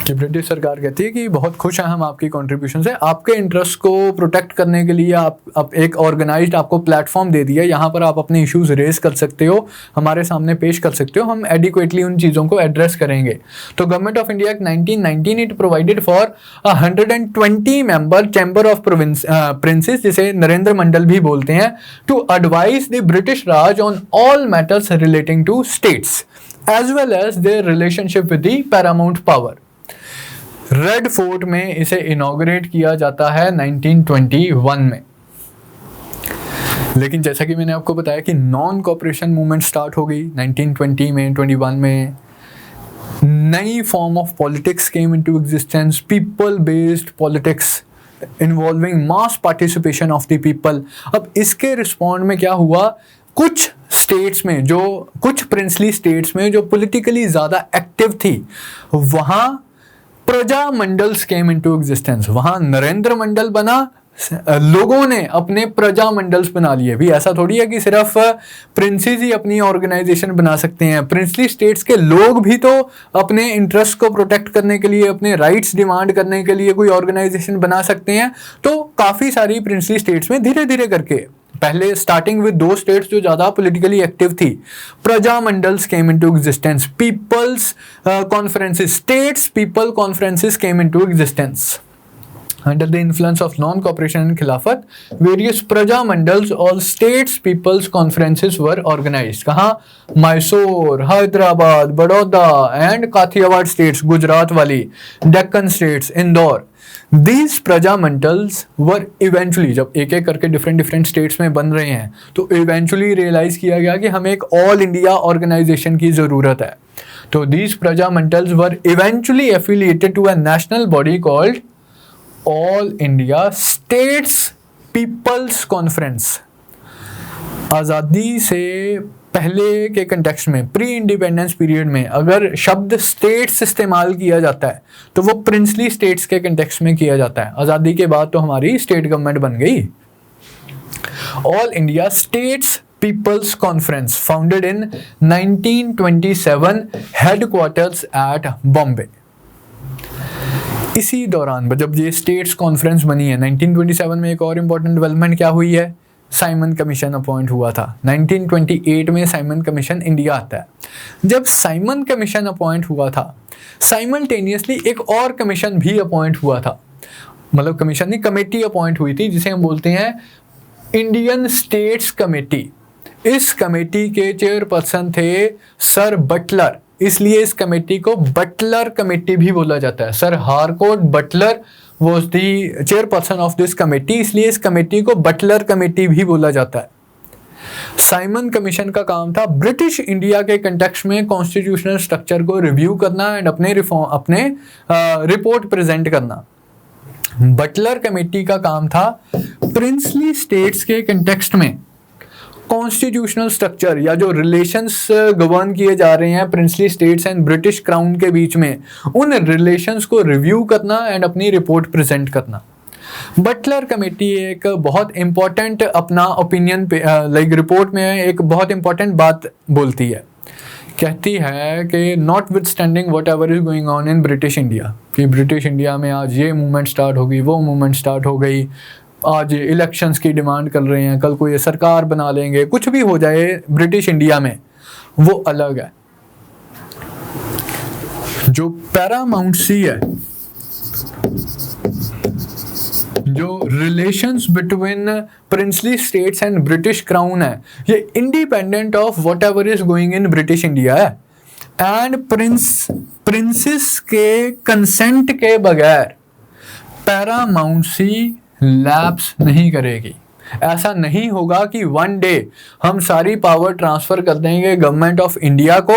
कि ब्रिटिश सरकार कहती है कि बहुत खुश हैं हम आपकी कंट्रीब्यूशन से, आपके इंटरेस्ट को प्रोटेक्ट करने के लिए आप एक ऑर्गेनाइज्ड आपको प्लेटफॉर्म दे दिया, यहाँ पर आप अपने इश्यूज रेज कर सकते हो, हमारे सामने पेश कर सकते हो, हम एडिक्वेटली उन चीज़ों को एड्रेस करेंगे। तो government of India 1919 it provided for 120 member chamber of princes, जिसे नरेंद्र मंडल भी बोलते हैं, to advise the British Raj on all matters relating to states as well as their relationship with the paramount power. Red Fort में इसे inaugurate किया जाता है 1921 में। लेकिन जैसा कि मैंने आपको बताया कि नॉन कोऑपरेशन मूवमेंट स्टार्ट हो गई 1920 में, 21 में नई form of politics came into existence, people based politics involving mass participation of the people. अब इसके रिस्पॉन्ड में क्या हुआ, कुछ स्टेट्स में, जो कुछ प्रिंसली स्टेट्स में जो पॉलिटिकली ज़्यादा एक्टिव थी, वहाँ प्रजा मंडल्स केम इनटू एग्जिस्टेंस। वहाँ नरेंद्र मंडल बना, लोगों ने अपने प्रजा मंडल्स बना लिए। भी ऐसा थोड़ी है कि सिर्फ प्रिंसेस ही अपनी ऑर्गेनाइजेशन बना सकते हैं, प्रिंसली स्टेट्स के लोग भी तो अपने इंटरेस्ट को प्रोटेक्ट करने के लिए, अपने राइट्स डिमांड करने के लिए कोई ऑर्गेनाइजेशन बना सकते हैं। तो काफ़ी सारी प्रिंसली स्टेट्स में धीरे धीरे करके, पहले स्टार्टिंग विद 2 स्टेट्स जो ज़्यादा पॉलिटिकली एक्टिव थी, Praja Mandals came into existence, peoples conferences, states people conferences came into existence. Under the influence of non-cooperation and खिलाफत, various प्रजा मंडल्स और states people's conferences were organized। कहाँ? मैसूर, हैदराबाद, बड़ौदा एंड काथियावाड़ स्टेट्स, गुजरात वाली, Deccan states, Indore. These Praja Mandals were eventually, जब एक एक करके डिफरेंट स्टेट्स में बन रहे हैं, तो eventually रियलाइज किया गया कि हमें एक ऑल इंडिया ऑर्गेनाइजेशन की ज़रूरत है। तो these Praja Mandals were eventually affiliated to a national body called All India States Peoples Conference. आज़ादी से पहले के कंटेक्स्ट में, प्री इंडिपेंडेंस पीरियड में, अगर शब्द स्टेट्स इस्तेमाल किया जाता है तो वो प्रिंसली स्टेट्स के कंटेक्स्ट में किया जाता है। आज़ादी के बाद तो हमारी स्टेट गवर्नमेंट बन गई। All India States Peoples Conference founded in 1927, headquarters at Bombay. इसी दौरान जब ये स्टेट्स कॉन्फ्रेंस बनी है 1927 में, एक और इम्पॉर्टेंट डेवलपमेंट क्या हुई है साइमन कमीशन अपॉइंट हुआ था। 1928 में साइमन कमीशन इंडिया आता है। जब साइमन कमीशन अपॉइंट हुआ था, साइमल्टेनियसली एक और कमीशन भी अपॉइंट हुआ था, मतलब कमीशन नहीं, कमेटी अपॉइंट हुई थी जिसे हम बोलते हैं इंडियन स्टेट्स कमेटी। इस कमेटी के चेयरपर्सन थे सर बटलर, इसलिए इस कमेटी को बटलर कमेटी भी बोला जाता है। Sir Harcourt Butler was the chairperson of this committee, इसलिए इस कमेटी को बटलर कमेटी भी बोला जाता है। साइमन कमीशन का काम था ब्रिटिश इंडिया के कंटेक्स्ट में कॉन्स्टिट्यूशनल स्ट्रक्चर को रिव्यू करना एंड अपने रिपोर्ट प्रेजेंट करना। बटलर कमेटी का काम था प्रिंसली स्टेट्स के कंटेक्स्ट में कॉन्स्टिट्यूशनल स्ट्रक्चर या जो रिलेशंस गवर्न किए जा रहे हैं princely states and British crown के बीच में, उन रिलेशंस को रिव्यू करना एंड अपनी रिपोर्ट प्रेजेंट करना। बटलर कमेटी एक बहुत इंपॉर्टेंट अपना ओपिनियन लाइक रिपोर्ट में एक बहुत इंपॉर्टेंट बात बोलती है, कहती है कि not with standing what ever is going on in British India, कि ब्रिटिश इंडिया में आज ये मूवमेंट स्टार्ट होगी, वो मूवमेंट स्टार्ट हो गई, आज इलेक्शंस की डिमांड कर रहे हैं, कल को ये सरकार बना लेंगे, कुछ भी हो जाए ब्रिटिश इंडिया में, वो अलग है। जो पैरामाउंसी है, जो relations between princely states and British crown है, ये independent of what ever is going in British India है एंड प्रिंसेस के कंसेंट के बगैर पैरामाउंसी लैप्स नहीं करेगी। ऐसा नहीं होगा कि वन डे हम सारी पावर ट्रांसफर कर देंगे गवर्नमेंट ऑफ इंडिया को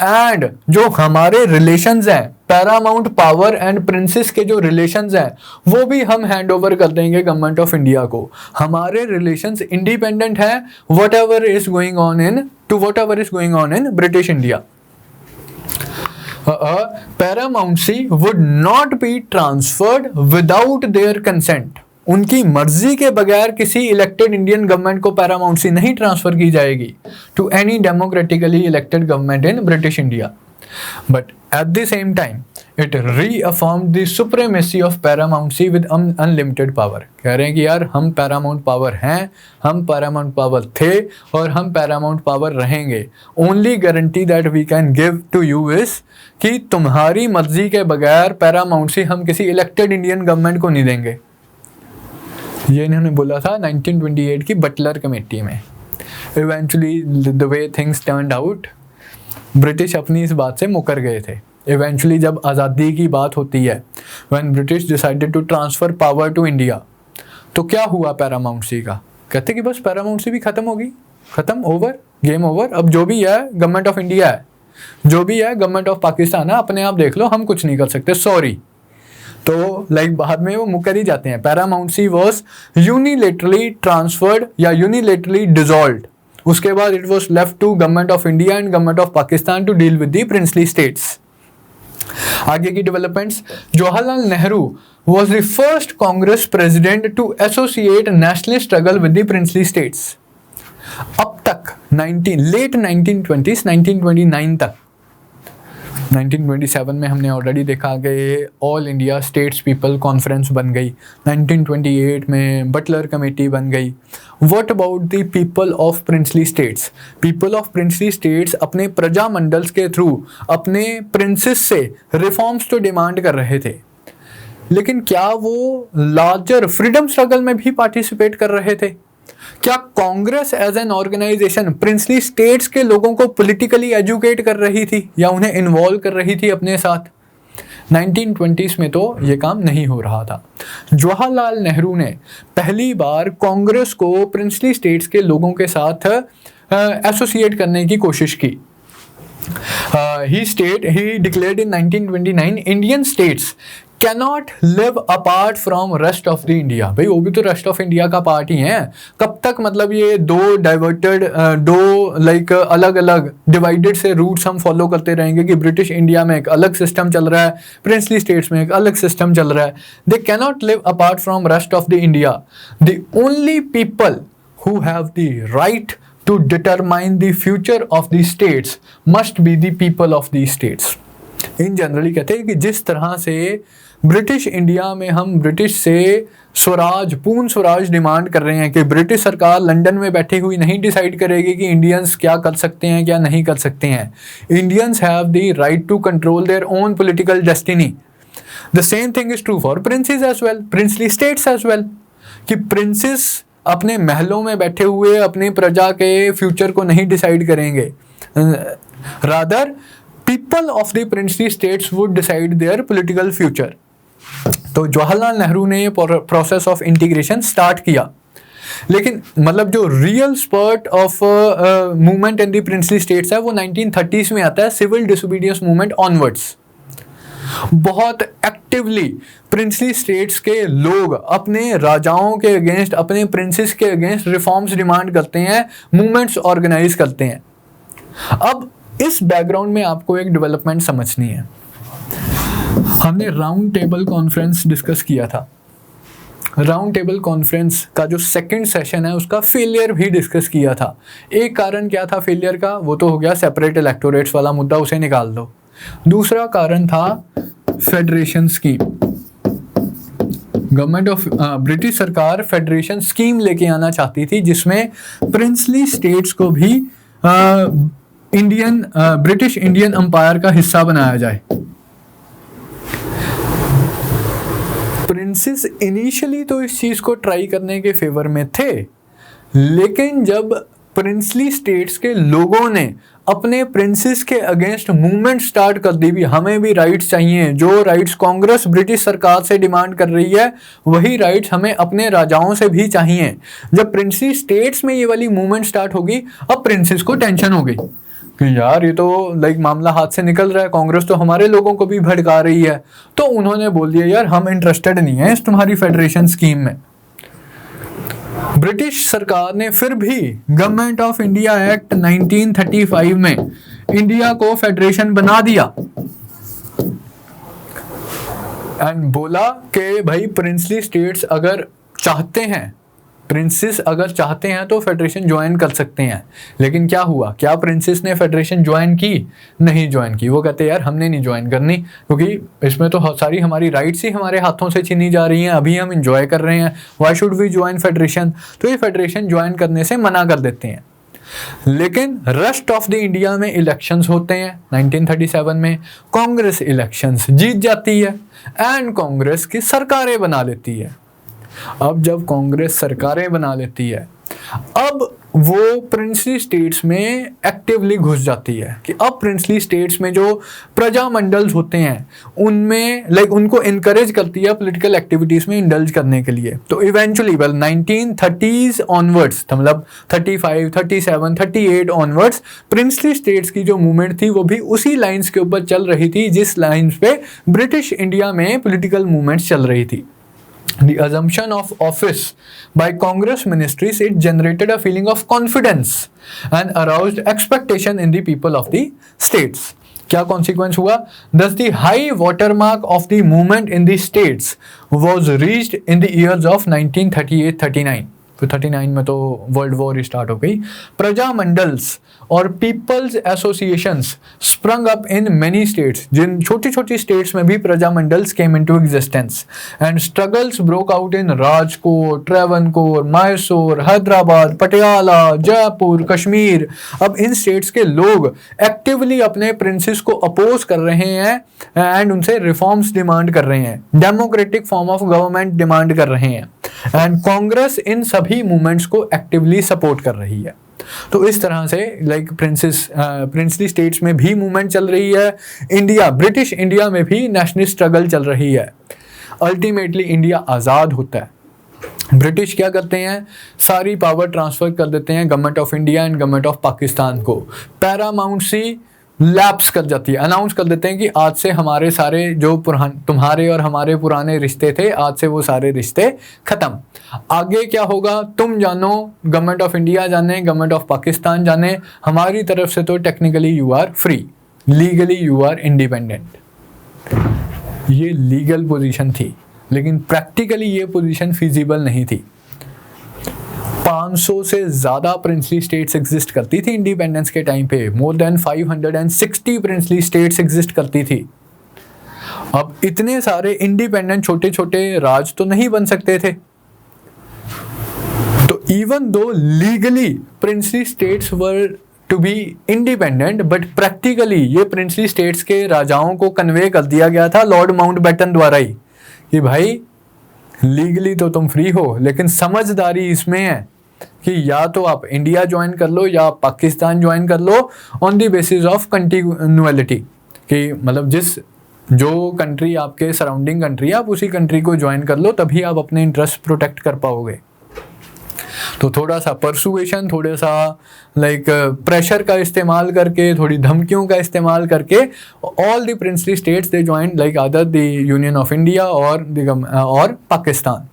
एंड जो हमारे रिलेशंस हैं, पैरामाउंट पावर एंड प्रिंसेस के जो रिलेशंस हैं, वो भी हम हैंड ओवर कर देंगे गवर्नमेंट ऑफ इंडिया को। हमारे रिलेशंस इंडिपेंडेंट हैं whatever is going on in British India. Paramountcy would not be transferred without their consent. उनकी मर्जी के बगैर किसी इलेक्टेड इंडियन गवर्नमेंट को पैरामाउंसी नहीं ट्रांसफर की जाएगी to any democratically elected government in British India. But at the same time it reaffirmed the supremacy of paramountcy with unlimited power. कह रहे हैं कि यार हम पैरामाउंट पावर हैं, हम पैरामाउंट पावर थे और हम पैरामाउंट पावर रहेंगे। Only guarantee that we can give to you is कि तुम्हारी मर्जी के बगैर पैरामाउंसी हम किसी इलेक्टेड इंडियन गवर्नमेंट को नहीं देंगे। ये इन्होंने बोला था 1928 की बटलर कमेटी में। Eventually the way things turned out, British अपनी इस बात से मुकर गए थे। इवेंचुअली जब आज़ादी की बात होती है, when British decided to transfer power to India, तो क्या हुआ पैरामाउंसी का? कहते कि बस पैरामाउंसी भी ख़त्म होगी, ख़त्म, ओवर, गेम ओवर। अब जो भी है गवर्नमेंट ऑफ इंडिया है, जो भी है गवर्नमेंट ऑफ पाकिस्तान है, अपने आप देख लो, हम कुछ नहीं कर सकते, सॉरी। तो लाइक बाद में वो मुकर ही जाते हैं। पैरामाउंसी वॉज यूनिलेटरली ट्रांसफर्ड या यूनिलेटरली डिसॉल्व्ड। उसके बाद it was left to government of India and government of Pakistan to deal with the princely states. आगे की developments, Jawaharlal Nehru was the first Congress president to associate national struggle with the princely states. अब तक late 1920s 1929 तक, 1927 में हमने already देखा कि all India states people conference बन गई, 1928 में बटलर कमेटी बन गई। What about the people of princely states? People of princely states अपने प्रजा मंडल्स के थ्रू अपने प्रिंसेस से रिफॉर्म्स तो डिमांड कर रहे थे, लेकिन क्या वो लार्जर फ्रीडम स्ट्रगल में भी पार्टिसिपेट कर रहे थे? क्या Congress as an organisation princely states के लोगों को पॉलिटिकली एजुकेट कर रही थी या उन्हें इन्वॉल्व कर रही थी अपने साथ? 1920s में तो ये काम नहीं हो रहा था। जवाहरलाल नेहरू ने पहली बार कांग्रेस को प्रिंसली स्टेट्स के लोगों के साथ एसोसिएट करने की कोशिश की। he declared in 1929 Indian states cannot live apart from rest of the India। भाई वो भी तो रेस्ट ऑफ इंडिया का पार्ट ही हैं। कब तक मतलब ये दो लाइक अलग अलग डिवाइडेड से रूट्स हम फॉलो करते रहेंगे कि ब्रिटिश इंडिया में एक अलग सिस्टम चल रहा है, प्रिंसली स्टेट्स में एक अलग सिस्टम चल रहा है। They cannot live apart from rest of the India. The only people who have the right to determine the future of the states must be the people of the states। In generally कहते हैं कि जिस तरह से British India में हम British से स्वराज, पूर्ण स्वराज डिमांड कर रहे हैं कि ब्रिटिश सरकार लंदन में बैठी हुई नहीं डिसाइड करेगी कि इंडियंस क्या कर सकते हैं क्या नहीं कर सकते हैं। Indians have the right to control their own political destiny. The same thing is true for princes as well, princely states as well, कि प्रिंसेस अपने महलों में बैठे हुए अपनी प्रजा के फ्यूचर को नहीं डिसाइड करेंगे, rather people of the princely states would decide there political future. तो जवाहरलाल नेहरू ने ये प्रोसेस ऑफ इंटीग्रेशन स्टार्ट किया, लेकिन मतलब जो real spurt of movement in the princely states है वो 1930s में आता है, सिविल डिसोबीडियंस मूवमेंट ऑनवर्ड्स। बहुत एक्टिवली प्रिंसली स्टेट्स के लोग अपने राजाओं के अगेंस्ट, अपने प्रिंसेस के अगेंस्ट रिफॉर्म्स डिमांड करते हैं, मूवमेंट्स ऑर्गेनाइज करते हैं। अब इस बैकग्राउंड में आपको एक डेवलपमेंट समझनी है। हमने राउंड टेबल कॉन्फ्रेंस डिस्कस किया था। राउंड टेबल कॉन्फ्रेंस का जो सेकंड सेशन है उसका फेलियर भी डिस्कस किया था। एक कारण क्या था फेलियर का, वो तो हो गया सेपरेट इलेक्टोरेट्स वाला मुद्दा, उसे निकाल दो। दूसरा कारण था federation scheme. Government of British सरकार फेडरेशन स्कीम लेके आना चाहती थी जिसमें प्रिंसली स्टेट्स को भी ब्रिटिश इंडियन अंपायर का हिस्सा बनाया जाए। प्रिंसेस इनिशियली तो इस चीज को ट्राई करने के फेवर में थे, लेकिन जब प्रिंसली स्टेट्स के लोगों ने अपने प्रिंसेस के अगेंस्ट मूवमेंट स्टार्ट कर दी, भी हमें भी राइट्स चाहिए, जो राइट्स कांग्रेस ब्रिटिश सरकार से डिमांड कर रही है वही राइट्स हमें अपने राजाओं से भी चाहिए। जब प्रिंसली स्टेट्स में ये वाली मूवमेंट स्टार्ट होगी, अब प्रिंसेस को टेंशन हो गई कि यार ये तो मामला हाथ से निकल रहा है, कांग्रेस तो हमारे लोगों को भी भड़का रही है। तो उन्होंने बोल दिया यार हम इंटरेस्टेड नहीं है इस तुम्हारी फेडरेशन स्कीम में। ब्रिटिश सरकार ने फिर भी गवर्नमेंट ऑफ इंडिया एक्ट 1935 में इंडिया को फेडरेशन बना दिया एंड बोला कि भाई प्रिंसली स्टेट्स अगर चाहते हैं, प्रिंसेस अगर चाहते हैं तो फेडरेशन ज्वाइन कर सकते हैं। लेकिन क्या हुआ, क्या प्रिंसेस ने फेडरेशन ज्वाइन की? नहीं ज्वाइन की। वो कहते यार हमने नहीं ज्वाइन करनी, क्योंकि इसमें तो सारी हमारी राइट्स ही हमारे हाथों से छीनी जा रही हैं, अभी हम इंजॉय कर रहे हैं, why should we join federation. तो ये फेडरेशन ज्वाइन करने से मना कर देते हैं। लेकिन रेस्ट ऑफ द इंडिया में इलेक्शंस होते हैं 1937 में, कांग्रेस इलेक्शंस जीत जाती है एंड कांग्रेस की सरकारें बना लेती है। अब जब कांग्रेस सरकारें बना लेती है, अब वो प्रिंसली स्टेट्स में एक्टिवली घुस जाती है कि अब प्रिंसली स्टेट्स में जो प्रजा मंडल्स होते हैं उनमें उनको इनकरेज करती है पॉलिटिकल एक्टिविटीज में इंडल्ज करने के लिए। तो इवेंचुअली 1930s ऑनवर्ड्स, मतलब 35, 37, 38 ऑनवर्ड्स प्रिंसली स्टेट्स की जो मूवमेंट थी वो भी उसी लाइंस के ऊपर चल रही थी जिस लाइंस पे ब्रिटिश इंडिया में पॉलिटिकल मूवमेंट्स चल रही थी। The assumption of office by Congress ministries, it generated a feeling of confidence and aroused expectation in the people of the states. क्या consequence हुआ? Thus the high watermark of the movement in the states was reached in the years of 1938-39. तो 39 में तो world war start हो गई। प्रजा मंडल्स और peoples associations sprung up in many states, जिन छोटी छोटी स्टेट्स में भी Praja Mandals came into existence and struggles broke out in Rajkot, Travancore, Mysore, Hyderabad, Patiala, Jaipur, Kashmir. अब इन स्टेट्स के लोग एक्टिवली अपने प्रिंसेस को अपोज कर रहे हैं एंड उनसे रिफॉर्म्स डिमांड कर रहे हैं, democratic form of government demand कर रहे हैं एंड कांग्रेस इन सभी मूवमेंट्स को एक्टिवली सपोर्ट कर रही है। तो इस तरह से प्रिंसली स्टेट्स में भी मूवमेंट चल रही है, इंडिया ब्रिटिश इंडिया में भी नेशनल स्ट्रगल चल रही है। अल्टीमेटली इंडिया आज़ाद होता है। ब्रिटिश क्या करते हैं, सारी पावर ट्रांसफर कर देते हैं government of India and government of Pakistan को। पैरामाउंटसी लैप्स कर जाती है, अनाउंस कर देते हैं कि आज से हमारे सारे जो तुम्हारे और हमारे पुराने रिश्ते थे, आज से वो सारे रिश्ते खत्म। आगे क्या होगा तुम जानो, गवर्नमेंट ऑफ इंडिया जाने, गवर्नमेंट ऑफ पाकिस्तान जाने। हमारी तरफ से तो technically you are free, legally you are independent. ये लीगल पोजीशन थी, लेकिन प्रैक्टिकली ये पोजीशन फिजिबल नहीं थी। 500 से ज़्यादा प्रिंसली स्टेट्स एग्जिस्ट करती थी इंडिपेंडेंस के टाइम पे, more than 560 princely states exist करती थी। अब इतने सारे इंडिपेंडेंट छोटे छोटे राज तो नहीं बन सकते थे। तो even though legally princely states were to be independent, but practically ये प्रिंसली स्टेट्स के राजाओं को कन्वे कर दिया गया था लॉर्ड माउंटबेटन द्वारा ही कि भाई लीगली तो तुम फ्री हो, लेकिन समझदारी इसमें है कि या तो आप इंडिया ज्वाइन कर लो या आप पाकिस्तान ज्वाइन कर लो on the basis of continuality, कि मतलब जो कंट्री आपके सराउंडिंग कंट्री है आप उसी कंट्री को ज्वाइन कर लो, तभी आप अपने इंटरेस्ट प्रोटेक्ट कर पाओगे। तो थोड़ा सा परसुएशन, थोड़ा सा लाइक प्रेशर का इस्तेमाल करके, थोड़ी धमकियों का इस्तेमाल करके all the princely states they join like other the union of India और पाकिस्तान।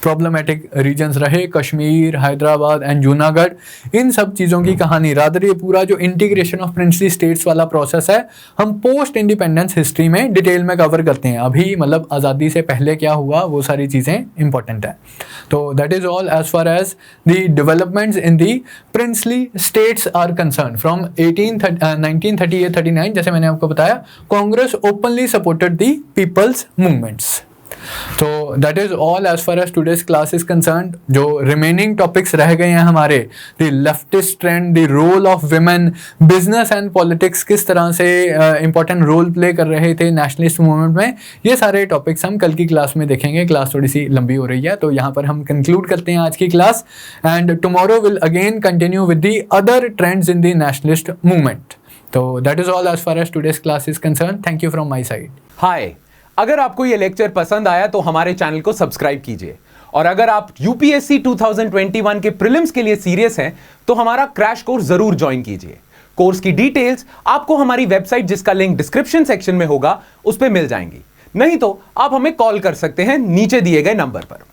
प्रॉब्लमेटिक रीजन्स रहे कश्मीर, हैदराबाद एंड जूनागढ़, इन सब चीज़ों की कहानी रादर ये पूरा जो इंटीग्रेशन ऑफ प्रिंसली स्टेट्स वाला प्रोसेस है हम पोस्ट इंडिपेंडेंस हिस्ट्री में डिटेल में कवर करते हैं। अभी मतलब आज़ादी से पहले क्या हुआ वो सारी चीज़ें इंपॉर्टेंट है। तो that is all as far as the developments in the princely states are concern from 1938-39। जैसे मैंने आपको बताया Congress openly supported the peoples movements. तो that is all as far as today's class is concern. जो remaining topics रह गए हैं हमारे, the leftist trend, the role of women, business and politics किस तरह से इंपॉर्टेंट रोल प्ले कर रहे थे नेशनलिस्ट मूवमेंट में, ये सारे टॉपिक्स हम कल की क्लास में देखेंगे। क्लास थोड़ी सी लंबी हो रही है तो यहाँ पर हम कंक्लूड करते हैं आज की class, and tomorrow will again continue with the other trends in the nationalist movement. तो that is all as far as today's class is concern. Thank you from my side. Hi, अगर आपको ये lecture पसंद आया तो हमारे channel को subscribe कीजिए, और अगर आप यूपीएससी 2021 के प्रीलिम्स के लिए सीरियस हैं तो हमारा क्रैश कोर्स जरूर ज्वाइन कीजिए। कोर्स की डिटेल्स आपको हमारी वेबसाइट, जिसका लिंक डिस्क्रिप्शन सेक्शन में होगा, उस पर मिल जाएंगी। नहीं तो आप हमें कॉल कर सकते हैं नीचे दिए गए नंबर पर।